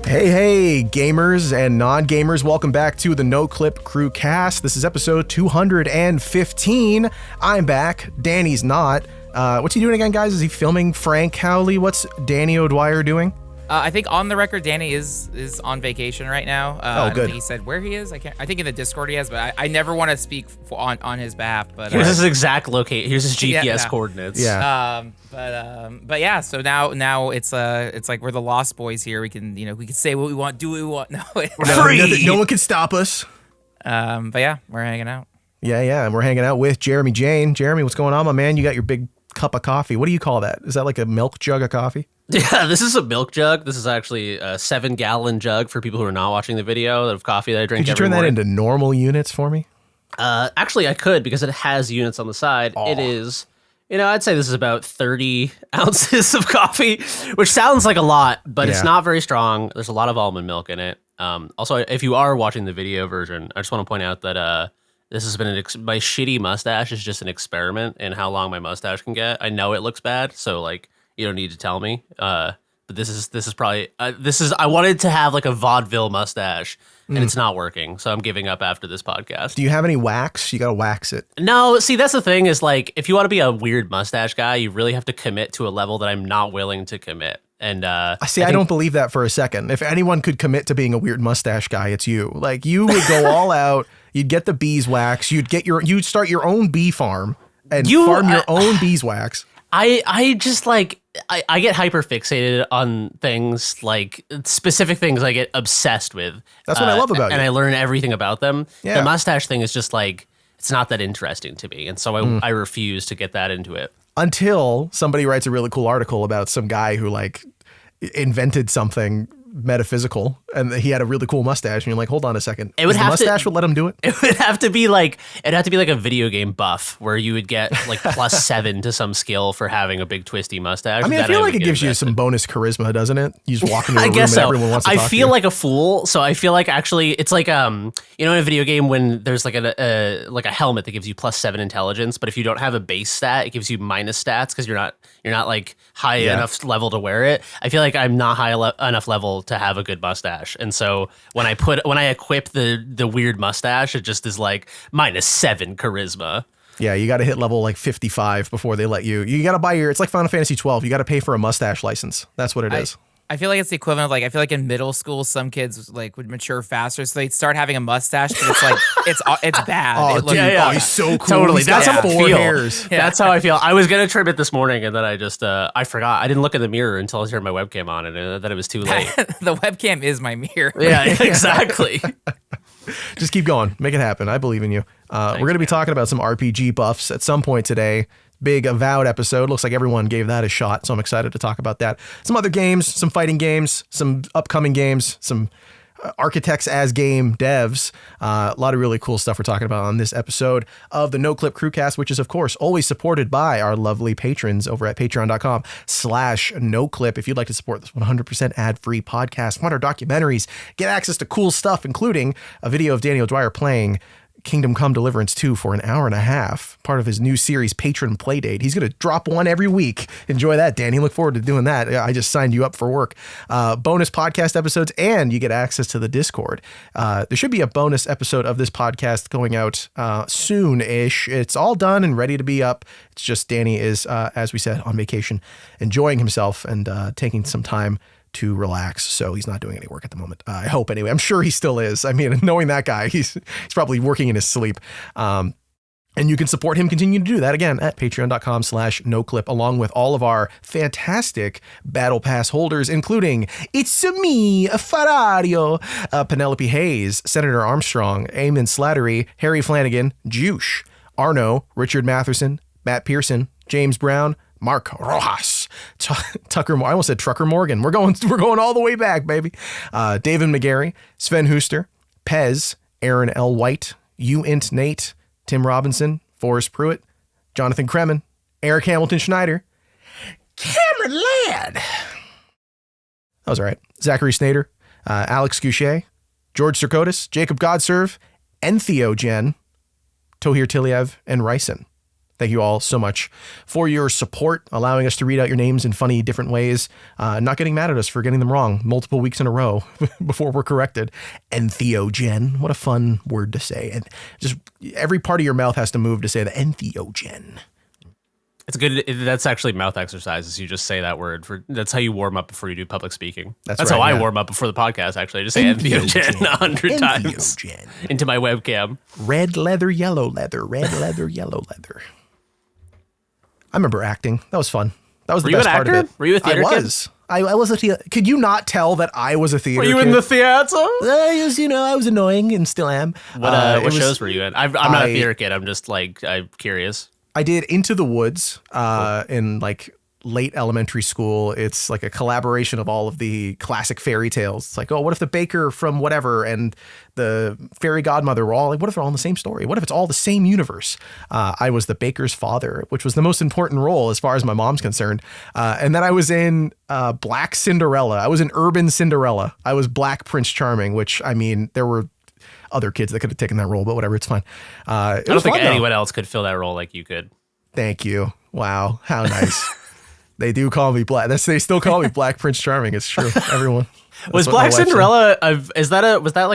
Hey, gamers and non-gamers, welcome back to the Noclip Crewcast. This is episode 215. I'm back. Danny's not. What's he doing again, guys? Is he filming Frank Howley? What's Danny O'Dwyer doing? I think on the record, Danny is on vacation right now. Oh, good. I don't think he said where he is. I think in the Discord he has, but I never want to speak on his behalf. But here's his exact location. Here's his GPS coordinates. Yeah. But yeah. So now it's like we're the Lost Boys here. We can say what we want, do what we want. No, free. No one can stop us. But yeah, we're hanging out. Yeah, and we're hanging out with Jeremy Jane. Jeremy, what's going on, my man? You got your big cup of coffee. What do you call that? Is that like a milk jug of coffee? Yeah, this is a milk jug. This is actually a 7-gallon jug for people who are not watching the video of coffee that I drink. Could you turn that into normal units for me? Actually, I could because it has units on the side. It is, I'd say this is about 30 ounces of coffee, which sounds like a lot, but it's not very strong. There's a lot of almond milk in it. Also, if you are watching the video version, I just want to point out that this has been my shitty mustache is just an experiment in how long my mustache can get. I know it looks bad, so like you don't need to tell me. But this is probably I wanted to have like a vaudeville mustache, and it's not working, so I'm giving up after this podcast. Do you have any wax? You gotta wax it. No, see, that's the thing is like if you want to be a weird mustache guy, you really have to commit to a level that I'm not willing to commit. And I don't believe that for a second. If anyone could commit to being a weird mustache guy, it's you. Like you would go all out. You'd get the beeswax. You'd start your own bee farm and farm your own beeswax. I just like I get hyper fixated on things, like specific things I get obsessed with. That's what I love about you. And I learn everything about them. Yeah. The mustache thing is just like it's not that interesting to me, and so I refuse to get that into it. Until somebody writes a really cool article about some guy who like invented something metaphysical and he had a really cool mustache and you're like, hold on a second. It would have mustache would let him do it? It would have to be like a video game buff where you would get like +7 to some skill for having a big twisty mustache. I mean, I feel like it gives you some bonus charisma, doesn't it? You just walk into a room and everyone wants to talk to you. I feel like a fool, so I feel like actually it's like in a video game when there's like a helmet that gives you +7 intelligence, but if you don't have a base stat, it gives you minus stats because you're not like high enough level to wear it. I feel like I'm not high enough level to have a good mustache, and so when I equip the weird mustache, it just is like -7 charisma. Yeah, you got to hit level like 55 before they let you. You got to buy it's like Final Fantasy 12. You got to pay for a mustache license. That's what it is. I feel like it's the equivalent of like I feel like in middle school some kids like would mature faster, so they'd start having a mustache, but it's like it's bad. Oh, he's so cool. Totally, that's how I feel. Hairs. Yeah. That's how I feel. I was gonna trim it this morning, and then I just I forgot. I didn't look in the mirror until I turned my webcam on, and then it was too late. The webcam is my mirror. Yeah, exactly. Just keep going. Make it happen. I believe in you. We're going to be talking about some RPG buffs at some point today. Big Avowed episode. Looks like everyone gave that a shot, so I'm excited to talk about that. Some other games, some fighting games, some upcoming games, some architects as game devs. A lot of really cool stuff we're talking about on this episode of the Noclip Crewcast, which is, of course, always supported by our lovely patrons over at patreon.com/Noclip. If you'd like to support this 100% ad-free podcast, watch our documentaries, get access to cool stuff, including a video of Danny O'Dwyer playing Kingdom Come Deliverance 2 for an hour and a half, part of his new series Patron Playdate. He's going to drop one every week. Enjoy that, Danny. Look forward to doing that. I just signed you up for work. Bonus podcast episodes, and you get access to the Discord. There should be a bonus episode of this podcast going out soon-ish. It's all done and ready to be up. It's just Danny is, as we said, on vacation, enjoying himself and taking some time to relax, so he's not doing any work at the moment. I hope anyway. I'm sure he still is. I mean, knowing that guy, he's probably working in his sleep. And you can support him continue to do that again at patreon.com/Noclip, along with all of our fantastic Battle Pass holders, including It's Me, Ferrario, Penelope Hayes, Senator Armstrong, Eamon Slattery, Harry Flanagan, Juice, Arno, Richard Matherson, Matt Pearson, James Brown, Mark Rojas, Tucker, I almost said Trucker Morgan. We're going all the way back, baby. David McGarry, Sven Huster, Pez, Aaron L. White, Int Nate, Tim Robinson, Forrest Pruitt, Jonathan Kremen, Eric Hamilton Schneider, Cameron Ladd. That was all right. Zachary Snader, Alex Goucher, George Sirkotis, Jacob Godserve, Entheogen, Tohir Tiliev, and Ryson. Thank you all so much for your support, allowing us to read out your names in funny, different ways, not getting mad at us for getting them wrong multiple weeks in a row before we're corrected. Entheogen, what a fun word to say. And just every part of your mouth has to move to say the entheogen. It's good. That's actually mouth exercises. You just say that word. That's how you warm up before you do public speaking. That's right, how I warm up before the podcast, actually. I just say entheogen 100 times into my webcam. Red leather, yellow leather, red leather, yellow leather. I remember acting. That was fun. That was the best part of it. Were you a theater kid? I was a theater. Could you not tell that I was a theater kid? Were you in the theater? I was annoying and still am. What shows were you in? I'm not a theater kid. I'm just I'm curious. I did Into the Woods in like late elementary school. It's like a collaboration of all of the classic fairy tales. It's like, oh, what if the baker from whatever and the fairy godmother were all like, what if they're all in the same story? What if it's all the same universe? I was the baker's father, which was the most important role as far as my mom's concerned. And then I was in Black Cinderella. I was in Urban Cinderella. I was Black Prince Charming, which, I mean, there were other kids that could have taken that role, but whatever, it's fine. I don't think anyone else could fill that role like you could. Thank you. Wow. How nice. They do call me Black. They still call me Black Prince Charming. It's true. Everyone. Was Black Cinderella? Was that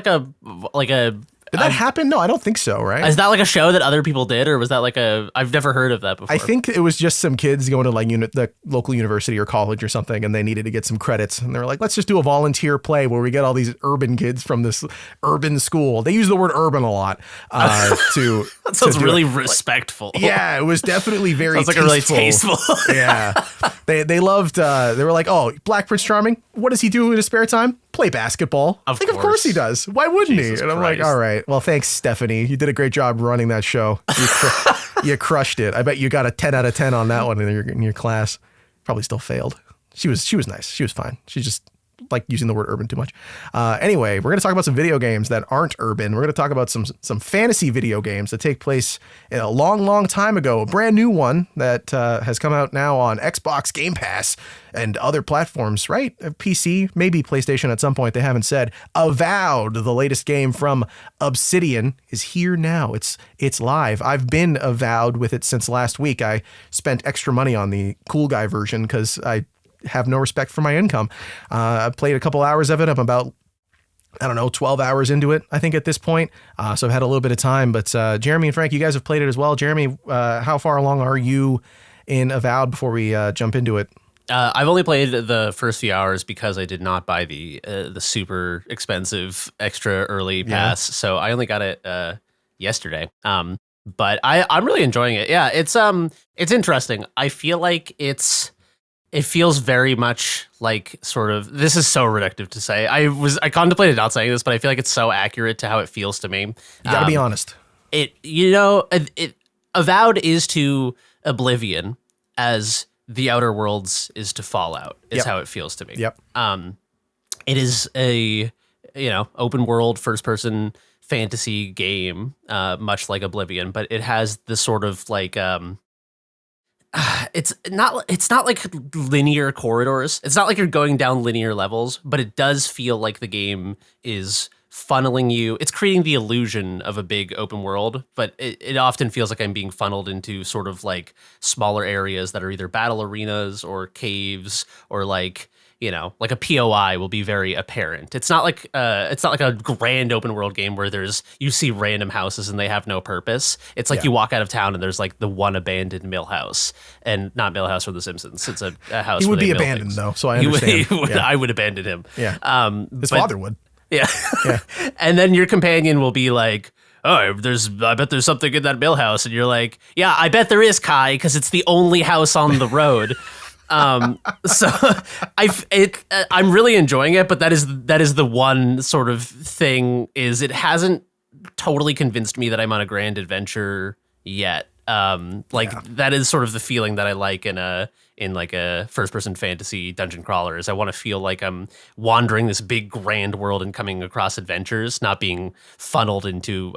like a? Did that happen? No, I don't think so. Right? Is that like a show that other people did, or was that like I've never heard of that before. I think it was just some kids going to like the local university or college or something, and they needed to get some credits, and they were like, let's just do a volunteer play where we get all these urban kids from this urban school. They use the word urban a lot to. That sounds really respectful. Yeah, it was definitely very. Sounds like a really tasteful. Yeah, they loved. They were like, oh, Black Prince Charming. What does he do in his spare time? Play basketball. Of course he does. Why wouldn't he? And I'm like, all right. Well, thanks, Stephanie. You did a great job running that show. You crushed it. I bet you got a 10 out of 10 on that one in your class. Probably still failed. She was nice. She was fine. She just like using the word urban too much. Anyway, we're going to talk about some video games that aren't urban. We're going to talk about some fantasy video games that take place in a long, long time ago. A brand new one that has come out now on Xbox Game Pass and other platforms, right? PC, maybe PlayStation at some point. They haven't said. Avowed, the latest game from Obsidian, is here now. It's live. I've been avowed with it since last week. I spent extra money on the cool guy version because I have no respect for my income. I played a couple hours of it. I'm about, 12 hours into it, I think, at this point. So I've had a little bit of time, but Jeremy and Frank, you guys have played it as well. Jeremy, how far along are you in Avowed before we jump into it? I've only played the first few hours because I did not buy the super expensive extra early pass. So I only got it yesterday. But I'm really enjoying it. Yeah, it's interesting. I feel like it feels very much like sort of, this is so reductive to say. I contemplated not saying this, but I feel like it's so accurate to how it feels to me. You gotta be honest. Avowed is to Oblivion as The Outer Worlds is to Fallout, is how it feels to me. Yep. It is a, open world first person fantasy game, much like Oblivion, but it has this sort of like, it's not like linear corridors. It's not like you're going down linear levels, but it does feel like the game is funneling you. It's creating the illusion of a big open world, but it often feels like I'm being funneled into sort of like smaller areas that are either battle arenas or caves or like a POI will be very apparent. It's not like a grand open world game where you see random houses and they have no purpose. It's like you walk out of town and there's like the one abandoned mill house, and not Mill House from The Simpsons. It's a house. He would be abandoned though, so I understand. I would abandon him. Yeah. His father would. Yeah. Yeah. And then your companion will be like, oh, I bet there's something in that mill house, and you're like, yeah, I bet there is, Kai, because it's the only house on the road. So I'm really enjoying it, but that is the one sort of thing is it hasn't totally convinced me that I'm on a grand adventure yet. That is sort of the feeling that I like in a in like a first-person fantasy dungeon crawler. Is I want to feel like I'm wandering this big grand world and coming across adventures, not being funneled into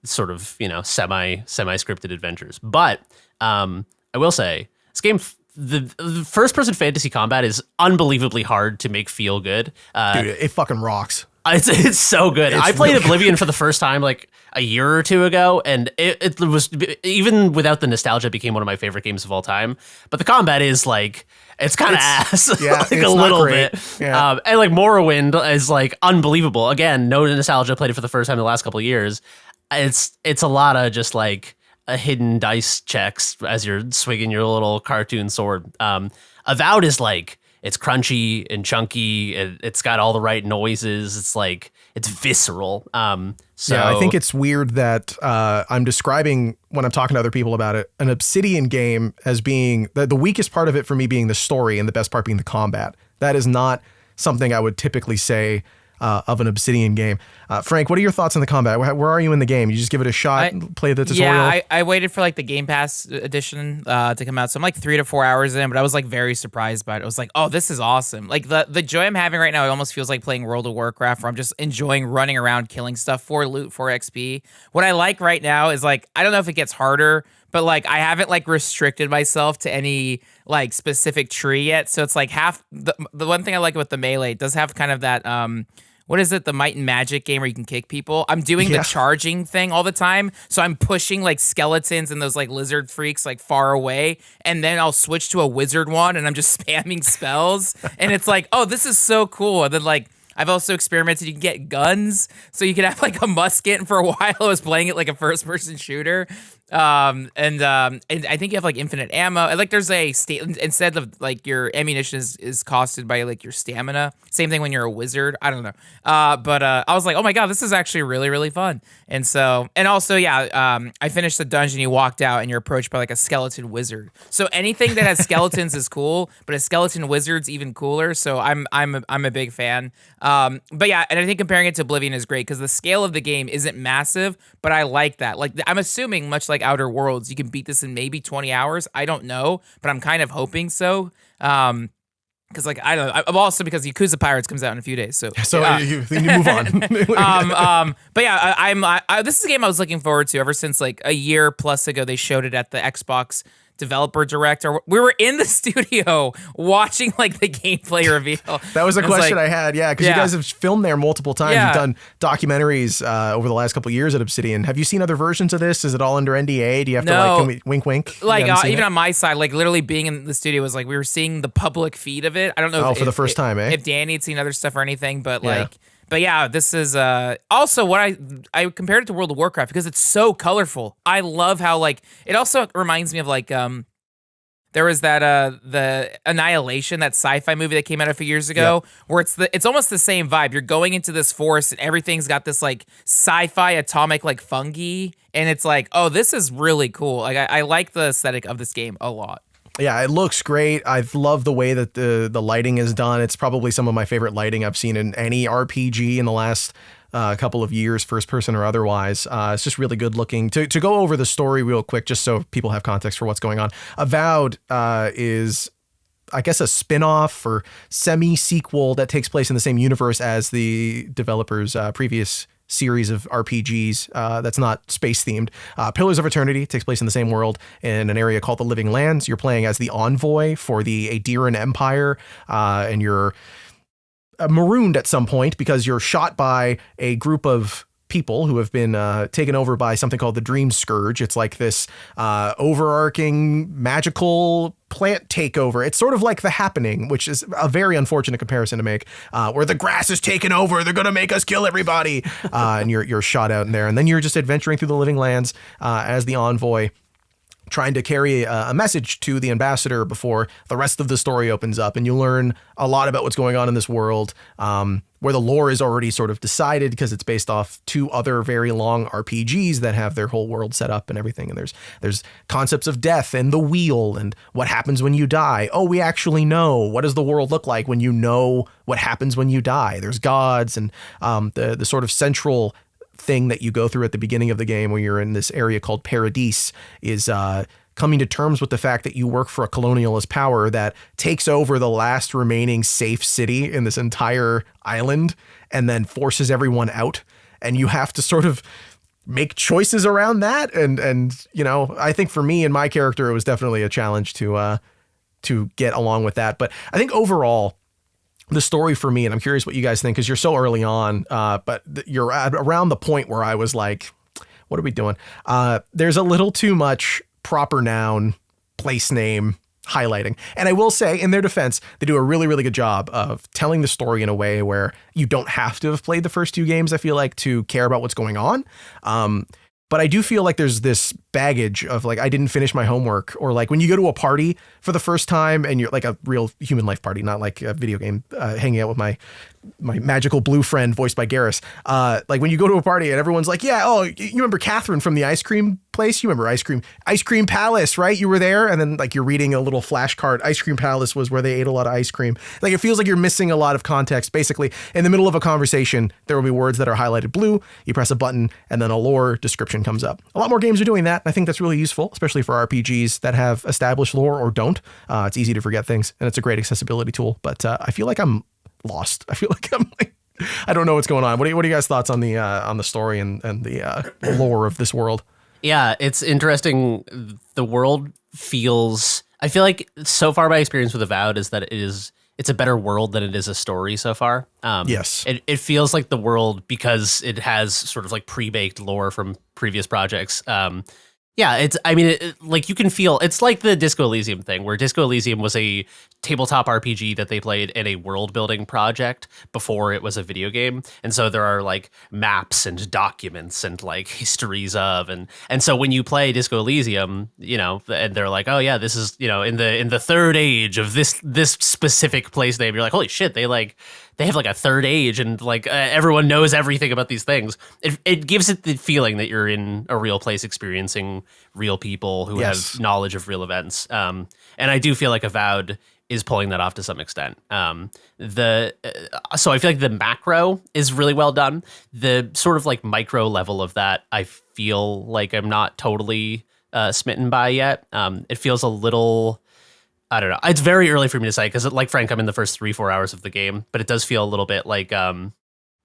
sort of semi-scripted adventures. But I will say this game. The first-person fantasy combat is unbelievably hard to make feel good. Dude, it fucking rocks. It's so good. It's I played really Oblivion for the first time like a year or two ago, and it was, even without the nostalgia, it became one of my favorite games of all time. But the combat is like, it's kind of ass, yeah, like it's a not little great. bit. Yeah. And like Morrowind is like unbelievable. Again, no nostalgia. Played it for the first time in the last couple of years. It's a lot of just like a hidden dice checks as you're swinging your little cartoon sword. Avowed is like, it's crunchy and chunky. It's got all the right noises. It's like, it's visceral. So yeah, I think it's weird that I'm describing, when I'm talking to other people about it, an Obsidian game as being the weakest part of it for me being the story and the best part being the combat. That is not something I would typically say of an Obsidian game. Frank, what are your thoughts on the combat? Where are you in the game? You just give it a shot, play the tutorial? Yeah, I waited for like the Game Pass edition to come out. So I'm like 3 to 4 hours in, but I was like very surprised by it. I was like, oh, this is awesome. Like the joy I'm having right now, it almost feels like playing World of Warcraft, where I'm just enjoying running around, killing stuff for loot, for XP. What I like right now is like, I don't know if it gets harder, but like I haven't like restricted myself to any like specific tree yet. So it's like half the one thing I like with the melee, it does have kind of that what is it? The Might and Magic game where you can kick people. I'm doing the charging thing all the time. So I'm pushing like skeletons and those like lizard freaks like far away. And then I'll switch to a wizard one and I'm just spamming spells. And it's like, oh, this is so cool. And then like, I've also experimented. You can get guns, so you can have like a musket. And for a while, I was playing it like a first-person shooter. And I think you have like infinite ammo. And, like there's a instead of like your ammunition is costed by like your stamina. Same thing when you're a wizard. I don't know. But I was like, oh my god, this is actually really really fun. And so also I finished the dungeon. You walked out and you're approached by like a skeleton wizard. So anything that has skeletons is cool, but a skeleton wizard's even cooler. So I'm a big fan. But yeah, and I think comparing it to Oblivion is great because the scale of the game isn't massive, but I like that. Like I'm assuming much like Outer Worlds, you can beat this in maybe 20 hours. I don't know, but I'm kind of hoping so. Because like I don't know. I'm also because Yakuza Pirates comes out in a few days, so you move on. But yeah, this is a game I was looking forward to ever since like a year plus ago. They showed it at the Xbox Developer Direct. We were in the studio watching like the gameplay reveal. That was a question I had. Yeah, because you guys have filmed there multiple times. Yeah. You've done documentaries over the last couple of years at Obsidian. Have you seen other versions of this? Is it all under NDA? Do you have to like, can we, wink, wink? Like even on my side, like literally being in the studio was like we were seeing the public feed of it. I don't know. For the first time, if Danny had seen other stuff or anything, but like. But yeah, this is also what I compared it to World of Warcraft because it's so colorful. I love how like it also reminds me of like there was that the Annihilation, that sci-fi movie that came out a few years ago, where it's almost the same vibe. You're going into this forest and everything's got this like sci-fi atomic like fungi, and it's like, oh, this is really cool. Like I like the aesthetic of this game a lot. Yeah, it looks great. I've loved the way that the lighting is done. It's probably some of my favorite lighting I've seen in any RPG in the last couple of years, first person or otherwise. It's just really good looking. To go over the story real quick, just so people have context for what's going on. Avowed is, I guess, a spin-off or semi-sequel that takes place in the same universe as the developer's previous series of RPGs that's not space themed. Pillars of Eternity takes place in the same world in an area called the Living Lands. You're playing as the envoy for the Adeiran Empire, and you're marooned at some point because you're shot by a group of people who have been taken over by something called the Dream Scourge. It's like this overarching magical plant takeover. It's sort of like The Happening, which is a very unfortunate comparison to make, where the grass is taken over. They're going to make us kill everybody. And you're shot out in there. And then you're just adventuring through the Living Lands as the envoy, trying to carry a message to the ambassador before the rest of the story opens up. And you learn a lot about what's going on in this world, where the lore is already sort of decided because it's based off 2 other very long RPGs that have their whole world set up and everything. And there's concepts of death and the wheel and what happens when you die. Oh, we actually know. What does the world look like when you know what happens when you die? There's gods and the sort of central thing that you go through at the beginning of the game when you're in this area called Paradise is coming to terms with the fact that you work for a colonialist power that takes over the last remaining safe city in this entire island and then forces everyone out. And you have to sort of make choices around that. And you know, I think for me and my character, it was definitely a challenge to get along with that. But I think overall, the story for me, and I'm curious what you guys think, because you're so early on, but you're at around the point where I was like, what are we doing? There's a little too much proper noun, place name highlighting. And I will say, in their defense, they do a really, really good job of telling the story in a way where you don't have to have played the first two games, I feel like, to care about what's going on. But I do feel like there's this baggage of like, I didn't finish my homework, or like when you go to a party for the first time and you're like a real human life party, not like a video game, hanging out with my magical blue friend voiced by Garrus. Like when you go to a party and everyone's like, yeah, oh, you remember Catherine from the ice cream place? You remember Ice Cream Palace, right? You were there. And then like you're reading a little flashcard. Ice Cream Palace was where they ate a lot of ice cream. Like it feels like you're missing a lot of context. Basically, in the middle of a conversation, there will be words that are highlighted blue. You press a button and then a lore description comes up. A lot more games are doing that. I think that's really useful, especially for RPGs that have established lore or don't. It's easy to forget things and it's a great accessibility tool, but I feel like I'm lost. I feel like I'm like, I don't know what's going on. What are you guys' thoughts on the story and the lore of this world? Yeah, it's interesting. The world feels, I feel like so far my experience with Avowed is that it's a better world than it is a story so far. Yes. It feels like the world, because it has sort of like pre-baked lore from previous projects. Yeah, like you can feel, it's like the Disco Elysium thing, where Disco Elysium was a tabletop RPG that they played in a world building project before it was a video game. And so there are like maps and documents and like histories of, and so when you play Disco Elysium, you know, and they're like, oh yeah, this is, you know, in the third age of this specific place name, you're like, holy shit, they have like a third age and like everyone knows everything about these things. It gives it the feeling that you're in a real place experiencing real people who Yes. have knowledge of real events. And I do feel like Avowed is pulling that off to some extent. So I feel like the macro is really well done. The sort of like micro level of that, I feel like I'm not totally smitten by yet. It feels a little, I don't know. It's very early for me to say, because like Frank, I'm in the first 3-4 hours of the game, but it does feel a little bit like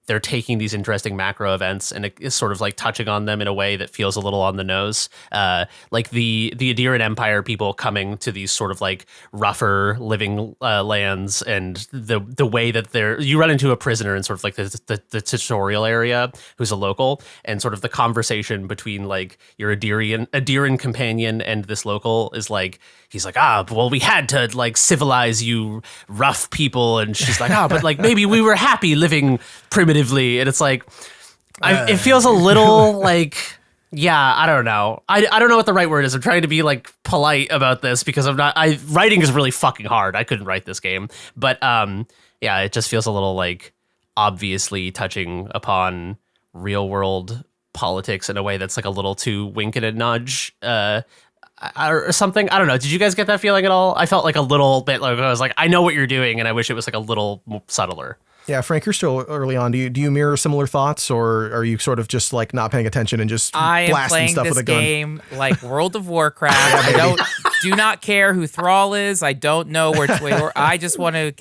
they're taking these interesting macro events and it is sort of like touching on them in a way that feels a little on the nose. Like the Adirian Empire people coming to these sort of like rougher living lands, and the way that you run into a prisoner in sort of like the tutorial area who's a local, and sort of the conversation between like your Adirian companion and this local is like, he's like, well, we had to like civilize you rough people. And she's like, but like maybe we were happy living primitively. And it's like, it feels a little like, yeah, I don't know. I don't know what the right word is. I'm trying to be like polite about this because writing is really fucking hard. I couldn't write this game. But yeah, it just feels a little like obviously touching upon real world politics in a way that's like a little too wink and a nudge. Or something. I don't know. Did you guys get that feeling at all? I felt like a little bit like I was like, I know what you're doing, and I wish it was like a little subtler. Yeah, Frank, you're still early on. Do you mirror similar thoughts, or are you sort of just like not paying attention and just blasting stuff with a gun? I am playing this game like World of Warcraft. I do not care who Thrall is. I don't know which way. I just want to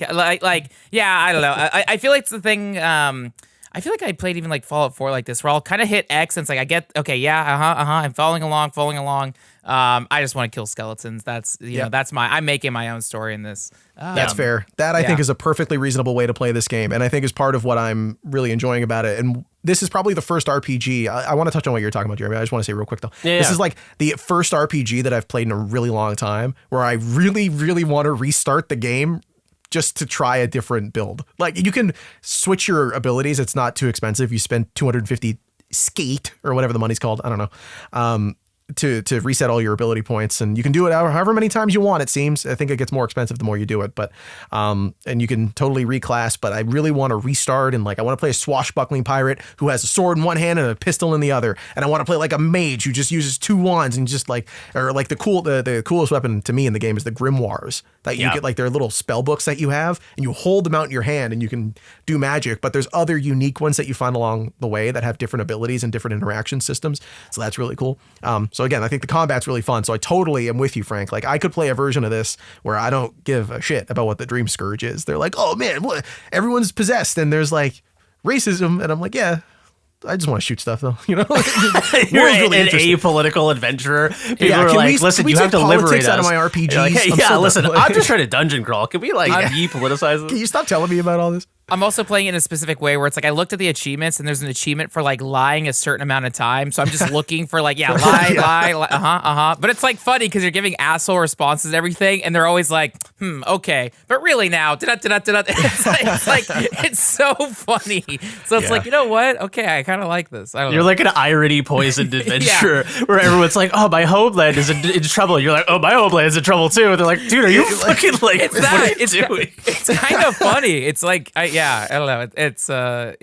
yeah. I don't know. I feel like it's the thing. I feel like I played even like Fallout 4 like this, where I'll kind of hit X and it's like I get okay, yeah, I'm following along. I just want to kill skeletons. That's I'm making my own story in this. That's fair. That I think is a perfectly reasonable way to play this game, and I think is part of what I'm really enjoying about it. And this is probably the first RPG. I want to touch on what you're talking about, Jeremy. I just want to say real quick though. This is like the first RPG that I've played in a really long time, where I really, really want to restart the game just to try a different build. Like you can switch your abilities. It's not too expensive. You spend 250 skate or whatever the money's called. I don't know. To reset all your ability points, and you can do it however many times you want. It seems. I think it gets more expensive the more you do it, but and you can totally reclass. But I really want to restart, and like I want to play a swashbuckling pirate who has a sword in one hand and a pistol in the other, and I want to play like a mage who just uses 2 wands and just like, or like the coolest weapon to me in the game is the grimoires that you get, like their little spell books that you have, and you hold them out in your hand and you can do magic. But there's other unique ones that you find along the way that have different abilities and different interaction systems. So that's really cool. So again, I think the combat's really fun. So I totally am with you, Frank. Like I could play a version of this where I don't give a shit about what the Dream Scourge is. They're like, oh man, what? Everyone's possessed and there's like racism. And I'm like, yeah, I just want to shoot stuff though. You know, you're really an apolitical adventurer. People are like, listen, you have to liberate us out of my RPGs. Like, hey, yeah, listen, I'm just trying to dungeon crawl. Can we like depoliticize this? Can you stop telling me about all this? I'm also playing it in a specific way where it's like I looked at the achievements and there's an achievement for like lying a certain amount of time. So I'm just looking for like, lie. But it's like funny because you're giving asshole responses to everything and they're always like, okay. But really now, it's like, it's so funny. So it's like, you know what? Okay, I kind of like this. I don't You're know. like an irony poisoned adventure where everyone's like, oh, my homeland is in trouble. You're like, oh, my homeland is in trouble too. And they're like, dude, are you fucking like, it's what are you doing? It's kind of funny. It's like, I don't know. It's So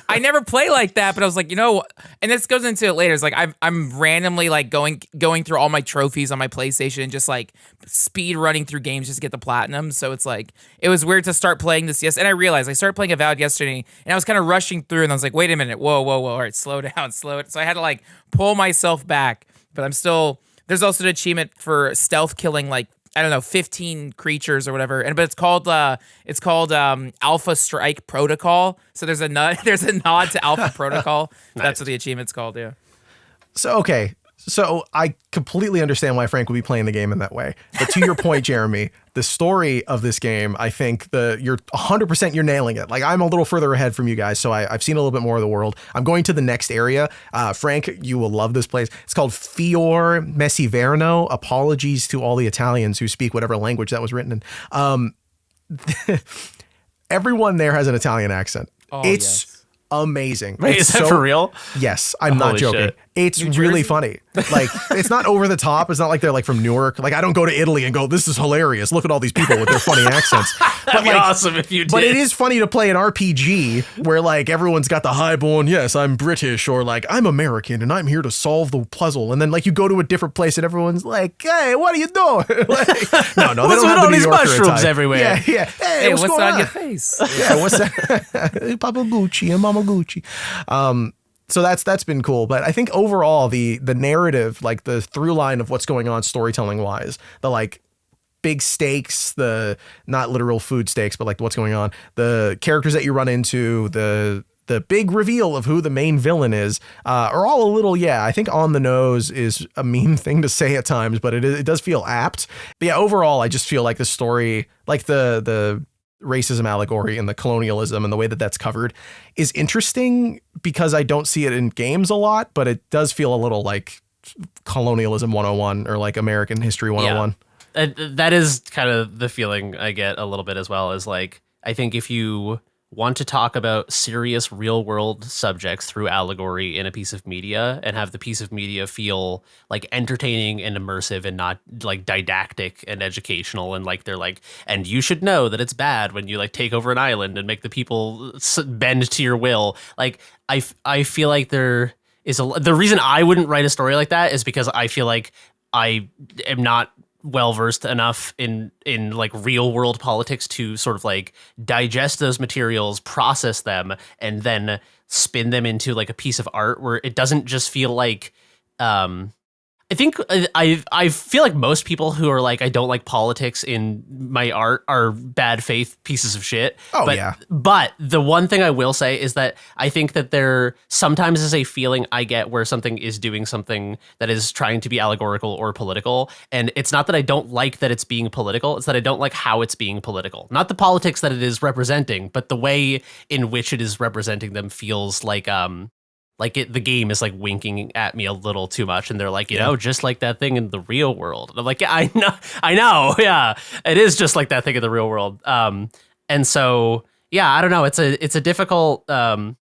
I never play like that, but I was like, you know, and this goes into it later. It's like I'm randomly like going through all my trophies on my PlayStation and just like speed running through games just to get the platinum. So it's like it was weird to start playing this. Yes, and I realized I started playing Avowed yesterday, and I was kind of rushing through, and I was like, wait a minute, whoa, all right, slow down. So I had to like pull myself back, but I'm still. There's also an achievement for stealth killing like, I don't know, 15 creatures or whatever. But it's called Alpha Strike Protocol. So there's a nod to Alpha Protocol. Nice. That's what the achievement's called, yeah. So okay. So I completely understand why Frank would be playing the game in that way. But to your point, Jeremy, the story of this game, I think you're 100% you're nailing it. Like I'm a little further ahead from you guys, so I've seen a little bit more of the world. I'm going to the next area. Frank, you will love this place. It's called Fior Messiverno. Apologies to all the Italians who speak whatever language that was written in. Everyone there has an Italian accent. Oh, it's yes. amazing. Wait, It's is that for real? Yes, I'm not Holy joking. shit. It's New really Jersey? funny. Like it's not over the top. It's not like they're like from Newark. Like I don't go to Italy and go, this is hilarious. Look at all these people with their funny accents. That'd be awesome if you did. But it is funny to play an RPG where like everyone's got the highborn, yes, I'm British, or like I'm American and I'm here to solve the puzzle. And then like you go to a different place and everyone's like, hey, what are you doing? Like, no, they What's don't with have all the New these Yorker mushrooms attire. everywhere? Yeah. Hey, what's going on your face? Yeah, what's that? Papa Gucci and Mama Gucci. So that's been cool. But I think overall the narrative, like the through line of what's going on storytelling wise, the like big stakes, the not literal food stakes, but like what's going on, the characters that you run into, the big reveal of who the main villain is, are all a little, I think on the nose is a mean thing to say at times, but it does feel apt. But yeah, overall, I just feel like the story, like the racism allegory and the colonialism and the way that that's covered is interesting because I don't see it in games a lot, but it does feel a little like colonialism 101 or like American history 101. Yeah. That is kind of the feeling I get a little bit as well, is like, I think if you want to talk about serious real world subjects through allegory in a piece of media and have the piece of media feel like entertaining and immersive and not like didactic and educational, and like they're like, and you should know that it's bad when you like take over an island and make the people bend to your will. Like I feel like there is the reason I wouldn't write a story like that is because I feel like I am not well versed enough in like real world politics to sort of like digest those materials, process them, and then spin them into like a piece of art where it doesn't just feel like I think I feel like most people who are like, I don't like politics in my art are bad faith pieces of shit. Oh, but, yeah. But the one thing I will say is that I think that there sometimes is a feeling I get where something is doing something that is trying to be allegorical or political. And it's not that I don't like that it's being political. It's that I don't like how it's being political. Not the politics that it is representing, but the way in which it is representing them feels like the game is like winking at me a little too much, and they're like, you know, just like that thing in the real world. And I'm like, yeah, I know, yeah, it is just like that thing in the real world. And so, yeah, I don't know, it's a difficult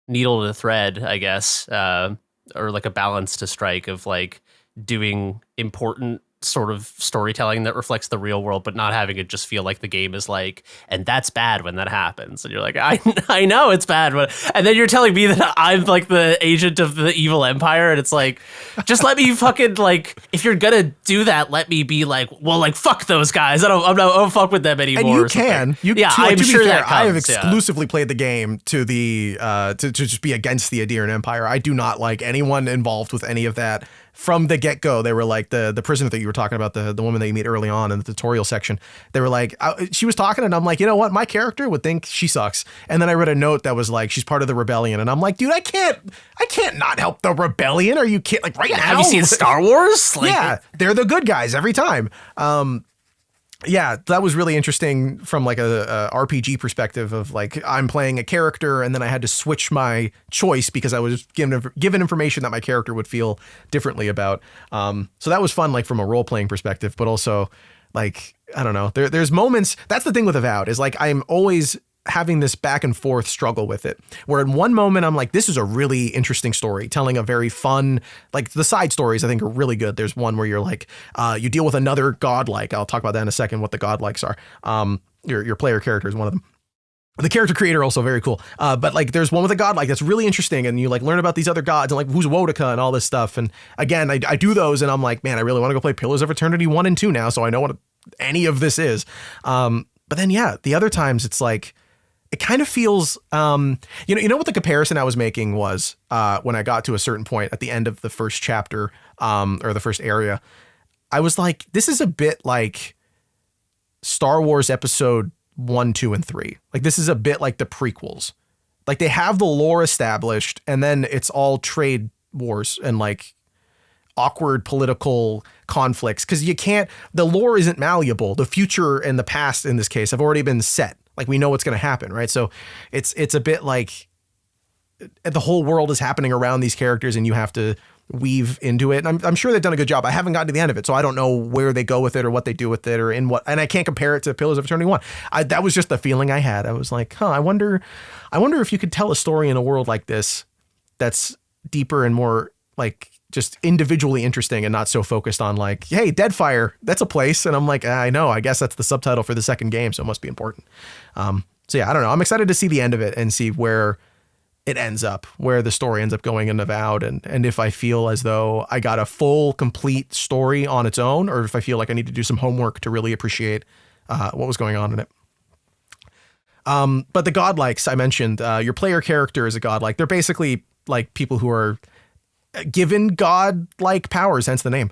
needle to thread, I guess, or like a balance to strike of like doing important sort of storytelling that reflects the real world, but not having it just feel like the game is like, and that's bad when that happens. And you're like, I know it's bad, and then you're telling me that I'm like the agent of the evil empire, and it's like, just let me fucking like, if you're gonna do that, let me be like, well, like fuck those guys. I don't fuck with them anymore. And you can, I'm sure that comes, I have exclusively played the game to the to just be against the Adirian Empire. I do not like anyone involved with any of that. From the get-go, they were like, the prisoner that you were talking about, the woman that you meet early on in the tutorial section, they were like, she was talking, and I'm like, you know what, my character would think she sucks. And then I read a note that was like, she's part of the rebellion, and I'm like, dude, I can't not help the rebellion. Are you kidding? Like, right now? Have you seen Star Wars? Like, yeah, they're the good guys every time. Yeah, that was really interesting from like a RPG perspective of like, I'm playing a character and then I had to switch my choice because I was given information that my character would feel differently about. So that was fun, like from a role playing perspective, but also like, I don't know, there's moments. That's the thing with Avowed is like, I'm always having this back and forth struggle with it, where in one moment I'm like, this is a really interesting story, telling a very fun, like the side stories I think are really good. There's one where you're like, you deal with another godlike. I'll talk about that in a second, what the godlikes are. Your player character is one of them. The character creator also very cool. But like there's one with a godlike that's really interesting, and you like learn about these other gods and like who's Wodaka and all this stuff. And again, I do those and I'm like, man, I really want to go play Pillars of Eternity 1 and 2 now, so I know what any of this is. But then yeah, the other times it's like, it kind of feels, you know what the comparison I was making was when I got to a certain point at the end of the first chapter or the first area. I was like, this is a bit like Star Wars episode 1, 2, and 3. Like this is a bit like the prequels. Like they have the lore established and then it's all trade wars and like awkward political conflicts because the lore isn't malleable. The future and the past in this case have already been set. Like we know what's going to happen, right? So it's a bit like the whole world is happening around these characters and you have to weave into it. And I'm sure they've done a good job. I haven't gotten to the end of it, so I don't know where they go with it or what they do with it or in what, and I can't compare it to Pillars of Eternity 1. That was just the feeling I had. I was like, I wonder if you could tell a story in a world like this that's deeper and more like just individually interesting and not so focused on like, hey, Deadfire, that's a place. And I'm like, I know, I guess that's the subtitle for the second game, so it must be important. So yeah, I don't know. I'm excited to see the end of it and see where it ends up, where the story ends up going in Avowed. And if I feel as though I got a full, complete story on its own, or if I feel like I need to do some homework to really appreciate what was going on in it. But the godlikes I mentioned, your player character is a godlike. They're basically like people who are given godlike powers, hence the name.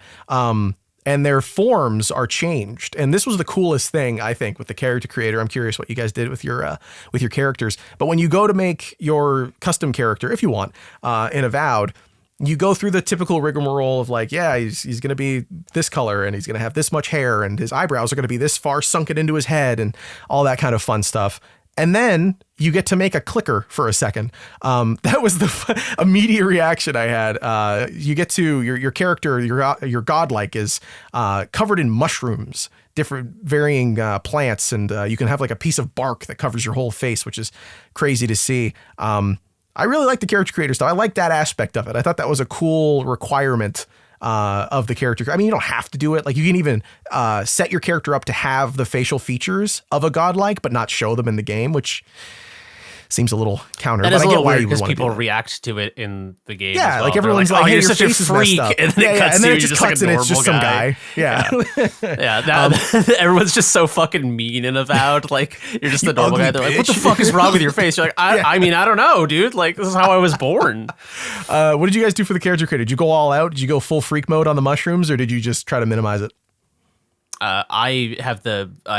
And their forms are changed. And this was the coolest thing, I think, with the character creator. I'm curious what you guys did with your characters. But when you go to make your custom character, if you want, in Avowed, you go through the typical rigmarole of like, yeah, he's going to be this color and he's going to have this much hair and his eyebrows are going to be this far sunken into his head and all that kind of fun stuff. And then you get to make a clicker for a second. That was the immediate reaction I had. You get to your character, your godlike is covered in mushrooms, different varying plants, and you can have like a piece of bark that covers your whole face, which is crazy to see. I really like the character creator stuff. I like that aspect of it. I thought that was a cool requirement of the character. I mean, you don't have to do it. Like you can even set your character up to have the facial features of a godlike, but not show them in the game, which seems a little counter. That but is I a get little why weird you would because want people to do react to it in the game. Yeah, as well. like everyone's like, like, oh, hey, you're your such a face is freak, messed up. and then it cuts and then to it you just like cuts a and it's normal just some guy. Yeah. Yeah, everyone's just so fucking mean and Avowed. Like you're just the normal guy. They're like, "What the fuck is wrong with your face?" You're like, I mean, I don't know, dude. Like this is how I was born. What did you guys do for the character creator? Did you go all out? Did you go full freak mode on the mushrooms, or did you just try to minimize it? I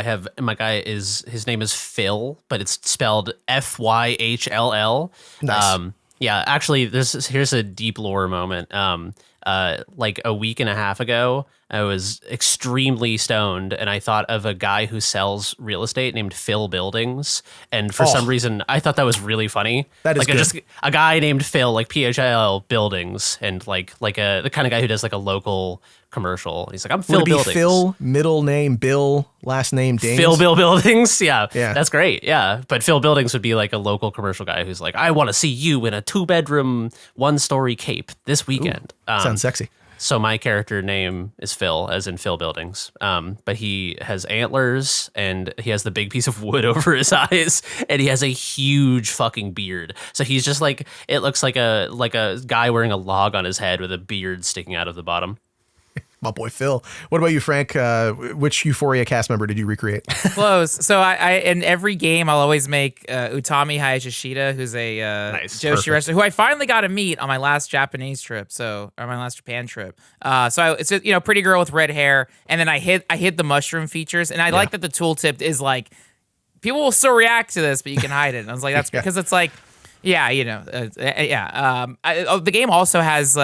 have my guy his name is Phil, but it's spelled Fyhll. Nice. Yeah, actually, here's a deep lore moment. Like a week and a half ago, I was extremely stoned, and I thought of a guy who sells real estate named Phil Buildings, and for some reason, I thought that was really funny. That is like good. Just a guy named Phil, like Phil Buildings, and like the kind of guy who does like a local commercial. He's like, I'm Phil Would it be Buildings. Phil, middle name Bill, last name Danes? Bill Buildings. Yeah, Yeah. that's great. Yeah. But Phil Buildings would be like a local commercial guy who's like, I want to see you in a 2-bedroom, 1-story cape this weekend. Sounds sexy. So my character name is Phil, as in Phil Buildings. But he has antlers and he has the big piece of wood over his eyes, and he has a huge fucking beard. So he's just like, it looks like a guy wearing a log on his head with a beard sticking out of the bottom. My boy Phil. What about you, Frank? Which Euphoria cast member did you recreate? Close. So I in every game I'll always make Utami Hayashishita, who's a Joshi wrestler who I finally got to meet on my last Japanese trip, or my last Japan trip. It's a pretty girl with red hair, and then I hid the mushroom features, and I like that the tooltip is like people will still react to this, but you can hide it. And I was like, that's because it's like, the game also has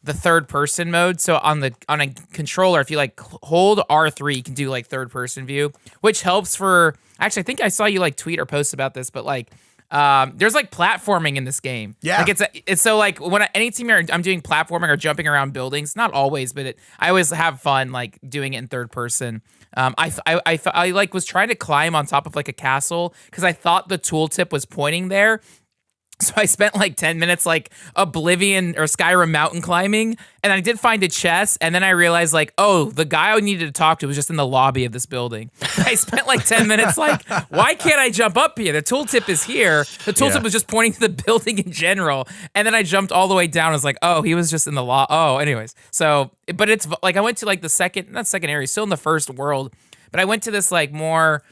the third person mode. So on a controller, if you like hold R3, you can do like third person view, which helps for, actually, I think I saw you like tweet or post about this, but like, there's like platforming in this game. Yeah. Like it's so like when anytime I'm doing platforming or jumping around buildings, not always, but I always have fun like doing it in third person. I like was trying to climb on top of like a castle because I thought the tooltip was pointing there. So I spent like 10 minutes like Oblivion or Skyrim mountain climbing, and I did find a chest, and then I realized like, oh, the guy I needed to talk to was just in the lobby of this building. I spent like 10 minutes like, why can't I jump up here? The tooltip is here. The tooltip was just pointing to the building in general, and then I jumped all the way down. I was like, oh, he was just in the anyways. So, but it's like I went to like the not second area, still in the first world, but I went to this like more,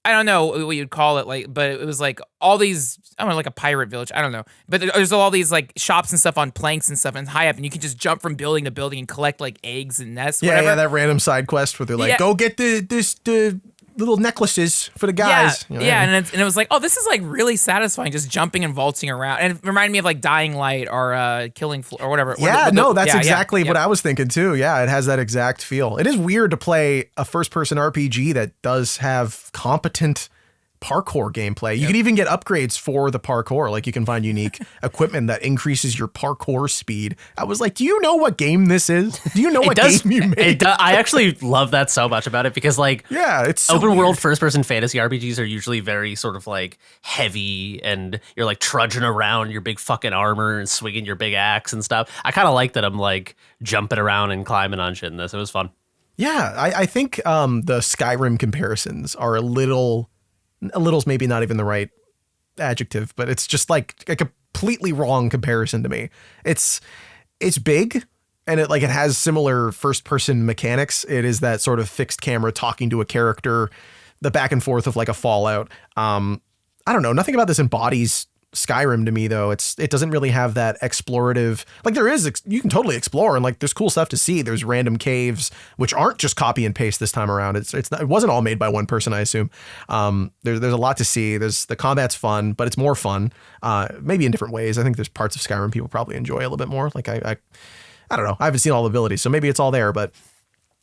I don't know what you'd call it, like, but it was like all these, I don't know, like a pirate village. I don't know. But there's all these like shops and stuff on planks and stuff and high up, and you can just jump from building to building and collect like eggs and nests. Whatever. Yeah, that random side quest where they're like, go get the little necklaces for the guys. And it was like, oh, this is like really satisfying, just jumping and vaulting around. And it reminded me of like Dying Light or Killing Floor or whatever. That's exactly what I was thinking too. Yeah, it has that exact feel. It is weird to play a first-person RPG that does have competent parkour gameplay. You can even get upgrades for the parkour. Like you can find unique equipment that increases your parkour speed. I was like, do you know what game this is? Do you know what game you made? I actually love that so much about it because like, it's so open weird. world first person fantasy RPGs are usually very sort of like heavy, and you're like trudging around your big fucking armor and swinging your big axe and stuff. I kind of like that I'm like jumping around and climbing on shit in this. It was fun. Yeah, I think the Skyrim comparisons are a little's maybe not even the right adjective, but it's just like a completely wrong comparison to me. It's big, and it has similar first person mechanics. It is that sort of fixed camera talking to a character, the back and forth of like a Fallout. I don't know. Nothing about this embodies Skyrim to me though. It doesn't really have that explorative, like you can totally explore and like there's cool stuff to see. There's random caves which aren't just copy and paste this time around. It wasn't all made by one person, I assume. There's a lot to see. The combat's fun, but it's more fun maybe in different ways. I think there's parts of Skyrim people probably enjoy a little bit more. Like I don't know. I haven't seen all the abilities, so maybe it's all there, but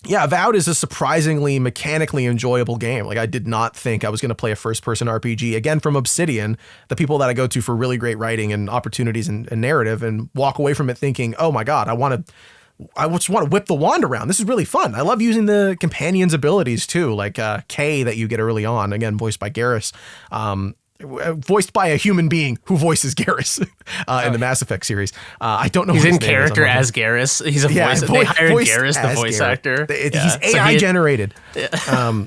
yeah, Avowed is a surprisingly mechanically enjoyable game. Like I did not think I was going to play a first-person RPG, again, from Obsidian, the people that I go to for really great writing and opportunities and narrative, and walk away from it thinking, oh my God, I just want to whip the wand around. This is really fun. I love using the companion's abilities too, like Kay that you get early on, again, voiced by Garrus. Voiced by a human being who voices Garrus in the Mass Effect series. I don't know. He's what in character as Garrus. He's a voice. They hired Garrus, the voice actor. He's AI generated. That's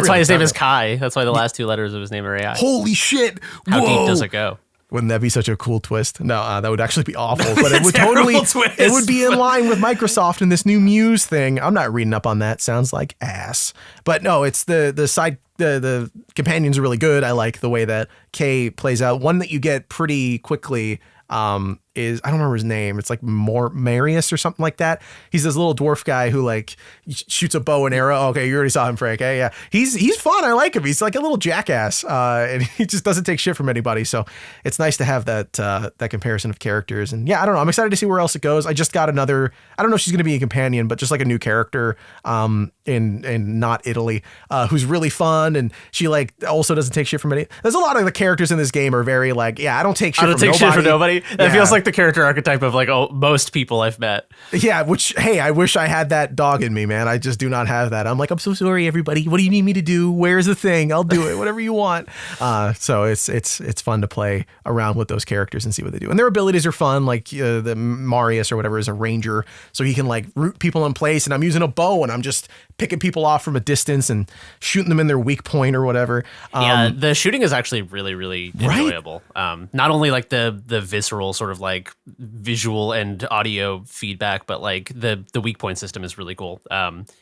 why his name is Kai. That's why the last two letters of his name are AI. Holy shit! How deep does it go? Wouldn't that be such a cool twist? No, that would actually be awful. But it would it would be in line with Microsoft and this new Muse thing. I'm not reading up on that. Sounds like ass. But no, it's the side. The companions are really good. I like the way that Kay plays out. One that you get pretty quickly is, I don't remember his name. It's like Marius or something like that. He's this little dwarf guy who like shoots a bow and arrow. Okay, you already saw him, Frank. Hey, yeah, he's fun. I like him. He's like a little jackass, and he just doesn't take shit from anybody. So it's nice to have that comparison of characters. And yeah, I don't know. I'm excited to see where else it goes. I just got another. I don't know if she's going to be a companion, but just like a new character in not Italy, who's really fun, and she like also doesn't take shit from any. There's a lot of the characters in this game are very like, yeah, I don't take shit from nobody. That feels like like the character archetype of like most people I've met. Yeah, which, hey, I wish I had that dog in me, man. I just do not have that. I'm like, I'm so sorry, everybody. What do you need me to do? Where's the thing? I'll do it, whatever you want. So it's fun to play around with those characters and see what they do. And their abilities are fun. Like the Marius or whatever is a ranger, so he can like root people in place. And I'm using a bow and I'm just picking people off from a distance and shooting them in their weak point or whatever. Yeah, the shooting is actually really, really enjoyable. Not only like the visceral sort of like visual and audio feedback, but like the weak point system is really cool.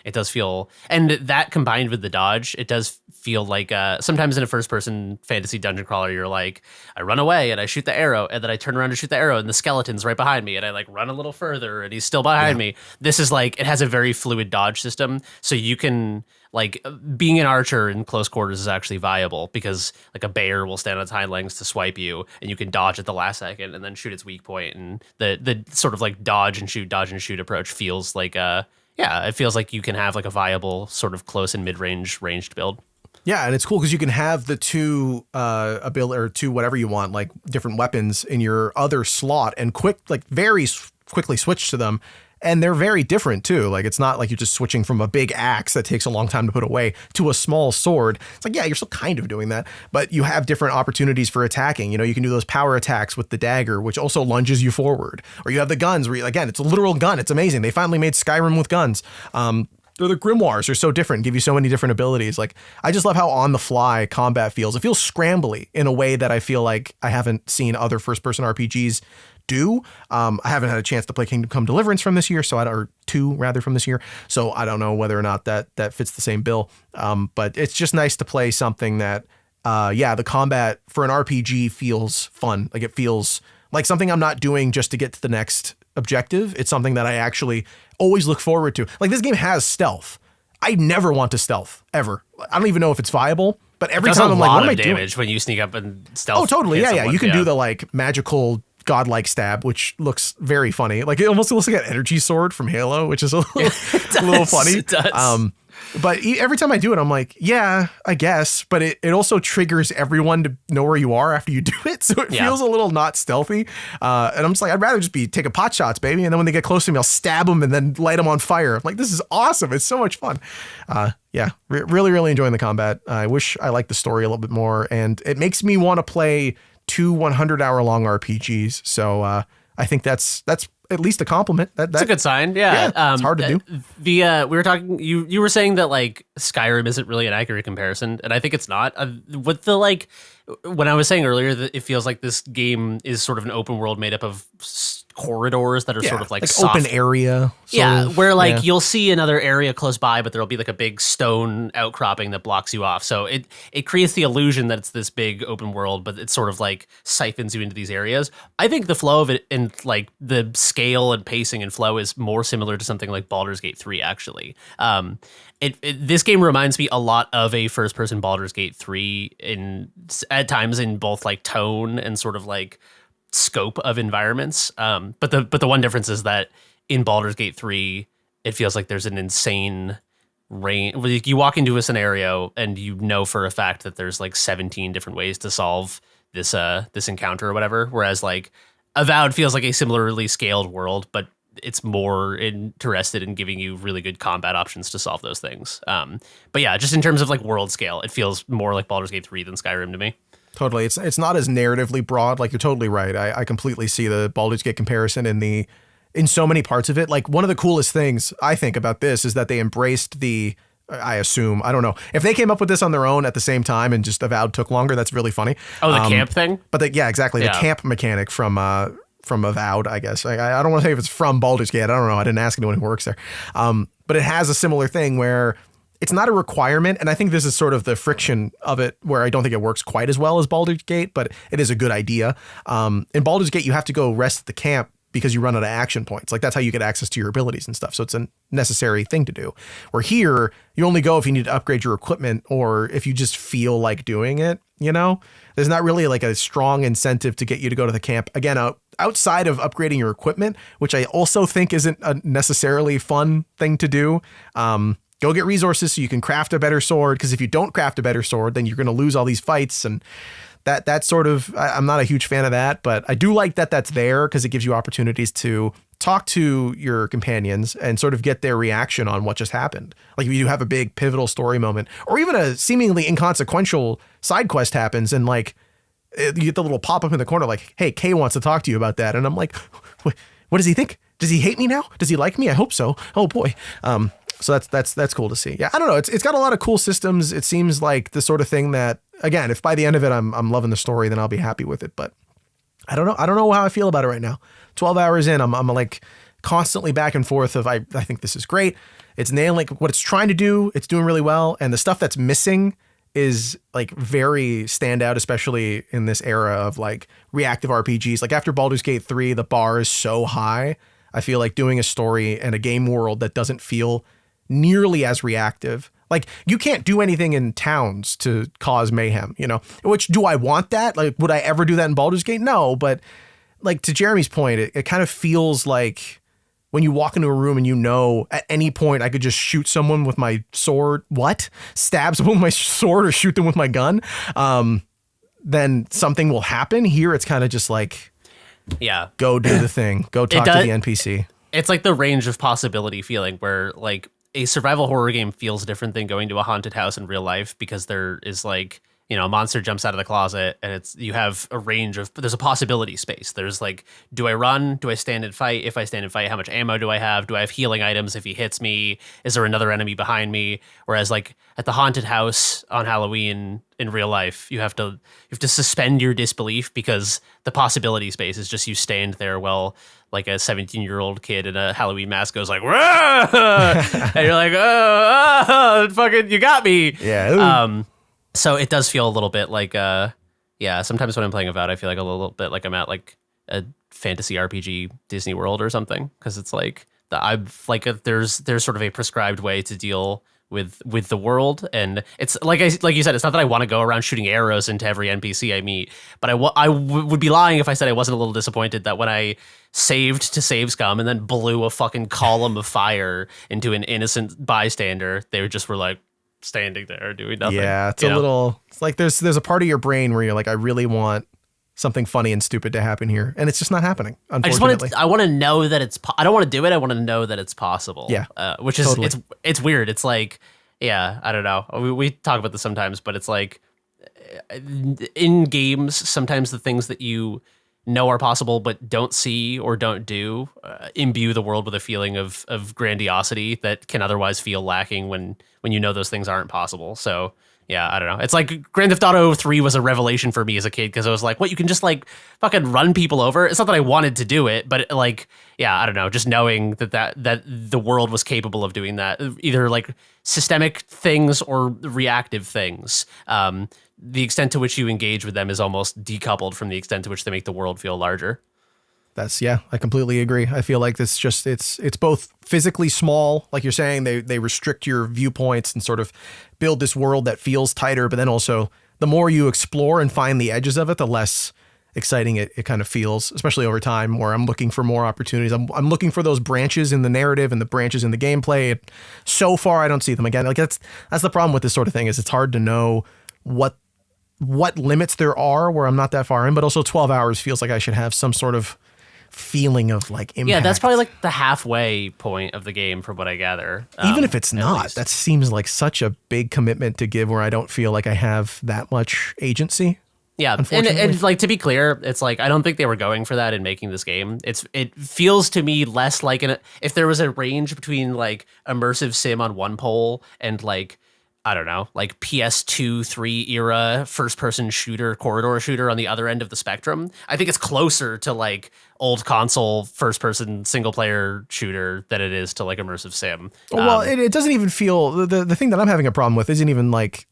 It does feel, and that combined with the dodge, it does feel like sometimes in a first person fantasy dungeon crawler, you're like, I run away and I shoot the arrow, and then I turn around to shoot the arrow and the skeleton's right behind me, and I like run a little further and he's still behind me. This is like, it has a very fluid dodge system, so you can like, being an archer in close quarters is actually viable because like a bear will stand on its hind legs to swipe you, and you can dodge at the last second and then shoot its weak point. And the sort of like dodge and shoot approach feels like it feels like you can have like a viable sort of close and mid-range ranged build. Yeah, and it's cool because you can have the two ability or two whatever you want, like different weapons in your other slot, and very quickly switch to them. And they're very different too. Like, it's not like you're just switching from a big axe that takes a long time to put away to a small sword. It's like, yeah, you're still kind of doing that, but you have different opportunities for attacking. You know, you can do those power attacks with the dagger, which also lunges you forward. Or you have the guns where, again, it's a literal gun. It's amazing. They finally made Skyrim with guns. They're the grimoires are so different, give you so many different abilities. Like, I just love how on the fly combat feels. It feels scrambly in a way that I feel like I haven't seen other first person RPGs do. I haven't had a chance to play Kingdom Come Deliverance from this year, or two rather from this year. So I don't know whether or not that fits the same bill. But it's just nice to play something that, the combat for an RPG feels fun. Like, it feels like something I'm not doing just to get to the next objective. It's something that I actually always look forward to. Like, this game has stealth. I never want to stealth ever. I don't even know if it's viable, but every time I'm like, what am I doing? Damage when you sneak up and stealth. Oh, totally. Yeah. Someone, You can do the like magical godlike stab, which looks very funny. Like, it almost looks like an energy sword from Halo, which is a little funny. It does. But every time I do it, I'm like, yeah, I guess. But it also triggers everyone to know where you are after you do it. So it feels a little not stealthy. And I'm just like, I'd rather just be taking pot shots, baby. And then when they get close to me, I'll stab them and then light them on fire. I'm like, this is awesome. It's so much fun. Really, really enjoying the combat. I wish I liked the story a little bit more. And it makes me want to play 2 100-hour long RPGs. So I think that's at least a compliment. That's a good sign. Yeah. It's hard to do. We were talking, you were saying that like Skyrim isn't really an accurate comparison, and I think it's not. With the like, when I was saying earlier that it feels like this game is sort of an open world made up of corridors that are sort of like soft, open area. Where like you'll see another area close by, but there'll be like a big stone outcropping that blocks you off. So it creates the illusion that it's this big open world, but it sort of like siphons you into these areas. I think the flow of it and like the scale and pacing and flow is more similar to something like Baldur's Gate 3, actually. This game reminds me a lot of a first-person Baldur's Gate 3 at times in both like tone and sort of like scope of environments. But the one difference is that in Baldur's Gate 3, it feels like there's an insane range. Like, you walk into a scenario and you know for a fact that there's like 17 different ways to solve this encounter or whatever. Whereas like Avowed feels like a similarly scaled world, but it's more interested in giving you really good combat options to solve those things. But yeah, just in terms of like world scale, it feels more like Baldur's Gate 3 than Skyrim to me. Totally. It's not as narratively broad. Like, you're totally right. I completely see the Baldur's Gate comparison in so many parts of it. Like, one of the coolest things I think about this is that they embraced I assume, I don't know, if they came up with this on their own at the same time and just Avowed took longer, that's really funny. Oh, the camp thing? But exactly. Yeah. The camp mechanic from Avowed, I guess. I don't want to say if it's from Baldur's Gate. I don't know. I didn't ask anyone who works there. But it has a similar thing where it's not a requirement. And I think this is sort of the friction of it, where I don't think it works quite as well as Baldur's Gate, but it is a good idea. In Baldur's Gate, you have to go rest at the camp because you run out of action points. Like, that's how you get access to your abilities and stuff. So it's a necessary thing to do. Where here, you only go if you need to upgrade your equipment or if you just feel like doing it, you know? There's not really like a strong incentive to get you to go to the camp. Again, outside of upgrading your equipment, which I also think isn't a necessarily fun thing to do. Go get resources so you can craft a better sword, because if you don't craft a better sword, then you're going to lose all these fights, and that sort of, I'm not a huge fan of that, but I do like that that's there because it gives you opportunities to talk to your companions and sort of get their reaction on what just happened. Like if you have a big pivotal story moment or even a seemingly inconsequential side quest happens and like you get the little pop up in the corner like, hey, Kay wants to talk to you about that. And I'm like, what does he think? Does he hate me now? Does he like me? I hope so. Oh boy. So that's cool to see. Yeah, I don't know. It's got a lot of cool systems. It seems like the sort of thing that, again, if by the end of it I'm loving the story, then I'll be happy with it. But I don't know. I don't know how I feel about it right now. 12 hours in, I'm like constantly back and forth of I think this is great. It's nailing what it's trying to do. It's doing really well, and the stuff that's missing is like very standout, especially in this era of like reactive RPGs. Like after Baldur's Gate 3, the bar is so high. I feel like doing a story and a game world that doesn't feel nearly as reactive. Like you can't do anything in towns to cause mayhem, you know, which do I want that? Like, would I ever do that in Baldur's Gate? No. But like to Jeremy's point, it kind of feels like when you walk into a room and you know at any point I could just shoot someone with my sword, stab someone with my sword or shoot them with my gun. Then something will happen. Here it's kind of just like, yeah, go do the thing, go talk to the NPC. It's like the range of possibility feeling where like a survival horror game feels different than going to a haunted house in real life because there is like, you know, a monster jumps out of the closet and you have a range of, there's a possibility space. There's like, do I run? Do I stand and fight? If I stand and fight, how much ammo do I have? Do I have healing items if he hits me? Is there another enemy behind me? Whereas like at the haunted house on Halloween in real life, you have to suspend your disbelief because the possibility space is just you stand there while like a 17-year-old kid in a Halloween mask goes like, and you're like, oh, fucking, you got me. Yeah. So it does feel a little bit like, sometimes when I'm playing Avowed, I feel like a little bit like I'm at like a fantasy RPG Disney World or something. Cause it's like there's sort of a prescribed way to deal with the world. And it's like you said, it's not that I want to go around shooting arrows into every NPC I meet, but I would be lying if I said I wasn't a little disappointed that when I saved to save scum and then blew a fucking column of fire into an innocent bystander, they just were like, standing there doing nothing. Yeah, it's like there's a part of your brain where you're like, I really want something funny and stupid to happen here, and it's just not happening, unfortunately. I want to know that it's I don't want to do it, I want to know that it's possible. Yeah. Which is totally. It's weird. It's like, yeah, I don't know. We talk about this sometimes, but it's like in games, sometimes the things that you know are possible but don't see or don't do imbue the world with a feeling of grandiosity that can otherwise feel lacking when you know those things aren't possible. So yeah, I don't know. It's like Grand Theft Auto 3 was a revelation for me as a kid because I was like, what, you can just like fucking run people over? It's not that I wanted to do it, but like, yeah, I don't know. Just knowing that the world was capable of doing that, either like systemic things or reactive things. The extent to which you engage with them is almost decoupled from the extent to which they make the world feel larger. I completely agree. I feel like it's both physically small, like you're saying, they restrict your viewpoints and sort of build this world that feels tighter, but then also the more you explore and find the edges of it, the less exciting it kind of feels, especially over time, where I'm looking for more opportunities. I'm looking for those branches in the narrative and the branches in the gameplay. And so far, I don't see them again. Like that's the problem with this sort of thing, is it's hard to know what limits there are where I'm not that far in, but also 12 hours feels like I should have some sort of feeling of like impact. Yeah, that's probably like the halfway point of the game from what I gather. Even if it's not, that seems like such a big commitment to give where I don't feel like I have that much agency. Yeah, and like, to be clear, it's like I don't think they were going for that in making this game. It feels to me less like if there was a range between like immersive sim on one pole and like, I don't know, like PS2, 3 era first-person shooter, corridor shooter on the other end of the spectrum. I think it's closer to like old console first-person single-player shooter than it is to like immersive sim. Well, it doesn't even feel the thing that I'm having a problem with isn't even like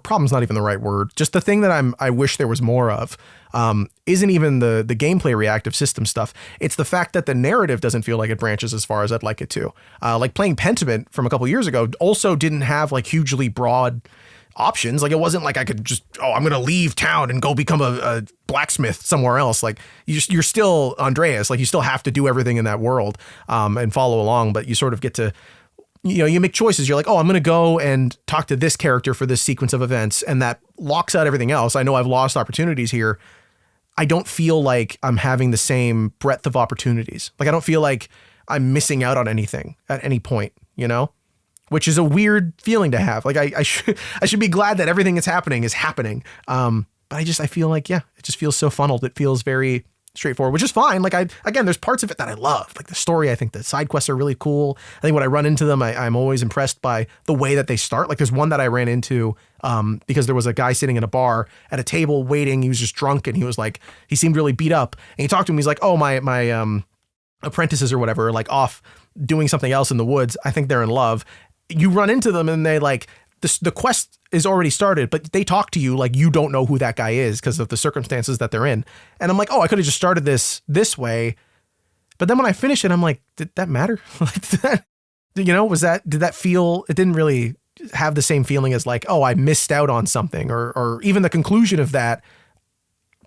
problem's not even the right word. Just the thing that I wish there was more of isn't even the gameplay reactive system stuff. It's the fact that the narrative doesn't feel like it branches as far as I'd like it to. Like playing Pentiment from a couple years ago also didn't have like hugely broad options. Like it wasn't like I could just, I'm going to leave town and go become a blacksmith somewhere else. Like you're still Andreas. Like you still have to do everything in that world and follow along, but you sort of get to you make choices. You're like, oh, I'm going to go and talk to this character for this sequence of events. And that locks out everything else. I know I've lost opportunities here. I don't feel like I'm having the same breadth of opportunities. Like, I don't feel like I'm missing out on anything at any point, which is a weird feeling to have. Like I should be glad that everything that's happening is happening. But I feel like, it just feels so funneled. It feels very straightforward, which is fine. Like there's parts of it that I love, like the story. I think the side quests are really cool. I think when I run into them, I'm always impressed by the way that they start. Like there's one that I ran into because there was a guy sitting in a bar at a table waiting. He was just drunk and he seemed really beat up. And he talked to him. He's like, oh, my apprentices or whatever are like off doing something else in the woods. I think they're in love. You run into them and they like the quest is already started, but they talk to you like you don't know who that guy is because of the circumstances that they're in. And I'm like, oh, I could have just started this way. But then when I finish it, I'm like, did that matter? Like that, did that feel, it didn't really have the same feeling as like, oh, I missed out on something or even the conclusion of that.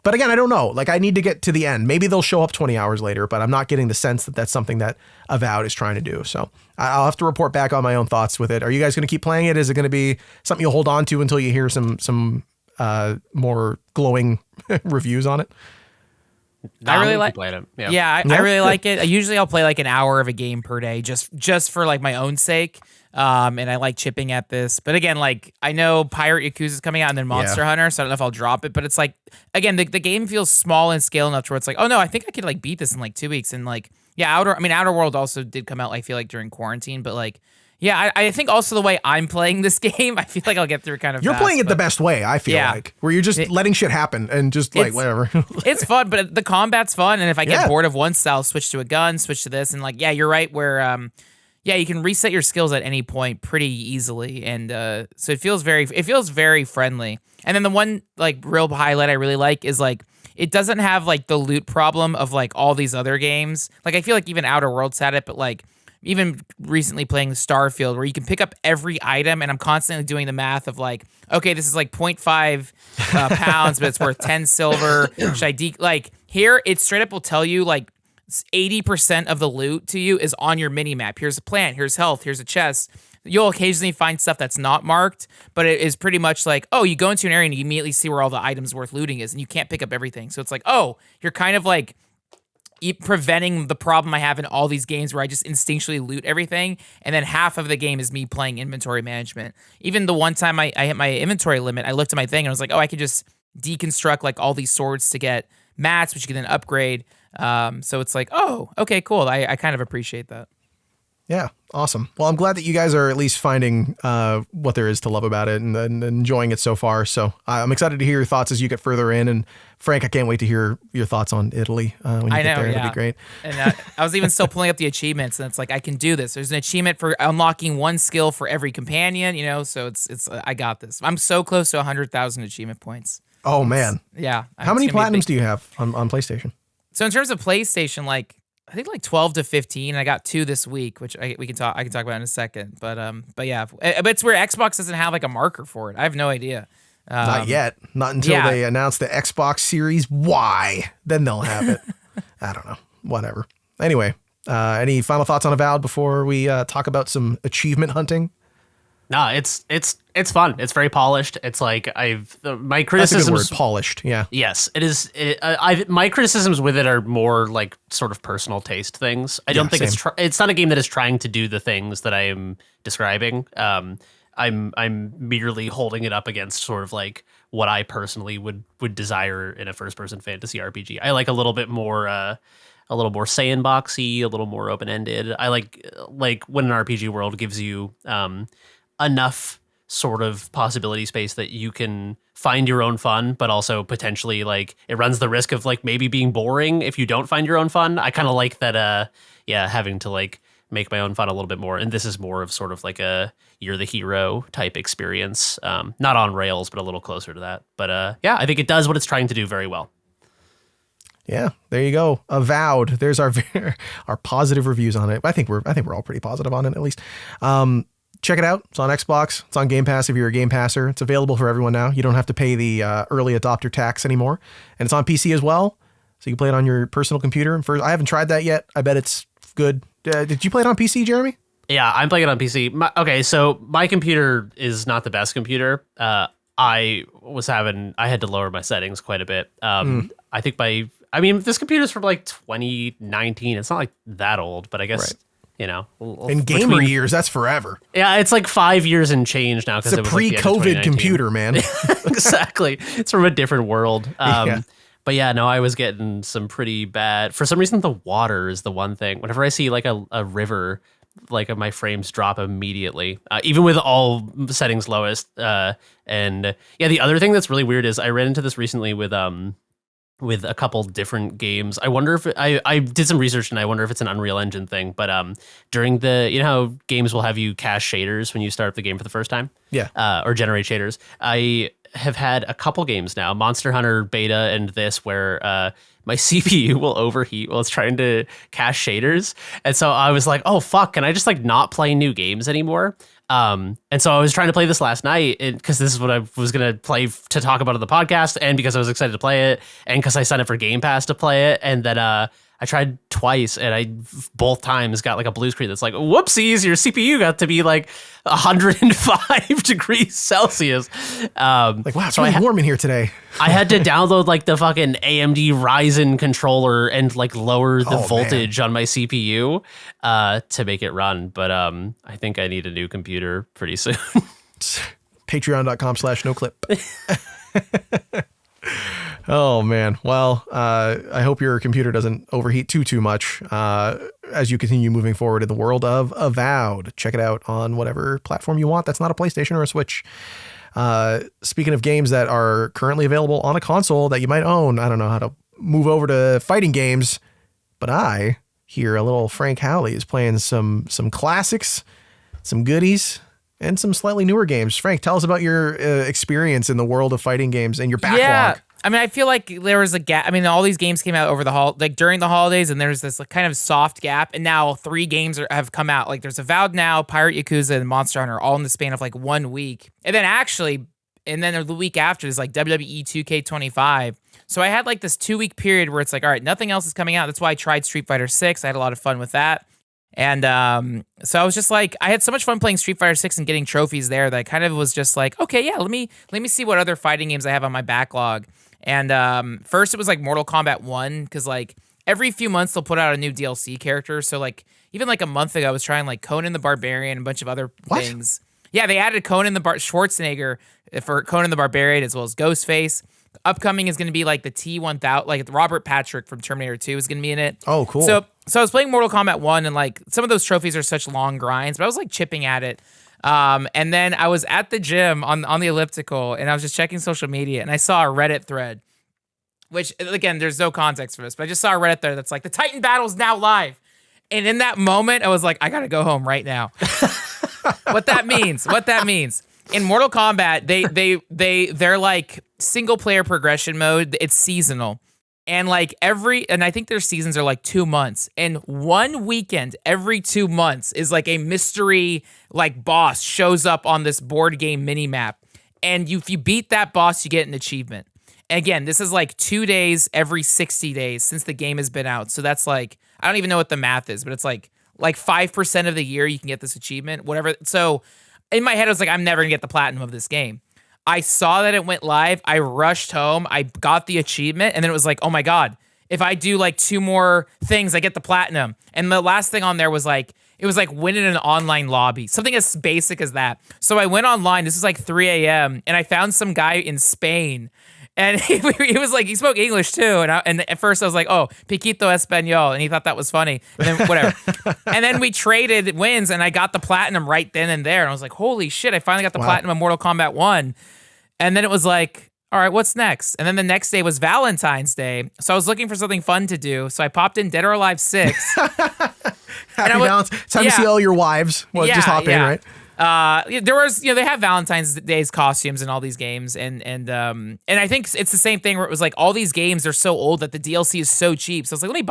But again, I don't know. Like I need to get to the end. Maybe they'll show up 20 hours later, but I'm not getting the sense that that's something that Avowed is trying to do. So I'll have to report back on my own thoughts with it. Are you guys going to keep playing it? Is it going to be something you'll hold on to until you hear some more glowing reviews on it? I really like it. I really like it. Usually I'll play like an hour of a game per day just for like my own sake. And I like chipping at this. But again, like I know Pirate Yakuza is coming out and then Monster Hunter, so I don't know if I'll drop it. But it's like, again, the game feels small in scale enough to where it's like, oh no, I think I could like beat this in like 2 weeks. And like, Outer World also did come out, I feel like during quarantine, but like, I think also the way I'm playing this game, I feel like I'll get through kind of You're fast, playing it the best way, I feel like, where you're just letting shit happen and just like, whatever. It's fun, but the combat's fun. And if I get bored of one style, switch to a gun, switch to this. And like, you're right where, you can reset your skills at any point pretty easily. And so it feels very friendly. And then the one like real highlight I really like is like, it doesn't have like the loot problem of like all these other games. Like I feel like even Outer Worlds had it, but like, even recently playing Starfield where you can pick up every item and I'm constantly doing the math of like, okay, this is like 0.5 pounds, but it's worth 10 silver. Should I like here, it straight up will tell you like 80% of the loot to you is on your mini map. Here's a plant, here's health, here's a chest. You'll occasionally find stuff that's not marked, but it is pretty much like, oh, you go into an area and you immediately see where all the items worth looting is and you can't pick up everything. So it's like, oh, you're kind of like preventing the problem I have in all these games where I just instinctually loot everything, and then half of the game is me playing inventory management. Even the one time I hit my inventory limit, I looked at my thing and I was like, oh, I could just deconstruct like all these swords to get mats, which you can then upgrade. So it's like, oh, okay, cool. I kind of appreciate that. Yeah, awesome. Well, I'm glad that you guys are at least finding what there is to love about it and enjoying it so far. So I'm excited to hear your thoughts as you get further in. And Frank, I can't wait to hear your thoughts on Italy when you get there. It'll be great. And I was even still pulling up the achievements, and it's like I can do this. There's an achievement for unlocking one skill for every companion. So it's I got this. I'm so close to 100,000 achievement points. Oh man, yeah. How many platinums do you have on PlayStation? So in terms of PlayStation, like, I think like 12 to 15. I got 2 this week, which I can talk about in a second. But yeah, but it's where Xbox doesn't have like a marker for it. I have no idea. Not yet. Not until they announce the Xbox Series Y. Then they'll have it. I don't know. Whatever. Anyway, any final thoughts on Avowed before we talk about some achievement hunting? No, it's fun. It's very polished. It's like my criticisms. That's a good word, polished. Yeah. Yes, it is. My criticisms with it are more like sort of personal taste things. I don't think it's not a game that is trying to do the things that I am describing. I'm merely holding it up against sort of like what I personally would desire in a first person fantasy RPG. I like a little bit more. A little more sandboxy, a little more open ended. I like when an RPG world gives you enough sort of possibility space that you can find your own fun, but also potentially like it runs the risk of like maybe being boring if you don't find your own fun. I kind of like that. Having to like make my own fun a little bit more. And this is more of sort of like a you're the hero type experience. Not on rails, but a little closer to that. But I think it does what it's trying to do very well. Yeah, there you go. Avowed. There's our positive reviews on it. I think we're all pretty positive on it, at least. Check it out. It's on Xbox. It's on Game Pass if you're a Game Passer. It's available for everyone now. You don't have to pay the early adopter tax anymore. And it's on PC as well, so you can play it on your personal computer. I haven't tried that yet. I bet it's good. Did you play it on PC, Jeremy? Yeah, I'm playing it on PC. Okay, so my computer is not the best computer. I had to lower my settings quite a bit. I think this computer's from like 2019. It's not like that old, but I guess, Right. you know. In gamer years, that's forever. Yeah, it's like 5 years and change now. It's a pre-COVID computer, man. Exactly. It's from a different world. Yeah. But yeah, no, I was getting some pretty bad. For some reason, the water is the one thing. Whenever I see like a river, like my frames drop immediately, even with all settings lowest. And yeah, the other thing that's really weird is I ran into this recently with a couple different games. I wonder if I did some research and I wonder if it's an Unreal Engine thing. But during you know how games will have you cache shaders when you start up the game for the first time? Yeah. Or generate shaders. I have had a couple games now, Monster Hunter Beta and this, where my CPU will overheat while it's trying to cache shaders. And so I was like, oh, fuck, can I just like not play new games anymore? And so I was trying to play this last night because this is what I was going to play to talk about on the podcast, and because I was excited to play it, and because I signed up for Game Pass to play it. And then I tried twice, and I both times got like a blue screen that's like, whoopsies, your CPU got to be like 105 degrees Celsius. Like, wow, it's really warm in here today. I had to download like the fucking AMD Ryzen controller and like lower the voltage on my CPU to make it run. But I think I need a new computer pretty soon. Patreon.com/noclip. Oh man. Well, I hope your computer doesn't overheat too much as you continue moving forward in the world of Avowed. Check it out on whatever platform you want. That's not a PlayStation or a Switch. Speaking of games that are currently available on a console that you might own, I don't know how to move over to fighting games, but I hear a little Frank Howley is playing some classics, some goodies, and some slightly newer games. Frank, tell us about your experience in the world of fighting games and your backlog. Yeah. I mean, I feel like there was a gap. I mean, all these games came out over like during the holidays, and there's this like kind of soft gap. And now 3 games have come out. Like there's Avowed now, Pirate Yakuza, and Monster Hunter, all in the span of like 1 week. And then the week after is like WWE 2K25. So I had like this 2-week period where it's like, all right, nothing else is coming out. That's why I tried Street Fighter 6. I had a lot of fun with that. And so I was just like, I had so much fun playing Street Fighter 6 and getting trophies there that I kind of was just like, okay, yeah, let me see what other fighting games I have on my backlog. And first it was like Mortal Kombat 1, because like every few months they'll put out a new DLC character. So like even like a month ago I was trying like Conan the Barbarian and a bunch of other things. Yeah, they added Conan the Schwarzenegger for Conan the Barbarian, as well as Ghostface. Upcoming is going to be like the T-1000, like Robert Patrick from Terminator 2 is going to be in it. Oh, cool. So I was playing Mortal Kombat 1, and like some of those trophies are such long grinds, but I was like chipping at it. And then I was at the gym on the elliptical, and I was just checking social media, and I saw a Reddit thread, which again, there's no context for this, but I just saw a Reddit thread that's like, the Titan battle's now live. And in that moment, I was like, I got to go home right now. What that means. In Mortal Kombat, they're like single player progression mode. It's seasonal. And like and I think their seasons are like 2 months. And one weekend every 2 months is like a mystery like boss shows up on this board game mini map. And if you beat that boss, you get an achievement. And again, this is like 2 days every 60 days since the game has been out. So that's like, I don't even know what the math is, but it's like 5% of the year you can get this achievement, whatever. So in my head, I was like, I'm never gonna get the platinum of this game. I saw that it went live. I rushed home. I got the achievement. And then it was like, oh my God, if I do like 2 more things, I get the platinum. And the last thing on there was like, it was like winning an online lobby, something as basic as that. So I went online. This was like 3 a.m. and I found some guy in Spain. And he was like, he spoke English too. And at first I was like, oh, Piquito Espanol. And he thought that was funny. And then whatever. And then we traded wins, and I got the platinum right then and there. And I was like, holy shit, I finally got the platinum of Mortal Kombat 1. And then it was like, all right, what's next? And then the next day was Valentine's Day. So I was looking for something fun to do. So I popped in Dead or Alive 6. Happy Valentine's. Time to see all your wives. Well, just hop in, right? There was, they have Valentine's Day's costumes in all these games, and I think it's the same thing where it was like all these games are so old that the DLC is so cheap. So I was like, let me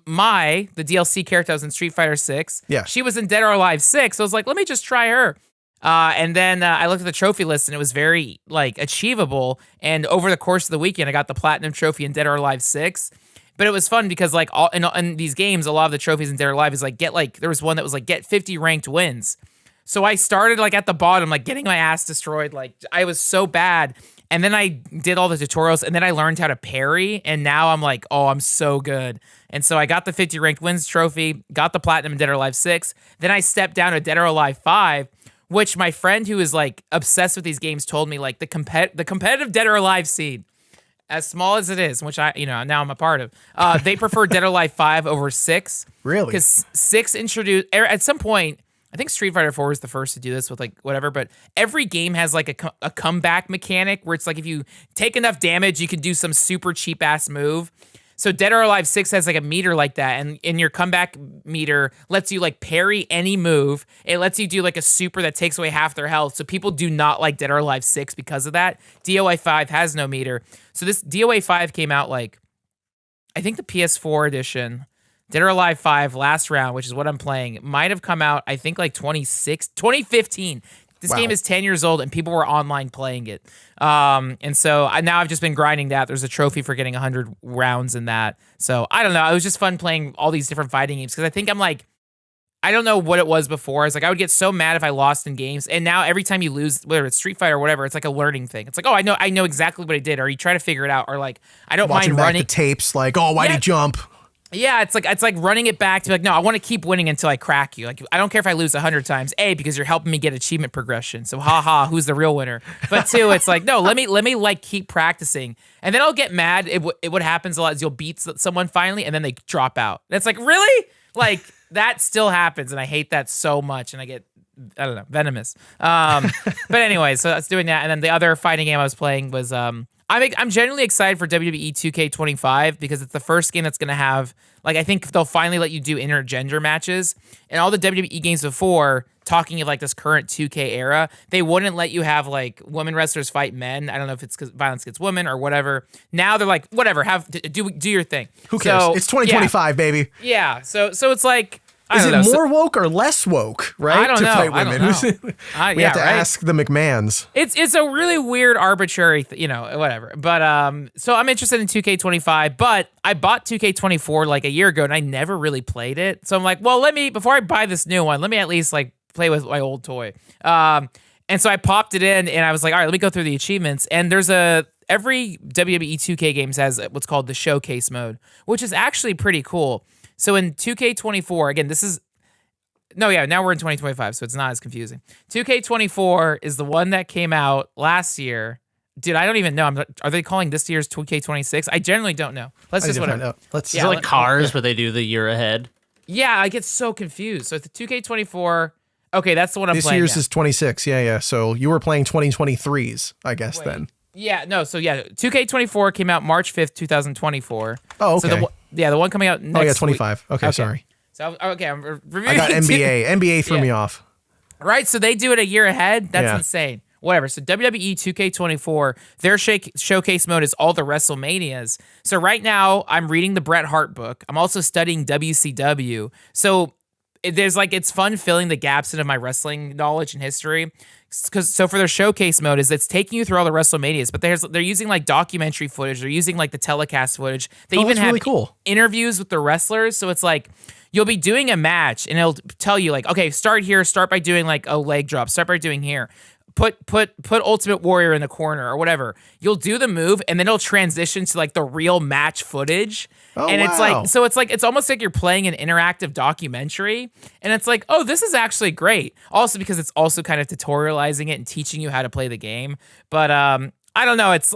buy. The DLC character was in Street Fighter 6. Yeah, she was in Dead or Alive 6. So I was like, let me just try her. And then I looked at the trophy list, and it was very like achievable. And over the course of the weekend, I got the platinum trophy in Dead or Alive 6. But it was fun because like all in these games, a lot of the trophies in Dead or Alive is like there was one that was like get 50 ranked wins. So I started like at the bottom, like getting my ass destroyed. Like I was so bad. And then I did all the tutorials, and then I learned how to parry, and now I'm like, oh, I'm so good. And so I got the 50 ranked wins trophy, got the platinum in Dead or Alive 6. Then I stepped down to Dead or Alive 5, which my friend who is like obsessed with these games told me like the competitive Dead or Alive scene, as small as it is, which now I'm a part of, they prefer Dead or Alive 5 over 6. Really? Because 6 introduced, at some point, I think Street Fighter 4 was the first to do this with like whatever, but every game has like a comeback mechanic where it's like if you take enough damage, you can do some super cheap ass move. So Dead or Alive 6 has like a meter like that, and in your comeback meter lets you like parry any move. It lets you do like a super that takes away half their health. So people do not like Dead or Alive 6 because of that. DOA 5 has no meter. So this DOA 5 came out like, I think the PS4 edition. Dead or Alive 5 last round, which is what I'm playing, might have come out, I think, like 2015. This game is 10 years old, and people were online playing it. And so now I've just been grinding that. There's a trophy for getting 100 rounds in that. So I don't know. It was just fun playing all these different fighting games because I think I'm like, I don't know what it was before. It's like I would get so mad if I lost in games. And now every time you lose, whether it's Street Fighter or whatever, it's like a learning thing. It's like, oh, I know exactly what I did. Or you try to figure it out. Or like, I don't Watching mind back running. the tapes, like, oh, why'd he jump? Yeah, it's like running it back to be like, no, I want to keep winning until I crack you. Like, I don't care if I lose 100 times. A, because you're helping me get achievement progression. So, who's the real winner? But two, it's like, no, let me like keep practicing, and then I'll get mad. What happens a lot is you'll beat someone finally, and then they drop out. And it's like, really? Like that still happens, and I hate that so much, and I get, I don't know, venomous. But anyway, so that's doing that, and then the other fighting game I was playing was I'm genuinely excited for WWE 2K25 because it's the first game that's going to have, like, I think they'll finally let you do intergender matches. And all the WWE games before, talking of, like, this current 2K era, they wouldn't let you have, like, women wrestlers fight men. I don't know if it's because violence against women or whatever. Now they're like, whatever, do your thing. Who cares? So, it's 2025, baby. Yeah, so it's like... Is it more woke or less woke, right? I don't know. Fight women. We have to ask the McMahons. It's a really weird, arbitrary, whatever. But so I'm interested in 2K25, but I bought 2K24 like a year ago, and I never really played it. So I'm like, well, before I buy this new one, let me at least like play with my old toy. And so I popped it in, and I was like, all right, let me go through the achievements. And there's every WWE 2K games has what's called the showcase mode, which is actually pretty cool. So in 2K24, again, now we're in 2025, so it's not as confusing. 2K24 is the one that came out last year. Dude, I don't even know. Are they calling this year's 2K26? I generally don't know. Let's just whatever. Is it like Cars where they do the year ahead? Yeah, I get so confused. So it's the 2K24. Okay, that's the one I'm playing. This year's is 26. Yeah. So you were playing 2023s, I guess, then. Yeah, no, so 2K24 came out March 5th, 2024. Oh, okay. So the one coming out next 25. week. Okay, sorry. So, I'm reviewing. I got NBA. NBA threw me off. Right, so they do it a year ahead? That's insane. Whatever. So WWE 2K24, their showcase mode is all the WrestleManias. So right now, I'm reading the Bret Hart book. I'm also studying WCW. So it's fun filling the gaps into my wrestling knowledge and history. So for their showcase mode it's taking you through all the WrestleManias, but they're using like documentary footage. They're using like the telecast footage. They even have really cool interviews with the wrestlers. So it's like you'll be doing a match and it'll tell you like, okay, start here. Start by doing like a leg drop. Start by doing here. Put Ultimate Warrior in the corner or whatever. You'll do the move and then it'll transition to like the real match footage. And it's almost like you're playing an interactive documentary. And it's like, oh, this is actually great. Also because it's also kind of tutorializing it and teaching you how to play the game. But I don't know. It's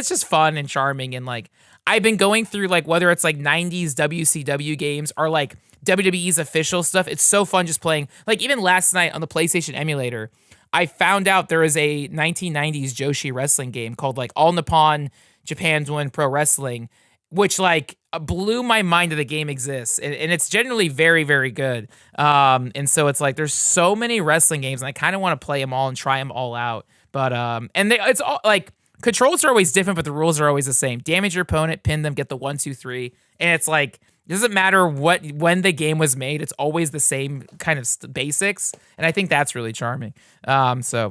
just fun and charming. And like I've been going through like whether it's like 90s WCW games or like WWE's official stuff. It's so fun just playing. Like even last night on the PlayStation emulator, I found out there is a 1990s Joshi wrestling game called like All Nippon Japan's Doing Pro Wrestling, which like blew my mind that the game exists. And it's generally very, very good. And so it's like there's so many wrestling games and I kind of want to play them all and try them all out. But it's all like controls are always different, but the rules are always the same. Damage your opponent, pin them, get the 1, 2, 3. And it's like, it doesn't matter when the game was made. It's always the same kind of basics, and I think that's really charming. So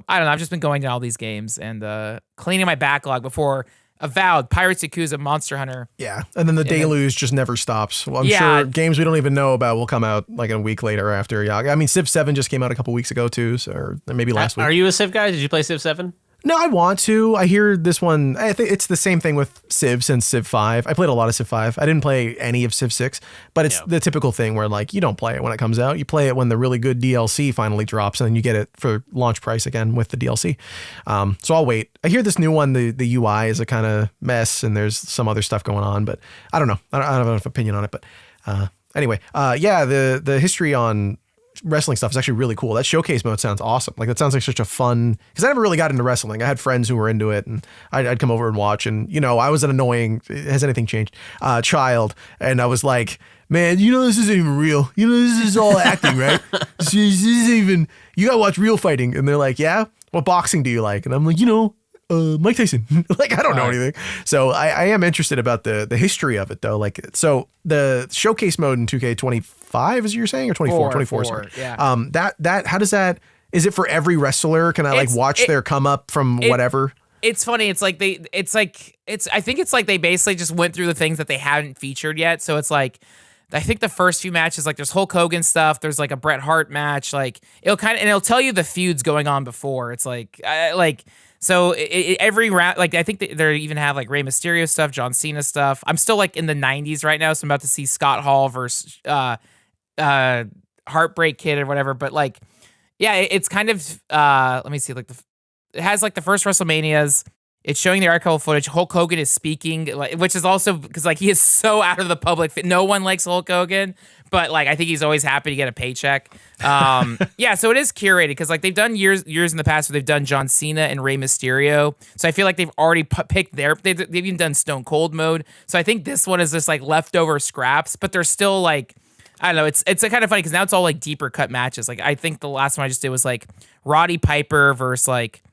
I don't know. I've just been going to all these games and cleaning my backlog before Avowed, Pirates Yakuza, Monster Hunter. Yeah, and then the deluge just never stops. Well, I'm Yeah. sure games we don't even know about will come out like a week later after. Yeah, I mean Civ 7 just came out a couple weeks ago too, so, or maybe last week. Are you a Civ guy? Did you play Civ 7? No, I want to. I hear this one. I think it's the same thing with Civ since Civ 5. I played a lot of Civ 5. I didn't play any of Civ 6, but it's the typical thing where like you don't play it when it comes out. You play it when the really good DLC finally drops, and then you get it for launch price again with the DLC. So I'll wait. I hear this new one, the UI is a kind of mess, and there's some other stuff going on, but I don't know. I don't have enough opinion on it, but anyway, yeah, the history on wrestling stuff is actually really cool. That showcase mode sounds awesome. Like that sounds like such a fun, because I never really got into wrestling. I had friends who were into it, and I'd come over and watch, and I was an annoying, has anything changed, child, and I was like, man, this isn't even real. This is all acting, right? This isn't even, you gotta watch real fighting. And they're like, yeah, what boxing do you like? And I'm like, Mike Tyson. Like, I don't know anything. So I am interested about the history of it though. Like, so the showcase mode in 2K25 is you're saying, or 24, sorry. Yeah. That, how does that, is it for every wrestler? Can I watch their come up from whatever? It's funny. I think it's like they basically just went through the things that they hadn't featured yet. So it's like, I think the first few matches, like there's Hulk Hogan stuff. There's like a Bret Hart match. Like it'll tell you the feuds going on before. It's like, so every round, like I think they even have like Rey Mysterio stuff, John Cena stuff. I'm still like in the 90s right now, so I'm about to see Scott Hall versus Heartbreak Kid or whatever. But like, yeah, it's kind of let me see, like it has like the first WrestleManias. It's showing the archival footage. Hulk Hogan is speaking, which is also because like he is so out of the public. No one likes Hulk Hogan, but like I think he's always happy to get a paycheck. Yeah, so it is curated because like they've done years in the past where they've done John Cena and Rey Mysterio. So I feel like they've already picked they've even done Stone Cold mode. So I think this one is just like leftover scraps, but they're still like, I don't know. It's kind of funny because now it's all like deeper cut matches. Like I think the last one I just did was like Roddy Piper versus like,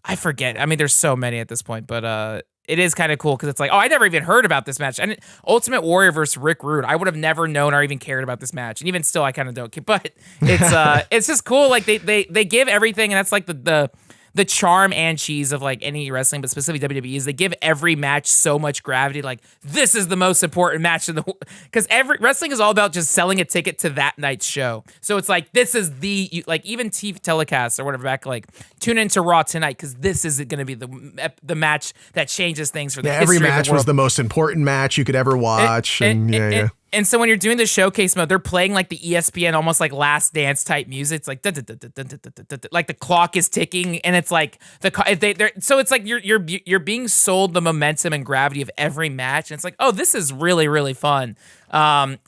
I forget. I mean, there's so many at this point, but it is kind of cool because it's like, oh, I never even heard about this match. And Ultimate Warrior versus Rick Rude, I would have never known or even cared about this match, and even still, I kind of don't care. But it's just cool. Like they give everything, and that's like the charm and cheese of like any wrestling, but specifically WWE, is they give every match so much gravity. Like this is the most important match in the because every wrestling is all about just selling a ticket to that night's show. So it's like this is like even TV telecasts or whatever back, like tune into Raw tonight because this is going to be the match that changes things for the history every match of the world. was the most important match you could ever watch, And so when you're doing the showcase mode, they're playing like the ESPN almost like Last Dance type music. It's like like the clock is ticking, and it's like so it's like you're being sold the momentum and gravity of every match, and it's like, oh, this is really really fun.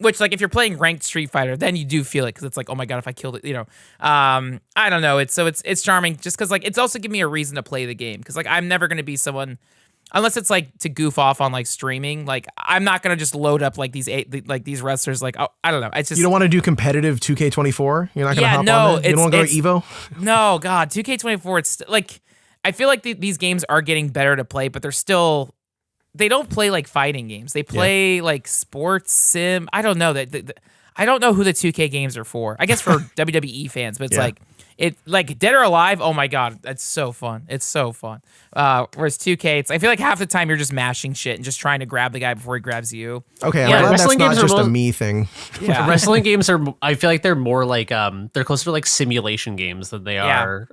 Which like if you're playing ranked Street Fighter, then you do feel it because it's like, oh my god, if I killed it, I don't know. It's charming just because like it's also giving me a reason to play the game because like I'm never gonna be someone. Unless it's like to goof off on like streaming, like I'm not gonna just load up like these wrestlers. Like I don't know. It's just you don't want to do competitive 2K24. You're not gonna hop on that? You don't want to go to Evo. No, God, 2K24. It's like I feel like these games are getting better to play, but they don't play like fighting games. They play like sports sim. I don't know I don't know who the 2K games are for. I guess for WWE fans, but it's like Dead or Alive. Oh my God, that's so fun. It's so fun. Whereas 2K, I feel like half the time you're just mashing shit and just trying to grab the guy before he grabs you. Okay, I'm glad that's not just a me thing. Yeah. Wrestling games are, I feel like they're more like, they're closer to like simulation games than they are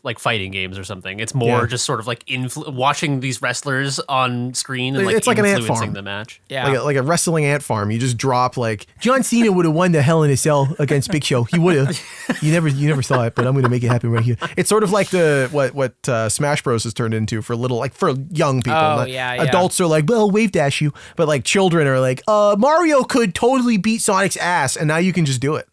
like fighting games or something. It's more just sort of like watching these wrestlers on screen and like it's like an ant influencing farm. the match. Yeah. Like a wrestling ant farm. You just drop like John Cena would have won the Hell in a Cell against Big Show. He would have. You never saw it, but I'm going to make it happen right here. It's sort of like what Smash Bros has turned into for for young people. Oh, yeah. Adults are like, well, wave dash you, but like children are like, Mario could totally beat Sonic's ass, and now you can just do it.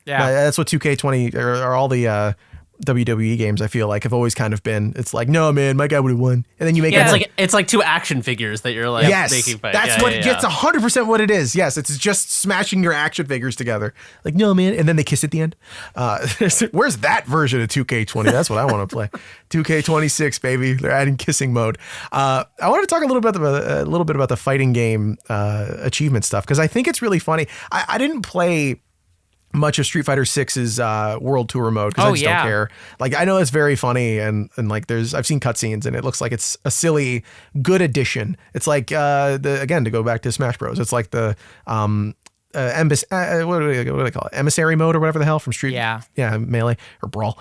Yeah, that's what 2K20 or all the WWE games I feel like have always kind of been. It's like, no man, my guy would have won, and then you make it's like two action figures that you're like making fight. That's it's 100% what it is. Yes, it's just smashing your action figures together. Like, no man, and then they kiss at the end. Where's that version of 2K20? That's what I want to play. 2K26, baby. They're adding kissing mode. I wanted to talk a little bit about the fighting game achievement stuff because I think it's really funny. I didn't play much of Street Fighter 6's World Tour mode because I just don't care. Like, I know it's very funny and like I've sseen cutscenes and it looks like it's a silly good addition. It's like again, to go back to Smash Bros. It's like the what do they call it? Emissary mode or whatever the hell from Street. Yeah, Melee or Brawl.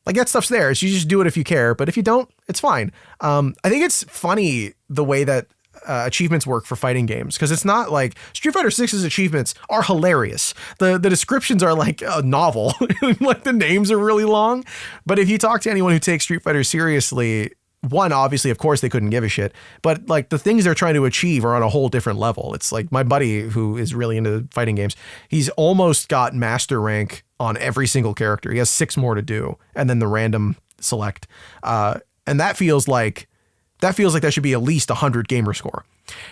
Like that stuff's there. So you just do it if you care, but if you don't, it's fine. I think it's funny the way that achievements work for fighting games, because it's not like Street Fighter 6's achievements are hilarious. The descriptions are like a novel. Like the names are really long. But if you talk to anyone who takes Street Fighter seriously, one, obviously, of course, they couldn't give a shit. But like the things they're trying to achieve are on a whole different level. It's like my buddy who is really into fighting games, he's almost got master rank on every single character. He has 6 more to do, and then the random select. And that feels like that should be at least 100 gamer score.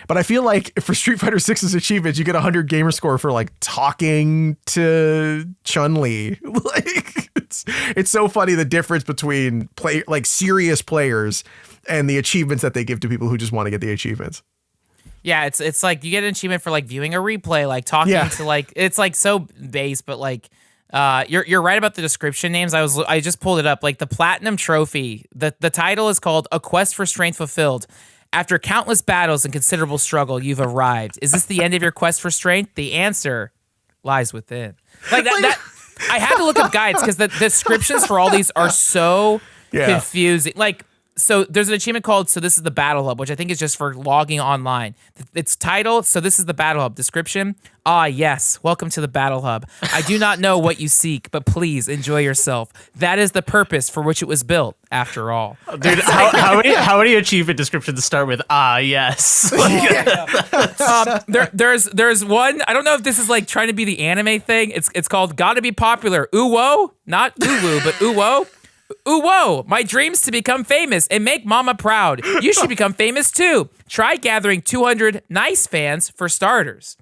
But I feel like for Street Fighter 6's achievements, you get 100 gamer score for like talking to Chun-Li. Like it's so funny the difference between serious players and the achievements that they give to people who just want to get the achievements. Yeah, it's like you get an achievement for like viewing a replay, like talking to like, it's like so base, but like you're right about the description names. I just pulled it up. Like the Platinum Trophy, the title is called A Quest for Strength Fulfilled. After countless battles and considerable struggle, you've arrived. Is this the end of your quest for strength? The answer lies within. Like that I had to look up guides because the descriptions for all these are so confusing. Like, so there's an achievement called So This is the Battle Hub, which I think is just for logging online. It's titled, So This is the Battle Hub. Description, yes, welcome to the Battle Hub. I do not know what you seek, but please enjoy yourself. That is the purpose for which it was built, after all. Dude, how many achievement descriptions start with, yes? There's one, I don't know if this is like trying to be the anime thing. It's called Gotta Be Popular. Ooh-whoa, not ooh-woo, but ooh-whoa. Ooh, whoa, my dreams to become famous and make mama proud. You should become famous too. Try gathering 200 nice fans for starters.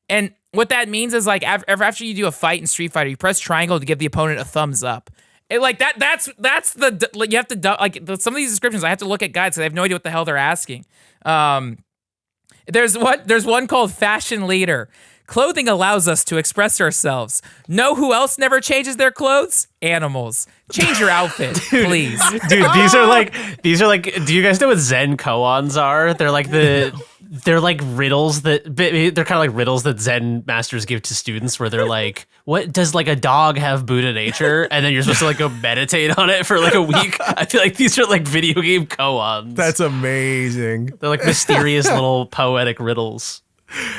And what that means is like after you do a fight in Street Fighter, you press triangle to give the opponent a thumbs up. And like that's the, like, you have to, like, some of these descriptions, I have to look at guides because I have no idea what the hell they're asking. There's one called Fashion Leader. Clothing allows us to express ourselves. Know who else never changes their clothes? Animals. Change your outfit, please. Dude, these are like, do you guys know what Zen koans are? They're like riddles they're kind of like riddles that Zen masters give to students where they're like, what does like a dog have Buddha nature? And then you're supposed to like go meditate on it for like a week. I feel like these are like video game koans. That's amazing. They're like mysterious little poetic riddles.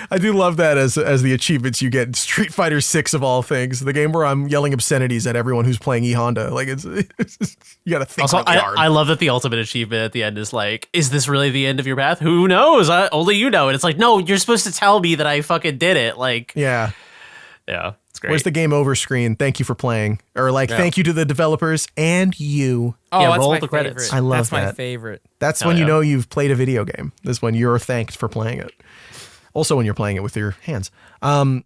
I do love that as the achievements you get in Street Fighter 6 of all things, the game where I'm yelling obscenities at everyone who's playing E-Honda. Like it's you got to think. Also, I love that the ultimate achievement at the end is like, is this really the end of your path? Who knows? Only you know. And it's like, no, you're supposed to tell me that I fucking did it. Like, yeah, it's great. Where's the game over screen? Thank you for playing, or like, thank you to the developers and you. Oh, that's roll my the favorite. credits. I love that's that. my favorite. That's when you know you've played a video game. This when you're thanked for playing it. Also, when you're playing it with your hands. You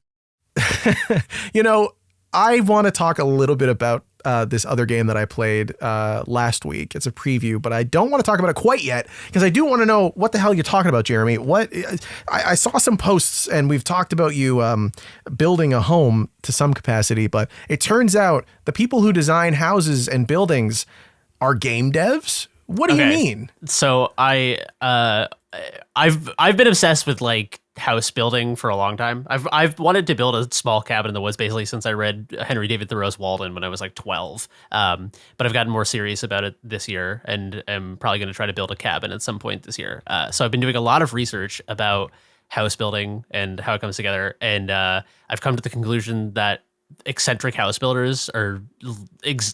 know, I want to talk a little bit about this other game that I played last week. It's a preview, but I don't want to talk about it quite yet because I do want to know what the hell you're talking about, Jeremy. What I saw some posts and we've talked about you building a home to some capacity, but it turns out the people who design houses and buildings are game devs. What do you mean? So I've been obsessed with like house building for a long time. I've wanted to build a small cabin in the woods basically since I read Henry David Thoreau's Walden when I was like 12. But I've gotten more serious about it this year and am probably going to try to build a cabin at some point this year. So I've been doing a lot of research about house building and how it comes together. And I've come to the conclusion that eccentric house builders are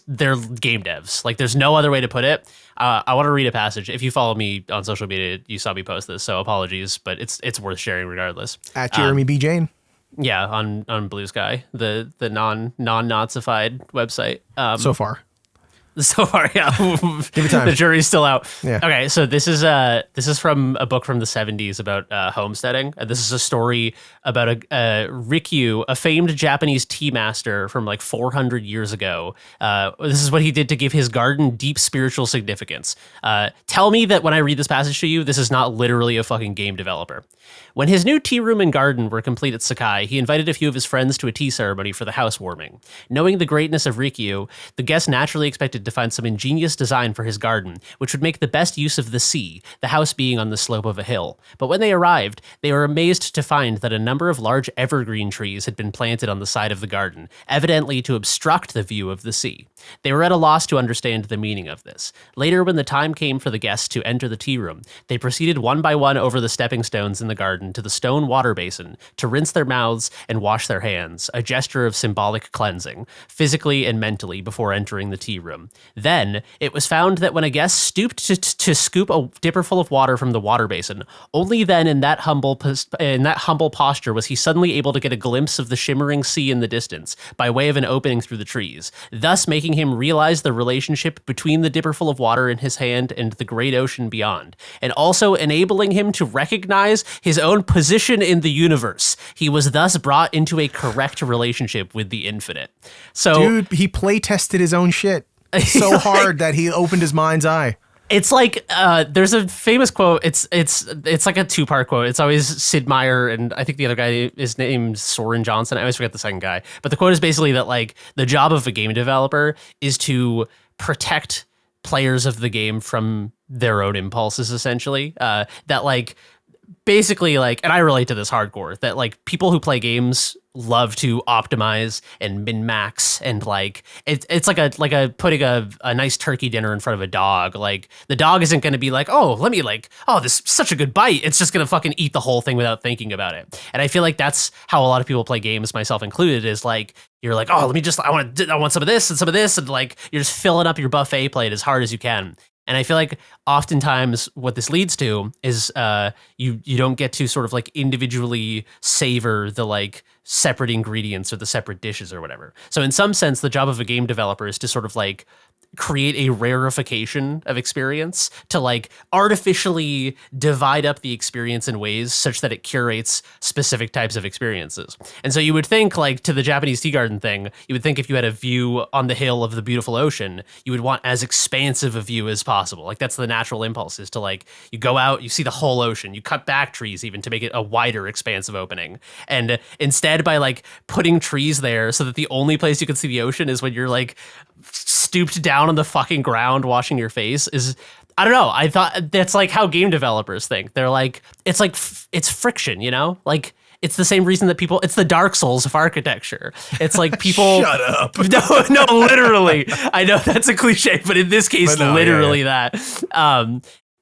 they're game devs. Like there's no other way to put it. I want to read a passage. If you follow me on social media, you saw me post this, so apologies, but it's worth sharing regardless. At Jeremy B. Jane. Yeah, on Blue Sky, the non-Nazified website. So far. So far, yeah. Give it time. The jury's still out. Yeah. Okay, so this is from a book from the 70s about homesteading. This is a story about a Rikyu, a famed Japanese tea master from like 400 years ago. This is what he did to give his garden deep spiritual significance. Tell me that when I read this passage to you, this is not literally a fucking game developer. When his new tea room and garden were complete at Sakai, he invited a few of his friends to a tea ceremony for the housewarming. Knowing the greatness of Rikyu, the guests naturally expected to find some ingenious design for his garden, which would make the best use of the sea, the house being on the slope of a hill. But when they arrived, they were amazed to find that a number of large evergreen trees had been planted on the side of the garden, evidently to obstruct the view of the sea. They were at a loss to understand the meaning of this. Later, when the time came for the guests to enter the tea room, they proceeded one by one over the stepping stones in the garden to the stone water basin to rinse their mouths and wash their hands, a gesture of symbolic cleansing, physically and mentally, before entering the tea room. Then, it was found that when a guest stooped to scoop a dipper full of water from the water basin, only then in that humble posture was he suddenly able to get a glimpse of the shimmering sea in the distance by way of an opening through the trees, thus making him realize the relationship between the dipper full of water in his hand and the great ocean beyond, and also enabling him to recognize his own position in the universe. He was thus brought into a correct relationship with the infinite. So, dude, he play tested his own shit so hard that he opened his mind's eye. It's like there's a famous quote. It's like a two-part quote. It's always Sid Meier, and I think the other guy is named Soren Johnson. I always forget the second guy. But the quote is basically that like the job of a game developer is to protect players of the game from their own impulses, essentially. That like basically like, and I relate to this hardcore, that like people who play games love to optimize and min-max, and like it's like a putting a nice turkey dinner in front of a dog. Like the dog isn't going to be like, oh, let me like, oh, this is such a good bite. It's just going to fucking eat the whole thing without thinking about it. And I feel like that's how a lot of people play games, myself included, is like you're like, oh, let me just I want some of this and some of this, and like you're just filling up your buffet plate as hard as you can. And I feel like oftentimes what this leads to is you don't get to sort of like individually savor the like separate ingredients or the separate dishes or whatever. So in some sense, the job of a game developer is to sort of like create a rarefication of experience, to like artificially divide up the experience in ways such that it curates specific types of experiences. And so you would think, like to the Japanese tea garden thing, you would think if you had a view on the hill of the beautiful ocean, you would want as expansive a view as possible. Like that's the natural impulse, is to like, you go out, you see the whole ocean, you cut back trees even to make it a wider expansive opening. And instead, by like putting trees there so that the only place you can see the ocean is when you're like stooped down on the fucking ground washing your face, is, I don't know. I thought that's like how game developers think. They're like, it's like, it's friction, you know? Like, it's the same reason that people, it's the Dark Souls of architecture. It's like people. Shut up. No, literally. I know that's a cliche, but in this case, literally that.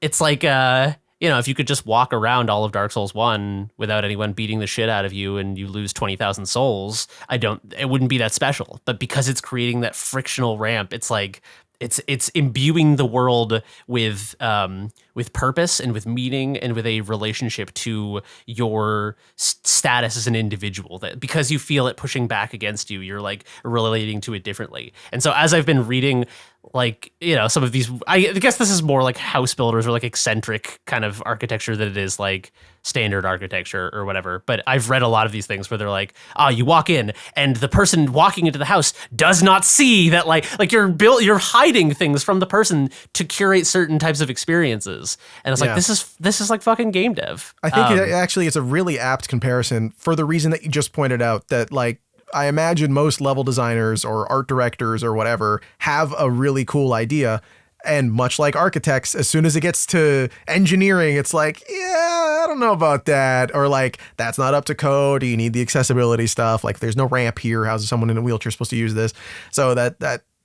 It's like, you know, if you could just walk around all of Dark Souls 1 without anyone beating the shit out of you and you lose 20,000 souls, it wouldn't be that special. But because it's creating that frictional ramp, it's like, it's imbuing the world with purpose and with meaning and with a relationship to your status as an individual, that because you feel it pushing back against you, you're like relating to it differently. And so as I've been reading, like, you know, some of these, I guess this is more like house builders or like eccentric kind of architecture than it is like standard architecture or whatever. But I've read a lot of these things where they're like, you walk in and the person walking into the house does not see that like you're hiding things from the person to curate certain types of experiences. And it's like, this is like fucking game dev. I think actually it's a really apt comparison for the reason that you just pointed out, that like, I imagine most level designers or art directors or whatever have a really cool idea. And much like architects, as soon as it gets to engineering, it's like, yeah, I don't know about that. Or like, that's not up to code. You need the accessibility stuff. Like there's no ramp here. How's someone in a wheelchair supposed to use this? So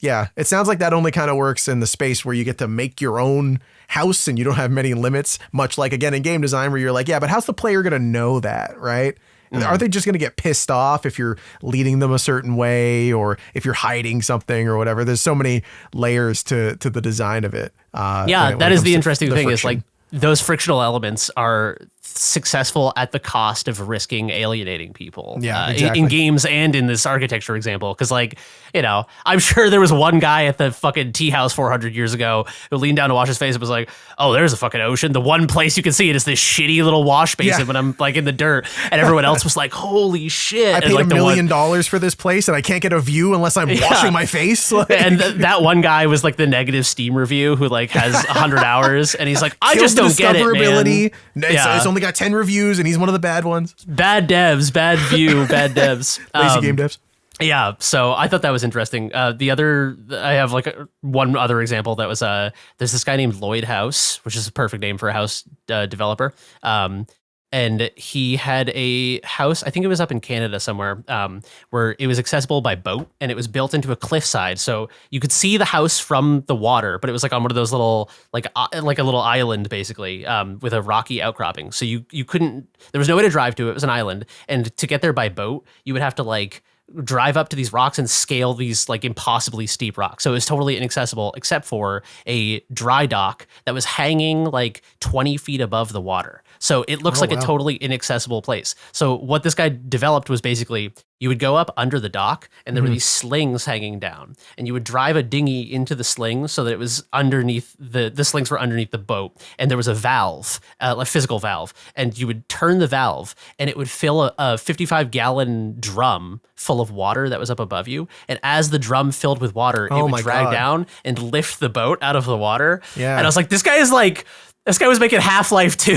yeah, it sounds like that only kind of works in the space where you get to make your own house and you don't have many limits, much like, again, in game design where you're like, yeah, but how's the player going to know that, right? Are they just going to get pissed off if you're leading them a certain way or if you're hiding something or whatever? There's so many layers to the design of it. That is the interesting thing, is like those frictional elements are successful at the cost of risking alienating people. Yeah, exactly. In games and in this architecture example. Because, like, you know, I'm sure there was one guy at the fucking tea house 400 years ago who leaned down to wash his face and was like, oh, there's a fucking ocean. The one place you can see it is this shitty little wash basin when I'm like in the dirt. And everyone else was like, holy shit. I paid like $1 million for this place and I can't get a view unless I'm washing my face. Like, and that one guy was like the negative Steam review who like has 100 hours and he's like, I just don't get it, man. It's only got 10 reviews and he's one of the bad ones. Bad devs, bad view, bad devs. Lazy game devs. Yeah, so I thought that was interesting. I have like one other example that was there's this guy named Lloyd House, which is a perfect name for a house developer. And he had a house, I think it was up in Canada somewhere, where it was accessible by boat and it was built into a cliffside. So you could see the house from the water, but it was like on one of those little, like a little island basically, with a rocky outcropping. So you couldn't, there was no way to drive to it. It was an island. And to get there by boat, you would have to like drive up to these rocks and scale these like impossibly steep rocks. So it was totally inaccessible except for a dry dock that was hanging like 20 feet above the water. So it looks like a totally inaccessible place. So what this guy developed was basically you would go up under the dock and there were these slings hanging down and you would drive a dinghy into the slings so that it was underneath the slings were underneath the boat. And there was a valve, a physical valve, and you would turn the valve and it would fill a 55-gallon drum full of water that was up above you. And as the drum filled with water, it would drag down and lift the boat out of the water. Yeah. And I was like, this guy was making Half-Life 2.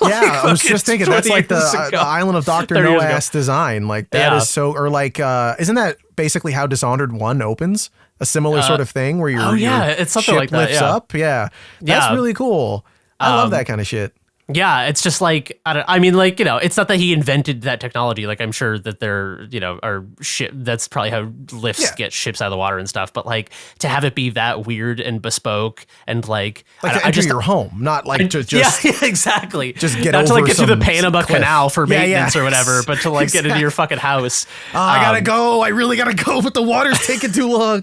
Yeah, I was just thinking that's like the Island of Dr. No-Ass design. Like that is so, or like, isn't that basically how Dishonored 1 opens? A similar sort of thing where it's something ship like that. Lifts up. Yeah, that's really cool. I love that kind of shit. Yeah, it's just like, I mean, like, you know, it's not that he invented that technology. Like, I'm sure that there, you know, are ship. That's probably how lifts get ships out of the water and stuff. But like to have it be that weird and bespoke and like to enter your home, not like to just exactly. Just get not over to like get through the Panama cliff. Canal for maintenance or whatever, but to like get into your fucking house. I gotta go. I really gotta go, but the water's taking too long.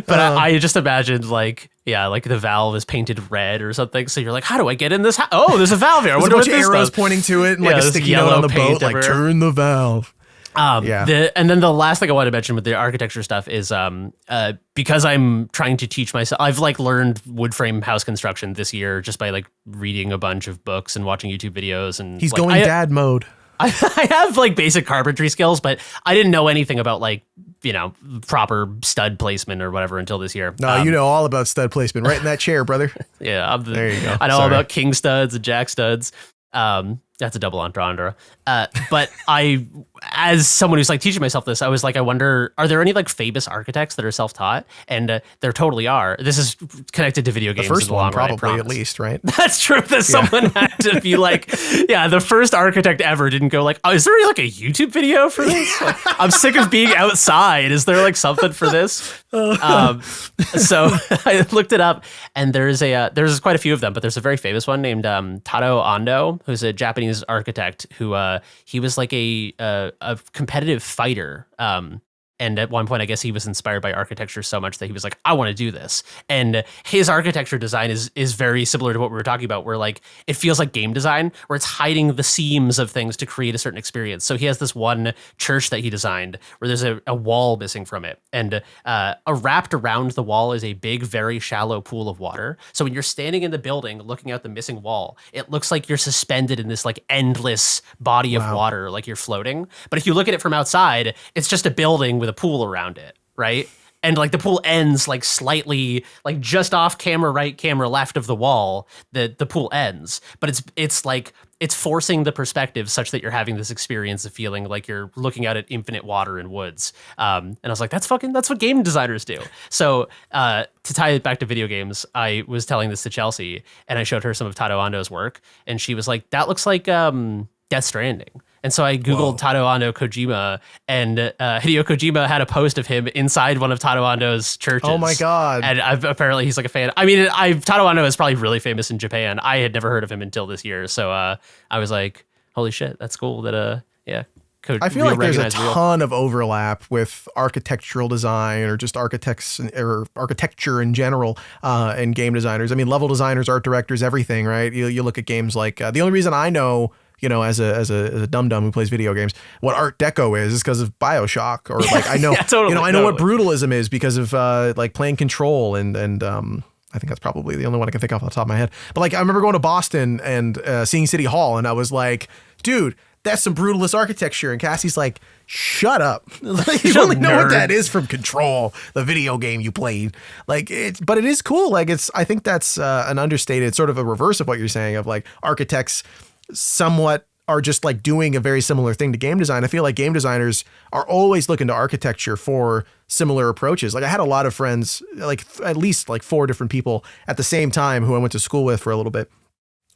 But I just imagined like. Yeah, like the valve is painted red or something. So you're like, how do I get in this? Oh, there's a valve here. I wonder what this arrows does. pointing to it and like a sticky note on the boat, like turn the valve. And then the last thing I wanted to mention with the architecture stuff is because I'm trying to teach myself, I've like learned wood frame house construction this year just by like reading a bunch of books and watching YouTube videos. And he's like, going dad mode. I have like basic carpentry skills, but I didn't know anything about like, you know, proper stud placement or whatever until this year. No, you know all about stud placement right in that chair, brother. Yeah. There you go. I know all about king studs and jack studs. That's a double entendre. But I, as someone who's like teaching myself this, I was like, I wonder, are there any like famous architects that are self-taught? And there totally are. This is connected to video games. The first one, run, probably at least, right? That's true. That someone had to be like, yeah, the first architect ever didn't go like, oh, is there like a YouTube video for this? Like, I'm sick of being outside. Is there like something for this? So I looked it up, and there's quite a few of them, but there's a very famous one named Tado Ando, who's a Japanese architect who he was like a competitive fighter. And at one point, I guess he was inspired by architecture so much that he was like, I want to do this. And his architecture design is very similar to what we were talking about, where like it feels like game design, where it's hiding the seams of things to create a certain experience. So he has this one church that he designed where there's a wall missing from it. And wrapped around the wall is a big, very shallow pool of water. So when you're standing in the building looking at the missing wall, it looks like you're suspended in this like endless body of water, like you're floating. But if you look at it from outside, it's just a building with a pool around it, right? And like the pool ends like slightly, like just off camera right, camera left of the wall. The pool ends, but it's like it's forcing the perspective such that you're having this experience of feeling like you're looking out at infinite water and woods. And I was like, that's what game designers do. So to tie it back to video games, I was telling this to Chelsea, and I showed her some of Tado Ando's work, and she was like, that looks like Death Stranding. And so I Googled Tado Ando Kojima, and Hideo Kojima had a post of him inside one of Tado Ando's churches. Oh my God. And apparently he's like a fan. I mean, Tado Ando is probably really famous in Japan. I had never heard of him until this year. So I was like, holy shit, that's cool that, I feel like there's a ton of overlap with architectural design or just architects or architecture in general and game designers. I mean, level designers, art directors, everything, right? You look at games like the only reason I know, as a dum-dum who plays video games, what Art Deco is because of BioShock, or like I know, yeah, totally, I know what brutalism is because of like playing Control and I think that's probably the only one I can think of off the top of my head. But like I remember going to Boston and seeing City Hall, and I was like, dude, that's some brutalist architecture. And Cassie's like, shut up. Like, you only know what that is from Control, the video game you played. Like, but it is cool. Like, I think that's an understated sort of a reverse of what you're saying of like architects somewhat are just like doing a very similar thing to game design. I feel like game designers are always looking to architecture for similar approaches. Like I had a lot of friends, like at least like 4 different people at the same time who I went to school with for a little bit,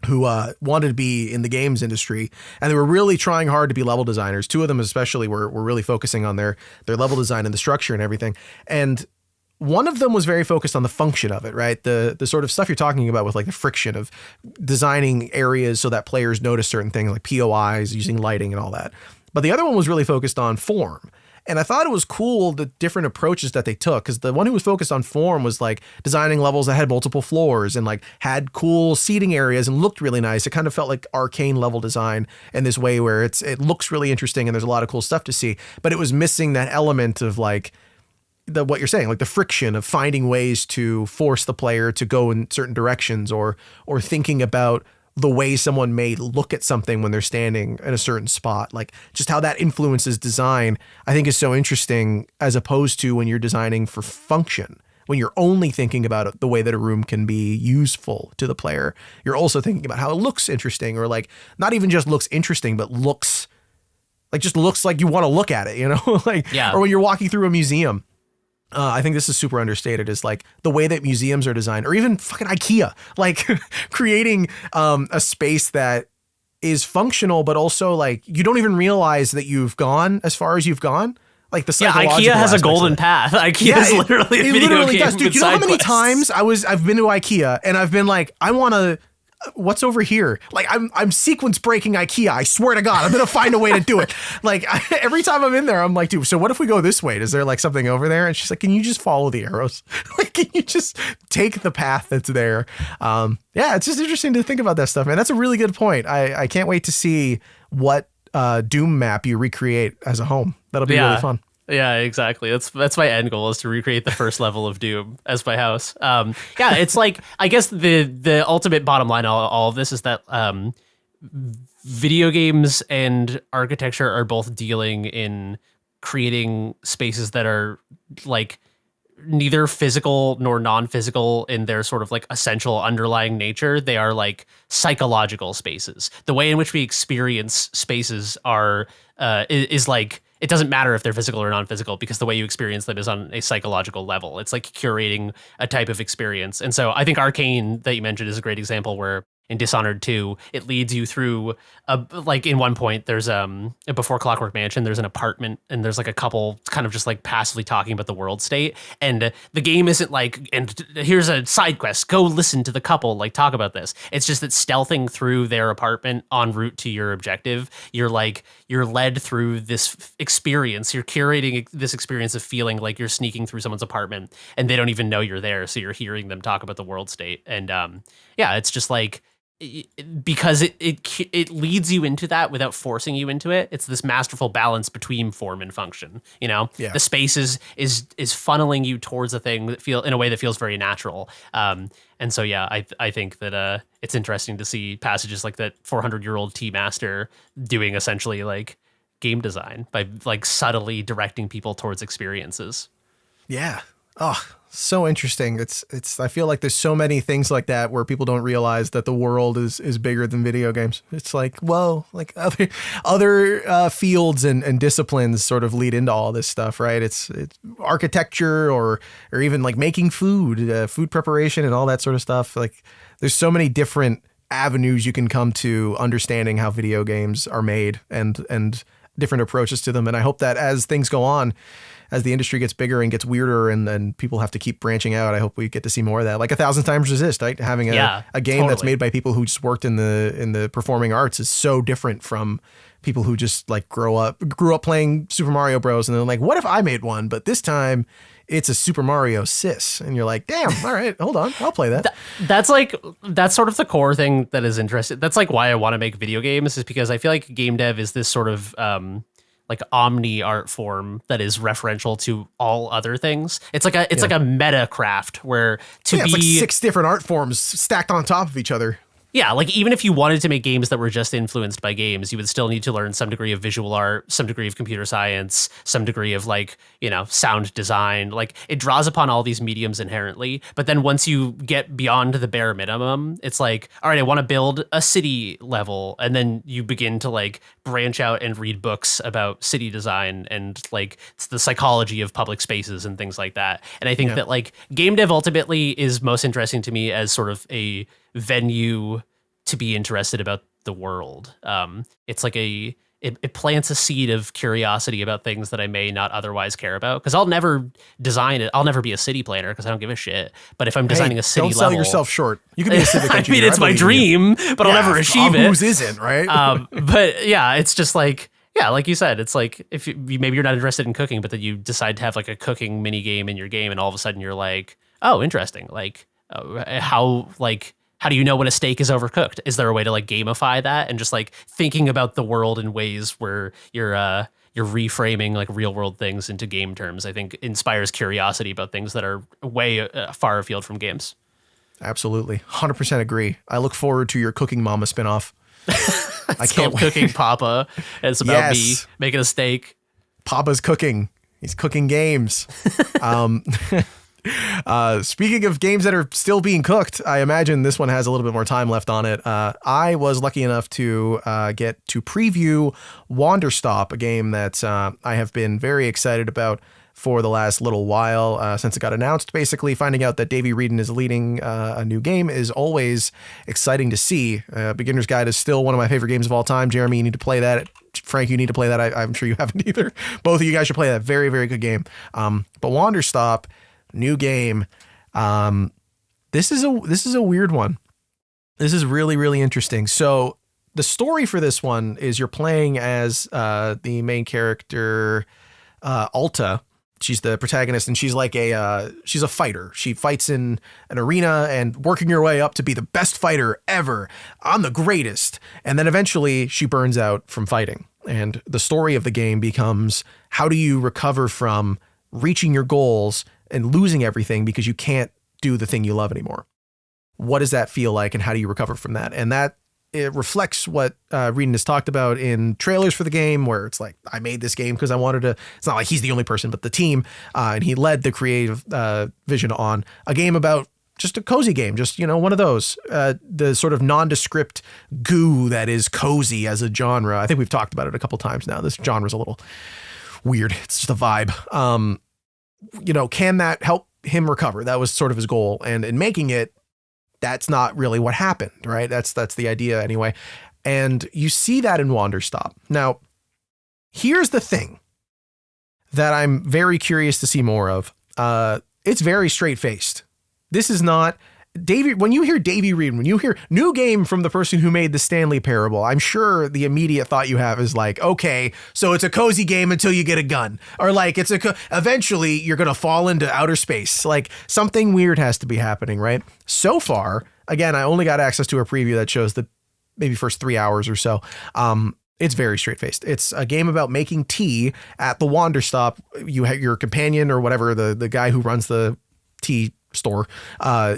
who wanted to be in the games industry, and they were really trying hard to be level designers. 2 of them especially were really focusing on their level design and the structure and everything. And one of them was very focused on the function of it, right? The sort of stuff you're talking about with like the friction of designing areas so that players notice certain things like POIs, using lighting and all that. But the other one was really focused on form. And I thought it was cool, the different approaches that they took, because the one who was focused on form was like designing levels that had multiple floors and like had cool seating areas and looked really nice. It kind of felt like arcane level design in this way where it looks really interesting and there's a lot of cool stuff to see, but it was missing that element of like what you're saying, like the friction of finding ways to force the player to go in certain directions or thinking about the way someone may look at something when they're standing in a certain spot, like just how that influences design, I think is so interesting, as opposed to when you're designing for function, when you're only thinking about the way that a room can be useful to the player. You're also thinking about how it looks interesting, or like not even just looks interesting, but looks like you want to look at it, like, yeah. Or when you're walking through a museum. I think this is super understated, is like the way that museums are designed, or even fucking IKEA, like creating a space that is functional, but also like you don't even realize that you've gone as far as you've gone. Like the psychological IKEA has a golden path. IKEA is literally a video game does. Dude, you know how many times I've been to IKEA and I've been like, I want to. What's over here? Like I'm sequence breaking IKEA. I swear to God, I'm going to find a way to do it. Like every time I'm in there, I'm like, dude, so what if we go this way? Is there like something over there? And she's like, can you just follow the arrows? Like, can you just take the path that's there? Yeah, it's just interesting to think about that stuff, man. That's a really good point. I can't wait to see what Doom map you recreate as a home. That'll be really fun. Yeah, exactly. That's my end goal, is to recreate the first level of Doom as my house. Yeah, it's like, I guess the ultimate bottom line of all of this is that video games and architecture are both dealing in creating spaces that are like neither physical nor non-physical in their sort of like essential underlying nature. They are like psychological spaces. The way in which we experience spaces is like, it doesn't matter if they're physical or non-physical, because the way you experience them is on a psychological level. It's like curating a type of experience. And so I think Arcane that you mentioned is a great example, where in Dishonored 2, it leads you through like in one point there's before Clockwork Mansion, there's an apartment and there's like a couple kind of just like passively talking about the world state, and the game isn't like, and here's a side quest, go listen to the couple like talk about this. It's just that stealthing through their apartment en route to your objective, you're led through this experience, you're curating this experience of feeling like you're sneaking through someone's apartment and they don't even know you're there, so you're hearing them talk about the world state. And yeah, it's just like, because it leads you into that without forcing you into it. It's this masterful balance between form and function. The space is funneling you towards a thing that in a way that feels very natural. And so yeah, I think that it's interesting to see passages like that 400-year-old tea master doing essentially like game design by like subtly directing people towards experiences. Yeah. Oh, so interesting. I feel like there's so many things like that where people don't realize that the world is bigger than video games. It's like, whoa, like other fields and disciplines sort of lead into all this stuff, right? It's architecture or even like making food, food preparation and all that sort of stuff. Like there's so many different avenues you can come to understanding how video games are made and different approaches to them. And I hope that as things go on, as the industry gets bigger and gets weirder and then people have to keep branching out, I hope we get to see more of that. Like 1,000 Times Resist, right? Having a game that's made by people who just worked in the performing arts is so different from people who just like grew up playing Super Mario Bros. And they're like, what if I made one? But this time it's a Super Mario sis. And you're like, damn, all right, hold on, I'll play that. That's sort of the core thing that is interesting. That's like why I want to make video games, is because I feel like game dev is this sort of like omni art form that is referential to all other things. It's like a meta craft where it's like 6 different art forms stacked on top of each other. Yeah, like even if you wanted to make games that were just influenced by games, you would still need to learn some degree of visual art, some degree of computer science, some degree of like, sound design. Like it draws upon all these mediums inherently. But then once you get beyond the bare minimum, it's like, all right, I want to build a city level. And then you begin to like branch out and read books about city design and like it's the psychology of public spaces and things like that. And I think that like game dev ultimately is most interesting to me as sort of a venue to be interested about the world. It's like it plants a seed of curiosity about things that I may not otherwise care about, because I'll never design it. I'll never be a city planner because I don't give a shit. But if I'm designing a city level, don't sell yourself short. You can be a civic engineer. I mean, it's my dream, but I'll never achieve it. Whose isn't, right? But yeah, it's just like, yeah, like you said, it's like if maybe you're not interested in cooking, but then you decide to have like a cooking mini game in your game, and all of a sudden you're like, oh, interesting. Like how do you know when a steak is overcooked? Is there a way to like gamify that and just like thinking about the world in ways where you're reframing like real world things into game terms? I think inspires curiosity about things that are way far afield from games. Absolutely, 100% agree. I look forward to your Cooking Mama spinoff. I can't Cooking Papa. It's about me making a steak. Papa's cooking. He's cooking games. Speaking of games that are still being cooked, I imagine this one has a little bit more time left on it. I was lucky enough to get to preview Wanderstop, a game that I have been very excited about for the last little while since it got announced. Basically, finding out that Davey Wreden is leading a new game is always exciting to see. Beginner's Guide is still one of my favorite games of all time. Jeremy, you need to play that. Frank, you need to play that. I'm sure you haven't either. Both of you guys should play that. Very, very good game. But Wanderstop, new game. This is a weird one. This is really, really interesting. So the story for this one is you're playing as the main character, Alta. She's the protagonist, and she's like she's a fighter. She fights in an arena and working her way up to be the best fighter ever. I'm the greatest. And then eventually she burns out from fighting. And the story of the game becomes, how do you recover from reaching your goals and losing everything because you can't do the thing you love anymore? What does that feel like, and how do you recover from that? And that it reflects what Wreden has talked about in trailers for the game, where it's like, I made this game because I wanted to. It's not like he's the only person, but the team, and he led the creative vision on a game about just a cozy game, just one of those, the sort of nondescript goo that is cozy as a genre. I think we've talked about it a couple times now. This genre's a little weird. It's just a vibe. Can that help him recover? That was sort of his goal. And in making it, that's not really what happened, right? That's the idea anyway. And you see that in Wanderstop. Now, here's the thing that I'm very curious to see more of. It's very straight-faced. This is not when you hear Davey Wreden, when you hear new game from the person who made the Stanley Parable, I'm sure the immediate thought you have is like, okay, so it's a cozy game until you get a gun, or like eventually you're going to fall into outer space. Like something weird has to be happening, right? So far, again, I only got access to a preview that shows the maybe first 3 hours or so. It's very straight-faced. It's a game about making tea at the Wanderstop. You have your companion or whatever, the guy who runs the tea store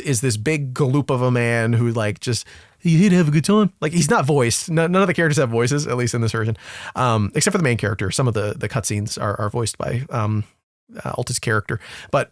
is this big galoop of a man who like just, you here to have a good time. Like he's not voiced. None of the characters have voices, at least in this version, except for the main character. Some of the cutscenes are voiced by Alta's character, but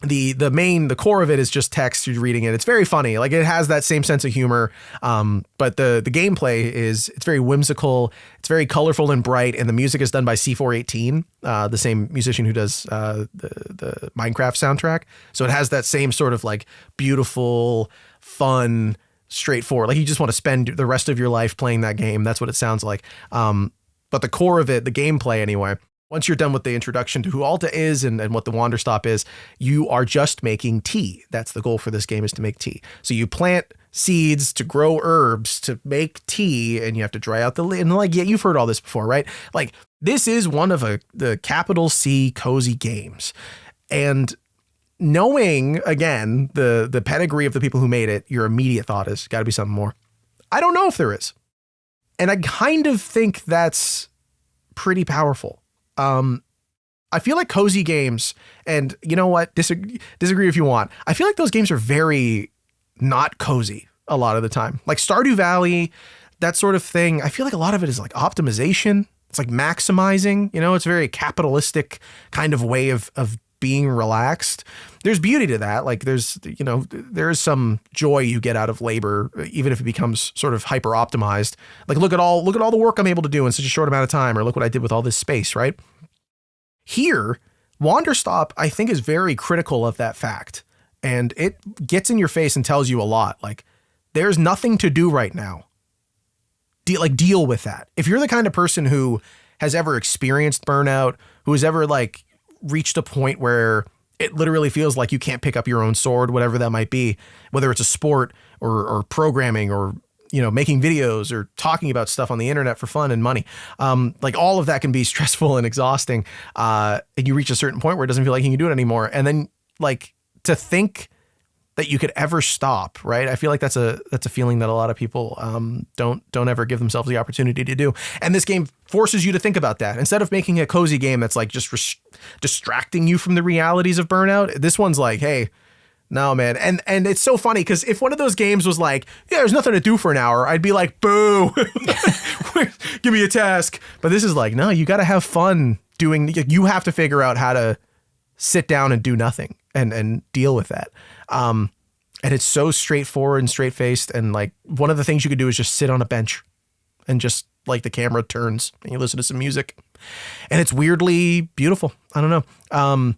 the core of it is just text. You're reading it. It's very funny. Like it has that same sense of humor. But the gameplay it's very whimsical. It's very colorful and bright. And the music is done by C418, the same musician who does the Minecraft soundtrack. So it has that same sort of like beautiful, fun, straightforward. Like you just want to spend the rest of your life playing that game. That's what it sounds like. But the core of it, the gameplay anyway, once you're done with the introduction to who Alta is and what the Wanderstop is, you are just making tea. That's the goal for this game, is to make tea. So you plant seeds to grow herbs to make tea, and you have to dry out the lid. And like, yeah, you've heard all this before, right? Like, this is one of the capital C cozy games. And knowing, again, the pedigree of the people who made it, your immediate thought is got to be something more. I don't know if there is. And I kind of think that's pretty powerful. I feel like cozy games, and you know what, disagree if you want. I feel like those games are very not cozy a lot of the time. Like Stardew Valley, that sort of thing. I feel like a lot of it is like optimization. It's like maximizing, you know, it's a very capitalistic kind of way of being relaxed. There's beauty to that. Like there's some joy you get out of labor, even if it becomes sort of hyper optimized. Like look at all the work I'm able to do in such a short amount of time, or look what I did with all this space, right? Here, Wanderstop, I think, is very critical of that fact. And it gets in your face and tells you a lot. Like, there's nothing to do right now. Deal with that. If you're the kind of person who has ever experienced burnout, who has ever like reached a point where it literally feels like you can't pick up your own sword, whatever that might be, whether it's a sport or programming or, you know, making videos or talking about stuff on the internet for fun and money. Like all of that can be stressful and exhausting. And you reach a certain point where it doesn't feel like you can do it anymore. And then like to think that you could ever stop, right? I feel like that's a feeling that a lot of people don't ever give themselves the opportunity to do. And this game forces you to think about that. Instead of making a cozy game that's like just distracting you from the realities of burnout, this one's like, hey, no, man. And it's so funny because if one of those games was like, yeah, there's nothing to do for an hour, I'd be like, boo, give me a task. But this is like, no, you got to have fun doing, you have to figure out how to sit down and do nothing and deal with that. And it's so straightforward and straight faced. And like one of the things you could do is just sit on a bench and just like the camera turns and you listen to some music and it's weirdly beautiful. I don't know.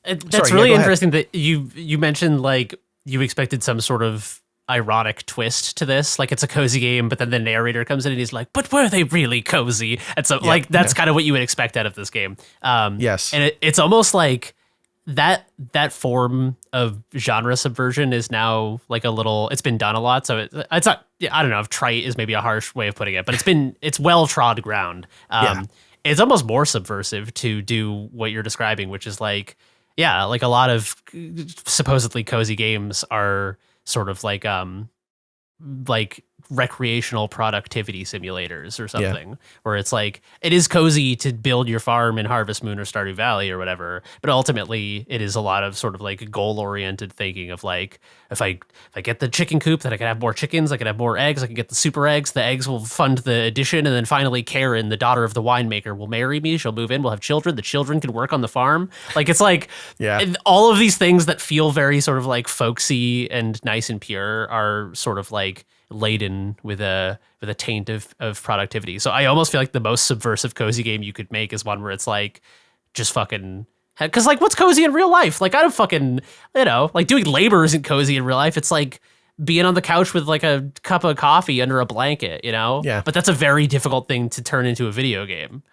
That's really interesting that you mentioned like you expected some sort of ironic twist to this. Like it's a cozy game, but then the narrator comes in and he's like, but were they really cozy? And so like that's kind of what you would expect out of this game. Yes. And it's almost like that form of genre subversion is now like it's been done a lot. So it's not, I don't know if trite is maybe a harsh way of putting it, but it's well trod ground. It's almost more subversive to do what you're describing, which is like, yeah, like a lot of supposedly cozy games are sort of like recreational productivity simulators or something, where it's like it is cozy to build your farm in Harvest Moon or Stardew Valley or whatever, but ultimately it is a lot of sort of like goal-oriented thinking of like, if I get the chicken coop, then I can have more chickens, I can have more eggs, I can get the super eggs, the eggs will fund the addition, and then finally Karen, the daughter of the winemaker, will marry me, she'll move in, we'll have children, the children can work on the farm. Like it's like all of these things that feel very sort of like folksy and nice and pure are sort of like laden with a taint of productivity. So I almost feel like the most subversive cozy game you could make is one where it's like just fucking, because like what's cozy in real life? Like I don't fucking, you know, like doing labor isn't cozy in real life. It's like being on the couch with like a cup of coffee under a blanket, you know? Yeah. But that's a very difficult thing to turn into a video game.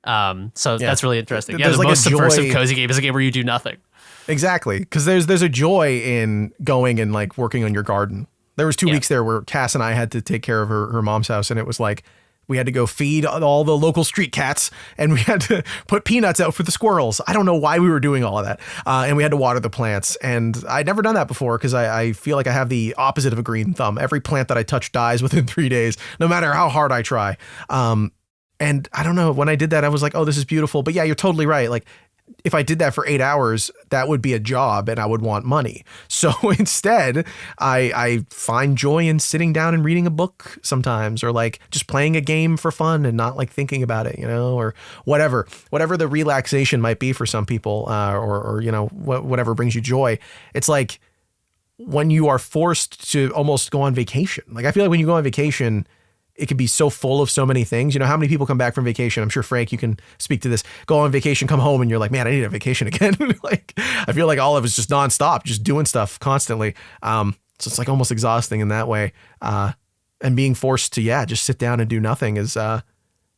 So that's really interesting. Yeah, there's the like most subversive joy. Cozy game is a game where you do nothing. Exactly. Because there's a joy in going and like working on your garden. There was 2 weeks there where Cass and I had to take care of her mom's house, and it was like we had to go feed all the local street cats, and we had to put peanuts out for the squirrels. I don't know why we were doing all of that. And we had to water the plants. And I'd never done that before because I feel like I have the opposite of a green thumb. Every plant that I touch dies within 3 days, no matter how hard I try. And I don't know, when I did that, I was like, oh, this is beautiful. But yeah, you're totally right. Like, if I did that for 8 hours, that would be a job and I would want money. So instead, I find joy in sitting down and reading a book sometimes, or like just playing a game for fun and not like thinking about it, you know, or whatever the relaxation might be for some people, or you know, whatever brings you joy. It's like when you are forced to almost go on vacation. Like I feel like when you go on vacation, it can be so full of so many things. You know, how many people come back from vacation? I'm sure, Frank, you can speak to this. Go on vacation, come home, and you're like, man, I need a vacation again. Like, I feel like all of it's just nonstop, just doing stuff constantly. So it's like almost exhausting in that way. And being forced to, just sit down and do nothing is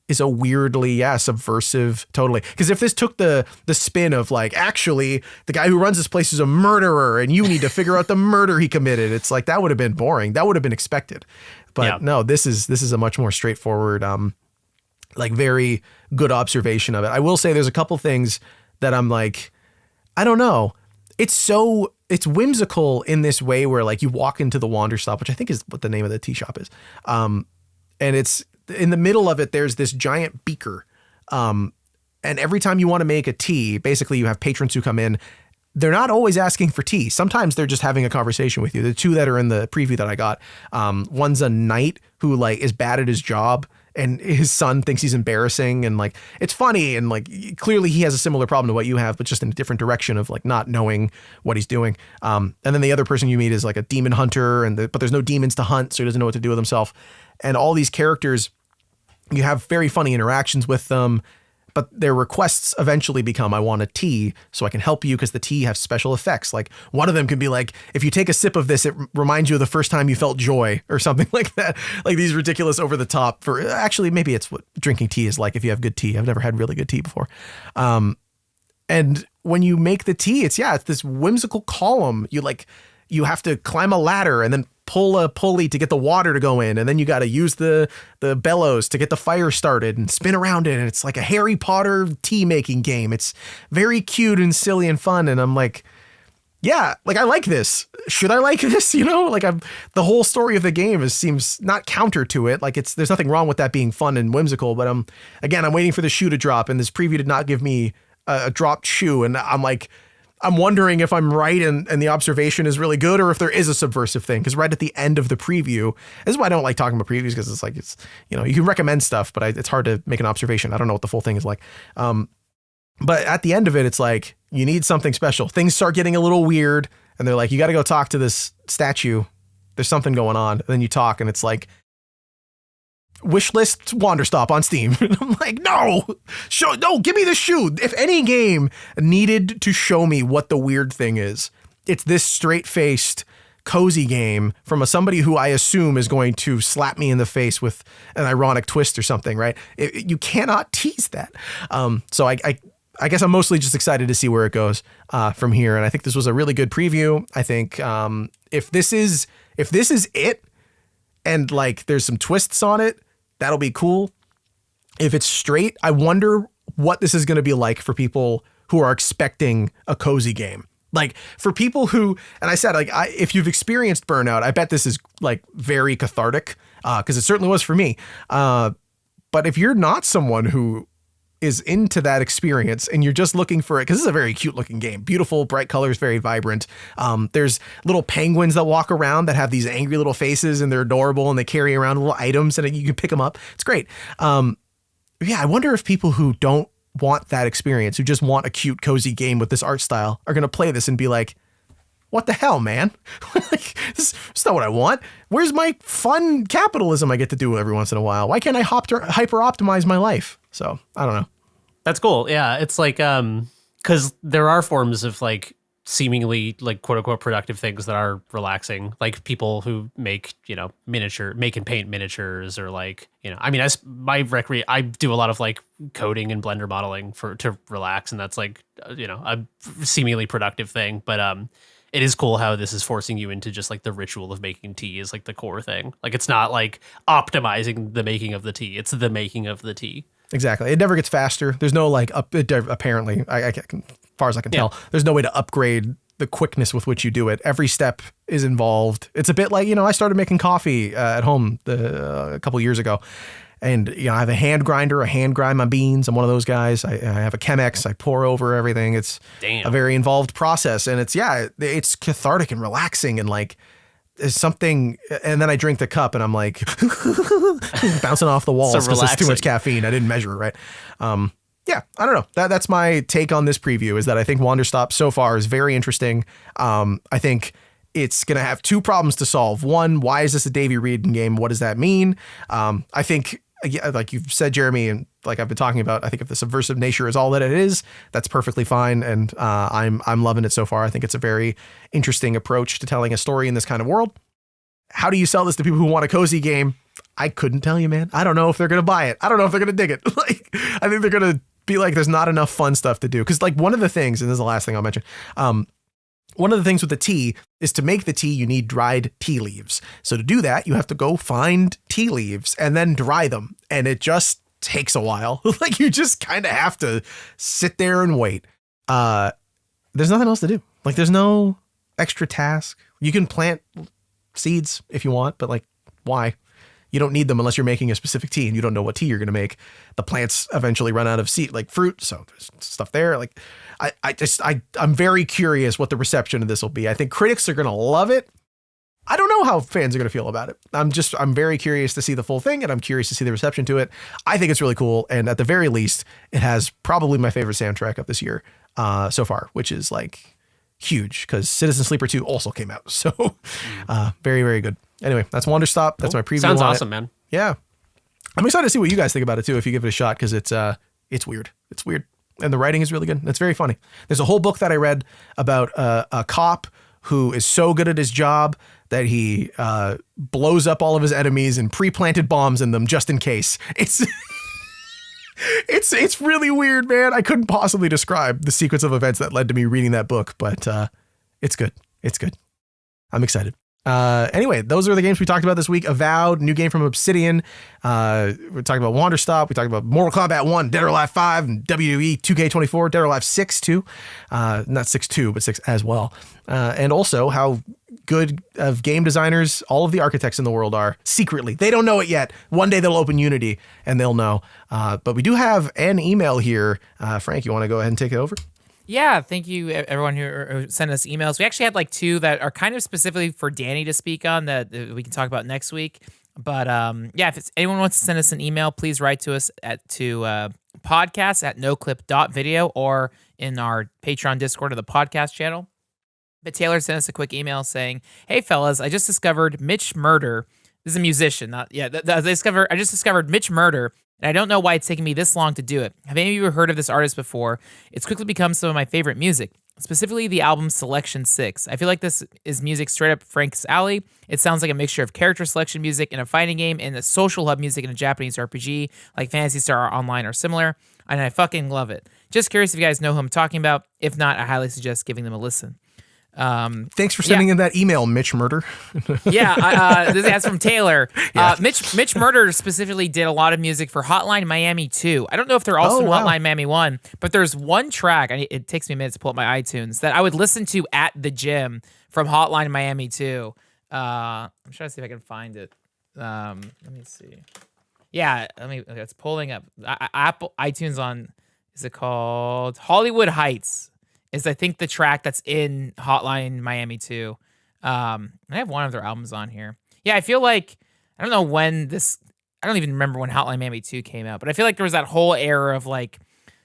is a weirdly, subversive, totally. Because if this took the spin of like, actually, the guy who runs this place is a murderer and you need to figure out the murder he committed, it's like, that would have been boring. That would have been expected. But no, this is a much more straightforward, like very good observation of it. I will say there's a couple things that I'm like, I don't know. It's whimsical in this way where like you walk into the Wanderstop, which I think is what the name of the tea shop is. And it's in the middle of it, there's this giant beaker. And every time you want to make a tea, basically you have patrons who come in. They're not always asking for tea. Sometimes they're just having a conversation with you. The two that are in the preview that I got, one's a knight who like is bad at his job and his son thinks he's embarrassing. And like, it's funny. And like, clearly he has a similar problem to what you have, but just in a different direction of like not knowing what he's doing. And then the other person you meet is like a demon hunter but there's no demons to hunt. So he doesn't know what to do with himself. And all these characters, you have very funny interactions with them, but their requests eventually become, I want a tea so I can help you because the tea has special effects. Like one of them can be like, if you take a sip of this, it reminds you of the first time you felt joy or something like that. Like these ridiculous over the top for actually, maybe it's what drinking tea is like if you have good tea. I've never had really good tea before. And when you make the tea, it's this whimsical column. You have to climb a ladder and then pull a pulley to get the water to go in. And then you got to use the bellows to get the fire started and spin around it. And it's like a Harry Potter tea making game. It's very cute and silly and fun. And I'm like, yeah, like I like this. Should I like this? You know, like the whole story of the game seems not counter to it. Like there's nothing wrong with that being fun and whimsical, but I'm waiting for the shoe to drop. And this preview did not give me a dropped shoe. And I'm wondering if I'm right and the observation is really good or if there is a subversive thing. Because right at the end of the preview, this is why I don't like talking about previews because it's you can recommend stuff, but it's hard to make an observation. I don't know what the full thing is like. But at the end of it, it's like, you need something special. Things start getting a little weird and they're like, you got to go talk to this statue. There's something going on. And then you talk and it's like, wishlist Wanderstop on Steam. I'm like, no, give me the shoe. If any game needed to show me what the weird thing is, it's this straight-faced, cozy game from somebody who I assume is going to slap me in the face with an ironic twist or something, right? You cannot tease that. So I guess I'm mostly just excited to see where it goes from here. And I think this was a really good preview. I think if this is it, and like there's some twists on it, that'll be cool. If it's straight, I wonder what this is going to be like for people who are expecting a cozy game. Like for people who, and I said, like, if you've experienced burnout, I bet this is like very cathartic because it certainly was for me. But if you're not someone who is into that experience and you're just looking for it, because this is a very cute looking game, beautiful, bright colors, very vibrant. There's little penguins that walk around that have these angry little faces and they're adorable and they carry around little items and you can pick them up. It's great. I wonder if people who don't want that experience, who just want a cute, cozy game with this art style, are going to play this and be like, what the hell, man? Like, this is not what I want. Where's my fun capitalism I get to do every once in a while? Why can't I hyper optimize my life? So I don't know. That's cool. Yeah. It's like, cause there are forms of like seemingly like quote unquote productive things that are relaxing. Like people who make and paint miniatures or like, I mean, I do a lot of like coding and Blender modeling to relax. And that's like, a seemingly productive thing. But, it is cool how this is forcing you into just like the ritual of making tea is like the core thing. Like it's not like optimizing the making of the tea. It's the making of the tea. Exactly. It never gets faster. There's no like apparently, as far as I can tell, there's no way to upgrade the quickness with which you do it. Every step is involved. It's a bit like, I started making coffee at home a couple years ago. And, I have a hand grinder, I hand grind my beans. I'm one of those guys. I have a Chemex. I pour over everything. It's a very involved process. And it's cathartic and relaxing and like there's something. And then I drink the cup and I'm like bouncing off the walls because there's too much caffeine. I didn't measure it right. I don't know. That's my take on this preview is that I think Wanderstop so far is very interesting. I think it's going to have two problems to solve. One, why is this a Davey Reed game? What does that mean? I think, like you've said, Jeremy, and like I've been talking about, I think if the subversive nature is all that it is, that's perfectly fine. And I'm loving it so far. I think it's a very interesting approach to telling a story in this kind of world. How do you sell this to people who want a cozy game? I couldn't tell you, man. I don't know if they're going to buy it. I don't know if they're going to dig it. Like, I think they're going to be like, there's not enough fun stuff to do. Because like one of the things, and this is the last thing I'll mention, one of the things with the tea is to make the tea, you need dried tea leaves. So to do that, you have to go find tea leaves and then dry them. And it just takes a while. Like you just kind of have to sit there and wait. There's nothing else to do. Like there's no extra task. You can plant seeds if you want, but like, why? You don't need them unless you're making a specific tea and you don't know what tea you're going to make. The plants eventually run out of seed, like fruit. So there's stuff there. Like I'm very curious what the reception of this will be. I think critics are going to love it. I don't know how fans are going to feel about it. I'm very curious to see the full thing, and I'm curious to see the reception to it. I think it's really cool. And at the very least, it has probably my favorite soundtrack of this year so far, which is like huge because Citizen Sleeper 2 also came out. So very, very good. Anyway, that's Wanderstop. That's my preview. Sounds awesome, man. Yeah. I'm excited to see what you guys think about it too, if you give it a shot, because it's weird. It's weird. And the writing is really good. It's very funny. There's a whole book that I read about a cop who is so good at his job that he blows up all of his enemies and pre-planted bombs in them just in case. It's really weird, man. I couldn't possibly describe the sequence of events that led to me reading that book, but it's good. It's good. I'm excited. Anyway, those are the games we talked about this week. Avowed, new game from Obsidian. We're talking about Wanderstop. We talked about Mortal Kombat 1, Dead or Alive 5, and WWE 2K24, Dead or Alive 6 too. Not 6-2, but 6 as well. And also how good of game designers all of the architects in the world are secretly. They don't know it yet. One day they'll open Unity and they'll know. But we do have an email here. Frank, you want to go ahead and take it over? Yeah, thank you everyone who sent us emails. We actually had like 2 that are kind of specifically for Danny to speak on that we can talk about next week. But yeah, if anyone wants to send us an email, please write to us to podcast@noclip.video or in our Patreon Discord or the podcast channel. But Taylor sent us a quick email saying, "Hey fellas, I just discovered Mitch Murder." This is a musician, not I just discovered Mitch Murder. And I don't know why it's taken me this long to do it. Have any of you heard of this artist before? It's quickly become some of my favorite music, specifically the album Selection 6. I feel like this is music straight up Frank's alley. It sounds like a mixture of character selection music in a fighting game and the social hub music in a Japanese RPG, like Phantasy Star Online or similar, and I fucking love it. Just curious if you guys know who I'm talking about. If not, I highly suggest giving them a listen. Thanks for sending in that email, Mitch Murder. That's from Taylor. Yeah. Mitch Murder specifically did a lot of music for Hotline Miami 2. I don't know if they're also in Hotline Miami 1, but there's one track, it takes me a minute to pull up my iTunes, that I would listen to at the gym from Hotline Miami 2. I'm trying to see if I can find it. Let me see. Yeah, it's pulling up. Apple iTunes on, is it called Hollywood Heights? Is I think the track that's in Hotline Miami 2. I have one of their albums on here. Yeah, I feel like, I don't know when this, I don't even remember when Hotline Miami 2 came out, but I feel like there was that whole era of like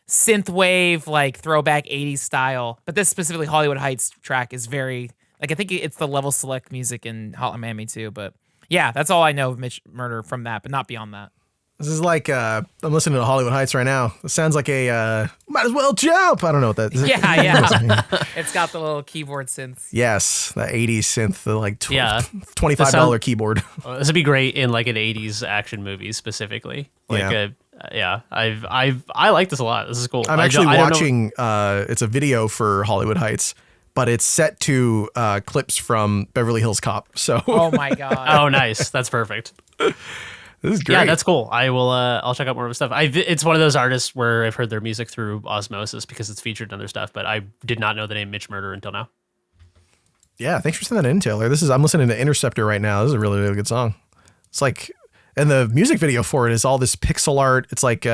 synthwave, like throwback 80s style. But this specifically Hollywood Heights track is very, like I think it's the level select music in Hotline Miami 2. But yeah, that's all I know of Mitch Murder from that, but not beyond that. This is like, I'm listening to Hollywood Heights right now. It sounds like might as well jump. I don't know what that is. Yeah. It's got the little keyboard synths. Yes, the 80s synth, the like $25 keyboard. This would be great in like an 80s action movie specifically. Like I like this a lot. This is cool. I'm actually watching, it's a video for Hollywood Heights, but it's set to clips from Beverly Hills Cop. So. Oh my God. Oh, nice. That's perfect. This is great. Yeah, that's cool. I'll check out more of his stuff. It's one of those artists where I've heard their music through osmosis because it's featured in other stuff, but I did not know the name Mitch Murder until now. Yeah, thanks for sending that in, Taylor. I'm listening to Interceptor right now. This is a really, really good song. It's like, and the music video for it is all this pixel art. It's like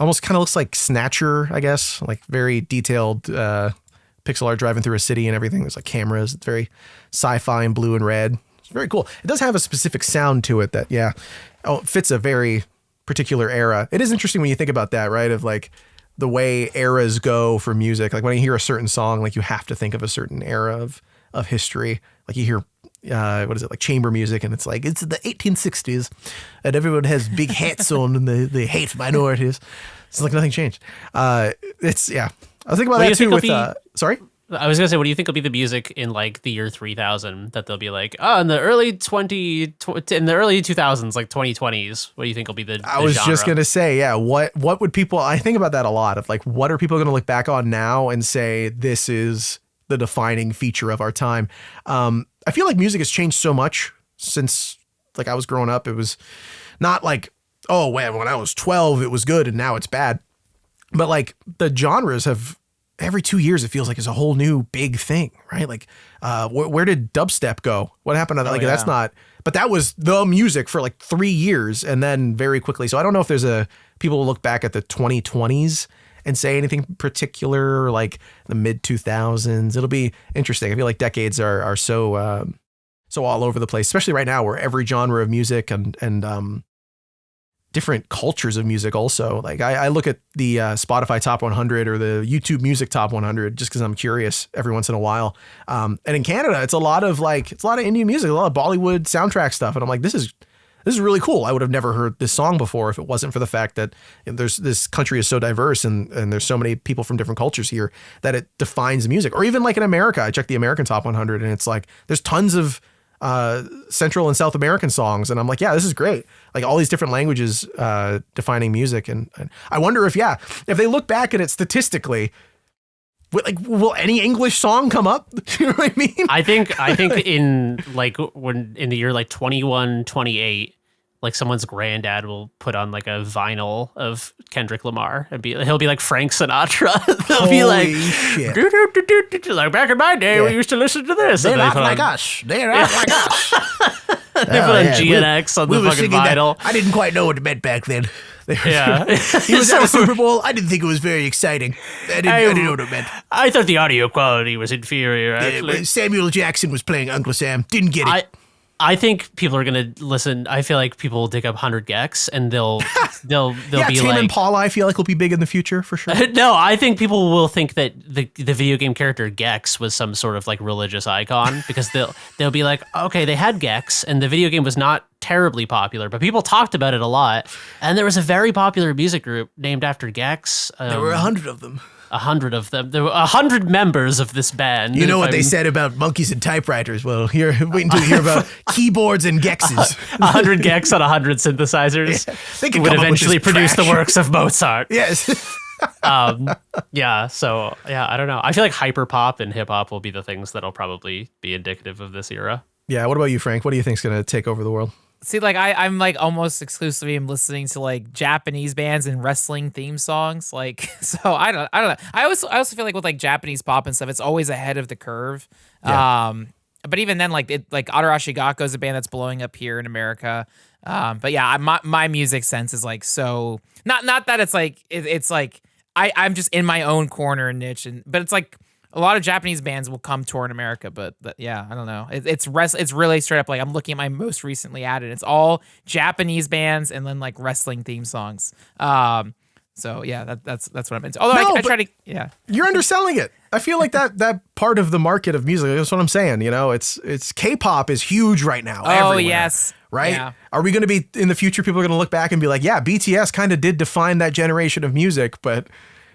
almost kind of looks like Snatcher, I guess, like very detailed pixel art driving through a city and everything. There's like cameras. It's very sci-fi and blue and red. It's very cool. It does have a specific sound to it that, it fits a very particular era. It is interesting when you think about that, right? Of like the way eras go for music. Like when you hear a certain song, like you have to think of a certain era of history. Like you hear, like chamber music, and it's like, it's the 1860s and everyone has big hats on and they hate minorities. It's like nothing changed. I was thinking about that too with, sorry? I was gonna say, what do you think will be the music in like the year 3000 that they'll be like, oh, in the early 2000s, like 2020s? What do you think will be the I was genre? just gonna say, yeah. What would people? I think about that a lot. Of like, what are people gonna look back on now and say this is the defining feature of our time? I feel like music has changed so much since like I was growing up. It was not like, oh, man, when I was 12 it was good and now it's bad. But like the genres have, every 2 years it feels like it's a whole new big thing, right? Like where did dubstep go? What happened to that? That's not, but that was the music for like 3 years and then very quickly. So I don't know if there's people will look back at the 2020s and say anything particular, like the mid 2000s. It'll be interesting. I feel like decades are so all over the place, especially right now where every genre of music and different cultures of music also. Like I look at the Spotify top 100 or the YouTube music top 100 just because I'm curious every once in a while. And in Canada, it's a lot of Indian music, a lot of Bollywood soundtrack stuff. And I'm like, this is really cool. I would have never heard this song before if it wasn't for the fact that this country is so diverse and there's so many people from different cultures here that it defines the music. Or even like in America, I checked the American top 100 and it's like there's tons of Central and South American songs. And I'm like, yeah, this is great. Like all these different languages defining music. And I wonder if they look back at it statistically, will any English song come up? You know what I mean? I think in like when in the year like 2128, like someone's granddad will put on like a vinyl of Kendrick Lamar and he'll be like Frank Sinatra. They'll be like, shit. Like back in my day, we used to listen to this. They're not like us. They're not like us. They put on GNX on the fucking vinyl. I didn't quite know what it meant back then. Yeah. He was at the Super Bowl. I didn't think it was very exciting. I didn't know what it meant. I thought the audio quality was inferior, actually. Samuel Jackson was playing Uncle Sam. Didn't get it. I think people are gonna listen. I feel like people will dig up 100 gecs and they'll be Tame like, Impala, I feel like will be big in the future for sure. No, I think people will think that the video game character Gex was some sort of like religious icon because they'll be like, okay, they had Gex and the video game was not terribly popular, but people talked about it a lot. And there was a very popular music group named after Gex. There were 100 of them. 100 of them. There were 100 members of this band. You know what they said about monkeys and typewriters? Well, wait until you hear about keyboards and gexes. 100 gecs on 100 synthesizers would eventually produce the works of Mozart. Yes. Yeah. So yeah, I don't know. I feel like hyperpop and hip hop will be the things that'll probably be indicative of this era. Yeah. What about you, Frank? What do you think's going to take over the world? See, like I'm like almost exclusively listening to like Japanese bands and wrestling theme songs. Like, so I don't know. I also feel like with like Japanese pop and stuff, it's always ahead of the curve. Yeah. But even then, like Adarashi Gakko is a band that's blowing up here in America. But yeah, my music sense is like so not that it's like it's like I'm just in my own corner and niche, but it's like. A lot of Japanese bands will come tour in America, but yeah, I don't know. It's really straight up like I'm looking at my most recently added. It's all Japanese bands and then like wrestling theme songs. So yeah, that's what I'm into. Although I try to You're underselling it. I feel like that part of the market of music. That's what I'm saying. You know, it's K-pop is huge right now. Oh everywhere, yes, right. Yeah. Are we going to be in the future? People are going to look back and be like, yeah, BTS kind of did define that generation of music, but.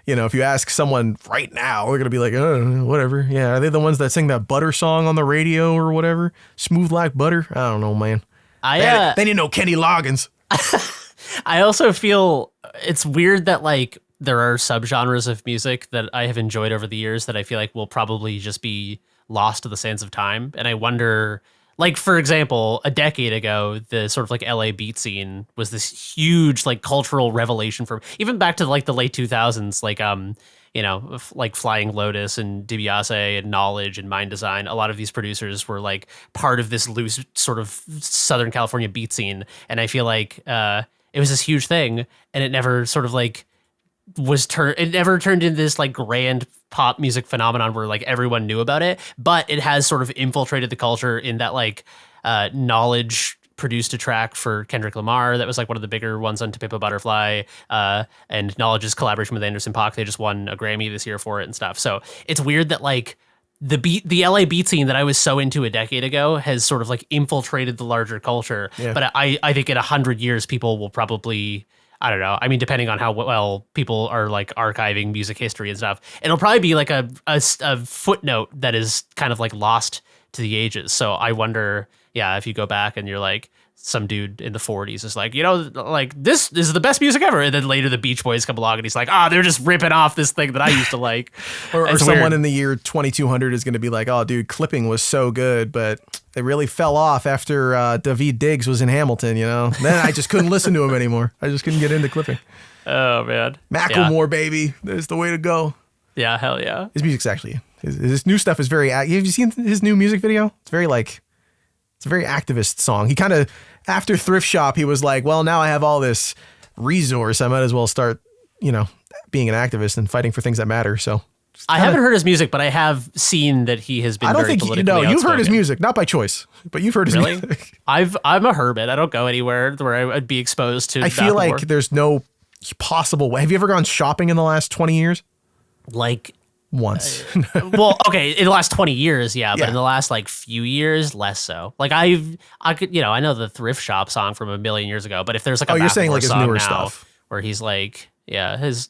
You know, if you ask someone right now, they're going to be like, oh, whatever. Yeah, are they the ones that sing that butter song on the radio or whatever? Smooth like butter? I don't know, man. They didn't know Kenny Loggins. I also feel it's weird that like there are subgenres of music that I have enjoyed over the years that I feel like will probably just be lost to the sands of time. And I wonder... Like, for example, a decade ago, the sort of like LA beat scene was this huge like cultural revelation for even back to like the late 2000s, like, you know, like Flying Lotus and DiBiase and Knowledge and Mind Design. A lot of these producers were like part of this loose sort of Southern California beat scene. And I feel like it was this huge thing and it never sort of like it never turned into this like grand pop music phenomenon where like everyone knew about it, but it has sort of infiltrated the culture in that like Knowledge produced a track for Kendrick Lamar that was like one of the bigger ones on To Pimp a Butterfly, and Knowledge's collaboration with Anderson .Paak, they just won a Grammy this year for it and stuff. So it's weird that like the LA beat scene that I was so into a decade ago has sort of like infiltrated the larger culture. Yeah. But I think in 100 years people will probably I don't know. I mean, depending on how well people are like archiving music history and stuff, it'll probably be like a footnote that is kind of like lost to the ages. So I wonder, if you go back and you're like, some dude in the 40s is like, like this is the best music ever. And then later the Beach Boys come along and he's like, they're just ripping off this thing that I used to like. or someone in the year 2200 is going to be like, oh, dude, clipping was so good, but it really fell off after David Diggs was in Hamilton, Then I just couldn't listen to him anymore. I just couldn't get into clipping. Oh, man. Macklemore, baby. That's the way to go. Yeah, hell yeah. His music's actually, his new stuff is very, have you seen his new music video? It's very it's a very activist song. He kind of, after Thrift Shop, he was like, well, now I have all this resource. I might as well start, being an activist and fighting for things that matter. So I haven't heard his music, but I have seen that he has been very politically outspoken. You've heard his music, not by choice, but you've heard his music. I'm a hermit. I don't go anywhere where I would be exposed to I feel like there's no possible way. Have you ever gone shopping in the last 20 years? Like... Once. Well, okay, in the last 20 years, but in the last like few years, less so. Like I could, I know the Thrift Shop song from a million years ago, but if there's like a you're saying like his newer now stuff where he's like, his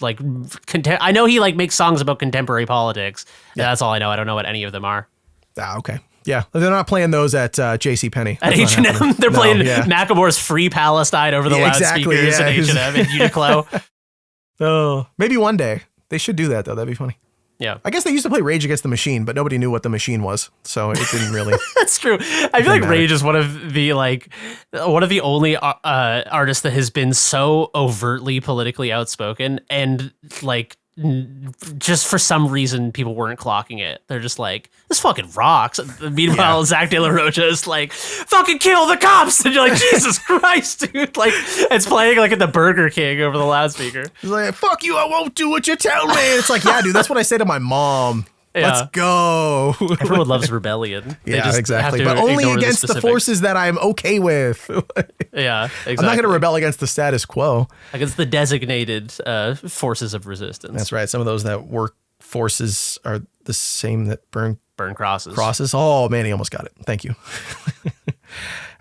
like I know he like makes songs about contemporary politics. Yeah, that's all I know. I don't know what any of them are. Okay. Yeah, they're not playing those at JCPenney. At H&M, they're playing Macklemore's Free Palestine over the loudspeakers at H&M and Uniqlo. Oh, maybe one day. They should do that, though. That'd be funny. Yeah. I guess they used to play Rage Against the Machine, but nobody knew what the machine was. So it didn't really. That's true. I feel like Rage is one of the only artists that has been so overtly politically outspoken and like just for some reason people weren't clocking it. They're just like, this fucking rocks. Meanwhile, Zach De La Rocha is like, fucking kill the cops. And you're like, Jesus Christ, dude. Like, it's playing like at the Burger King over the loudspeaker. He's like, fuck you, I won't do what you tell me. It's like, yeah, dude, that's what I say to my mom. Yeah. Let's go. Everyone loves rebellion. Yeah, exactly. But only against the forces that I'm okay with. Yeah, exactly. I'm not going to rebel against the status quo. Against the designated forces of resistance. That's right. Some of those that work forces are the same that burn crosses. Oh, man, he almost got it. Thank you.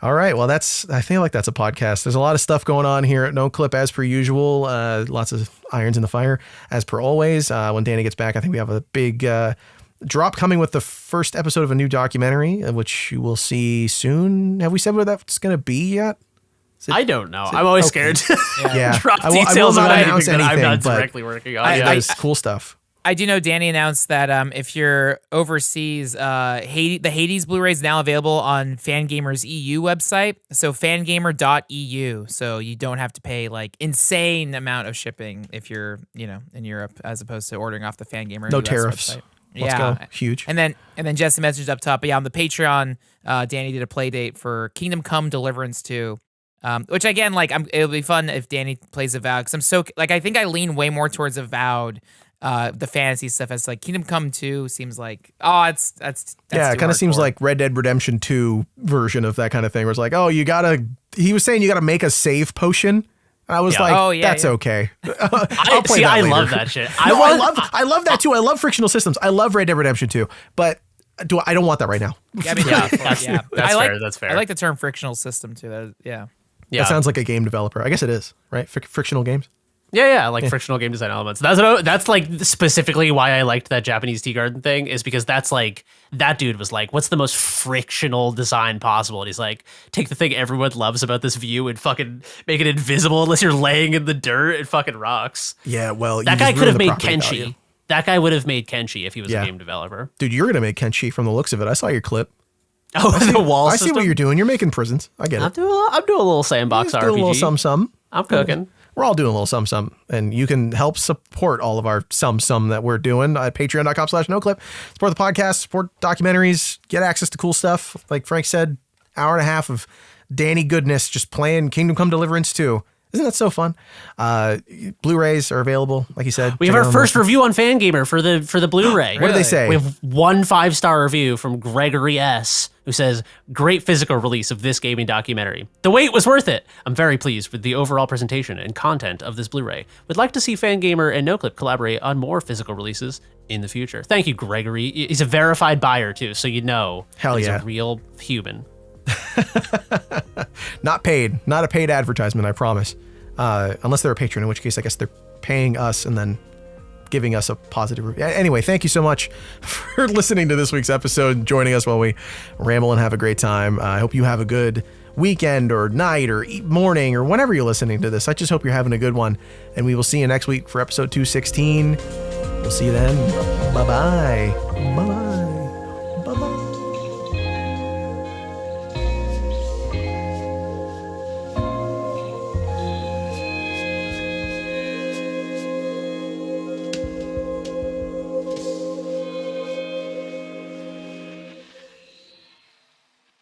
All right. Well, I feel like that's a podcast. There's a lot of stuff going on here at Noclip as per usual. Lots of irons in the fire as per always. When Danny gets back, I think we have a big drop coming with the first episode of a new documentary, which you will see soon. Have we said what that's going to be yet? I don't know. I'm always scared to drop I will not announce anything, I'm not directly working on. It's cool stuff. I do know Danny announced that if you're overseas, the Hades Blu-ray is now available on Fangamer's EU website. So fangamer.eu. So you don't have to pay like insane amount of shipping if you're, in Europe, as opposed to ordering off the Fangamer no US tariffs. website. Let's go. Huge. And then Jesse messaged up top, but on the Patreon, Danny did a play date for Kingdom Come Deliverance 2. Which again, like it'll be fun if Danny plays Avowed, because I think I lean way more towards Avowed. The fantasy stuff as like Kingdom Come 2 seems like that's it kind of seems like Red Dead Redemption 2 version of that kind of thing where it's like, he was saying you gotta make a save potion. I was that's okay. I love that shit. I love that too. I love frictional systems. I love Red Dead Redemption 2, but I don't want that right now. That's fair. That's fair. I like the term frictional system too. That sounds like a game developer. I guess it is, right? Frictional games. Yeah, frictional game design elements. That's like specifically why I liked that Japanese tea garden thing, is because that's like, that dude was like, what's the most frictional design possible? And he's like, take the thing everyone loves about this view and fucking make it invisible unless you're laying in the dirt. It fucking rocks. Yeah, well, that guy could have made Kenshi. That guy would have made Kenshi if he was a game developer. Dude, you're going to make Kenshi from the looks of it. I saw your clip. Oh, the wall system? I see what you're doing. You're making prisons. I get it. I'm doing a little sandbox RPG. Doing a little some. I'm cooking. We're all doing a little some, and you can help support all of our some that we're doing at patreon.com/noclip. Support the podcast, support documentaries, get access to cool stuff. Like Frank said, hour and a half of Danny goodness just playing Kingdom Come Deliverance 2. Isn't that so fun? Blu-rays are available, like you said. We have our first review on Fangamer for the Blu-ray. What did they say? We have 1 5-star review from Gregory S., who says, great physical release of this gaming documentary. The wait was worth it. I'm very pleased with the overall presentation and content of this Blu-ray. Would like to see Fangamer and Noclip collaborate on more physical releases in the future. Thank you, Gregory. He's a verified buyer, too, so he's a real human. Not paid. Not a paid advertisement, I promise. unless they're a patron, in which case I guess they're paying us and then giving us a positive review. Anyway, thank you so much for listening to this week's episode and joining us while we ramble and have a great time. I hope you have a good weekend or night or morning or whenever you're listening to this. I just hope you're having a good one, and we will see you next week for episode 216. We'll see you then. Bye-bye. Bye-bye.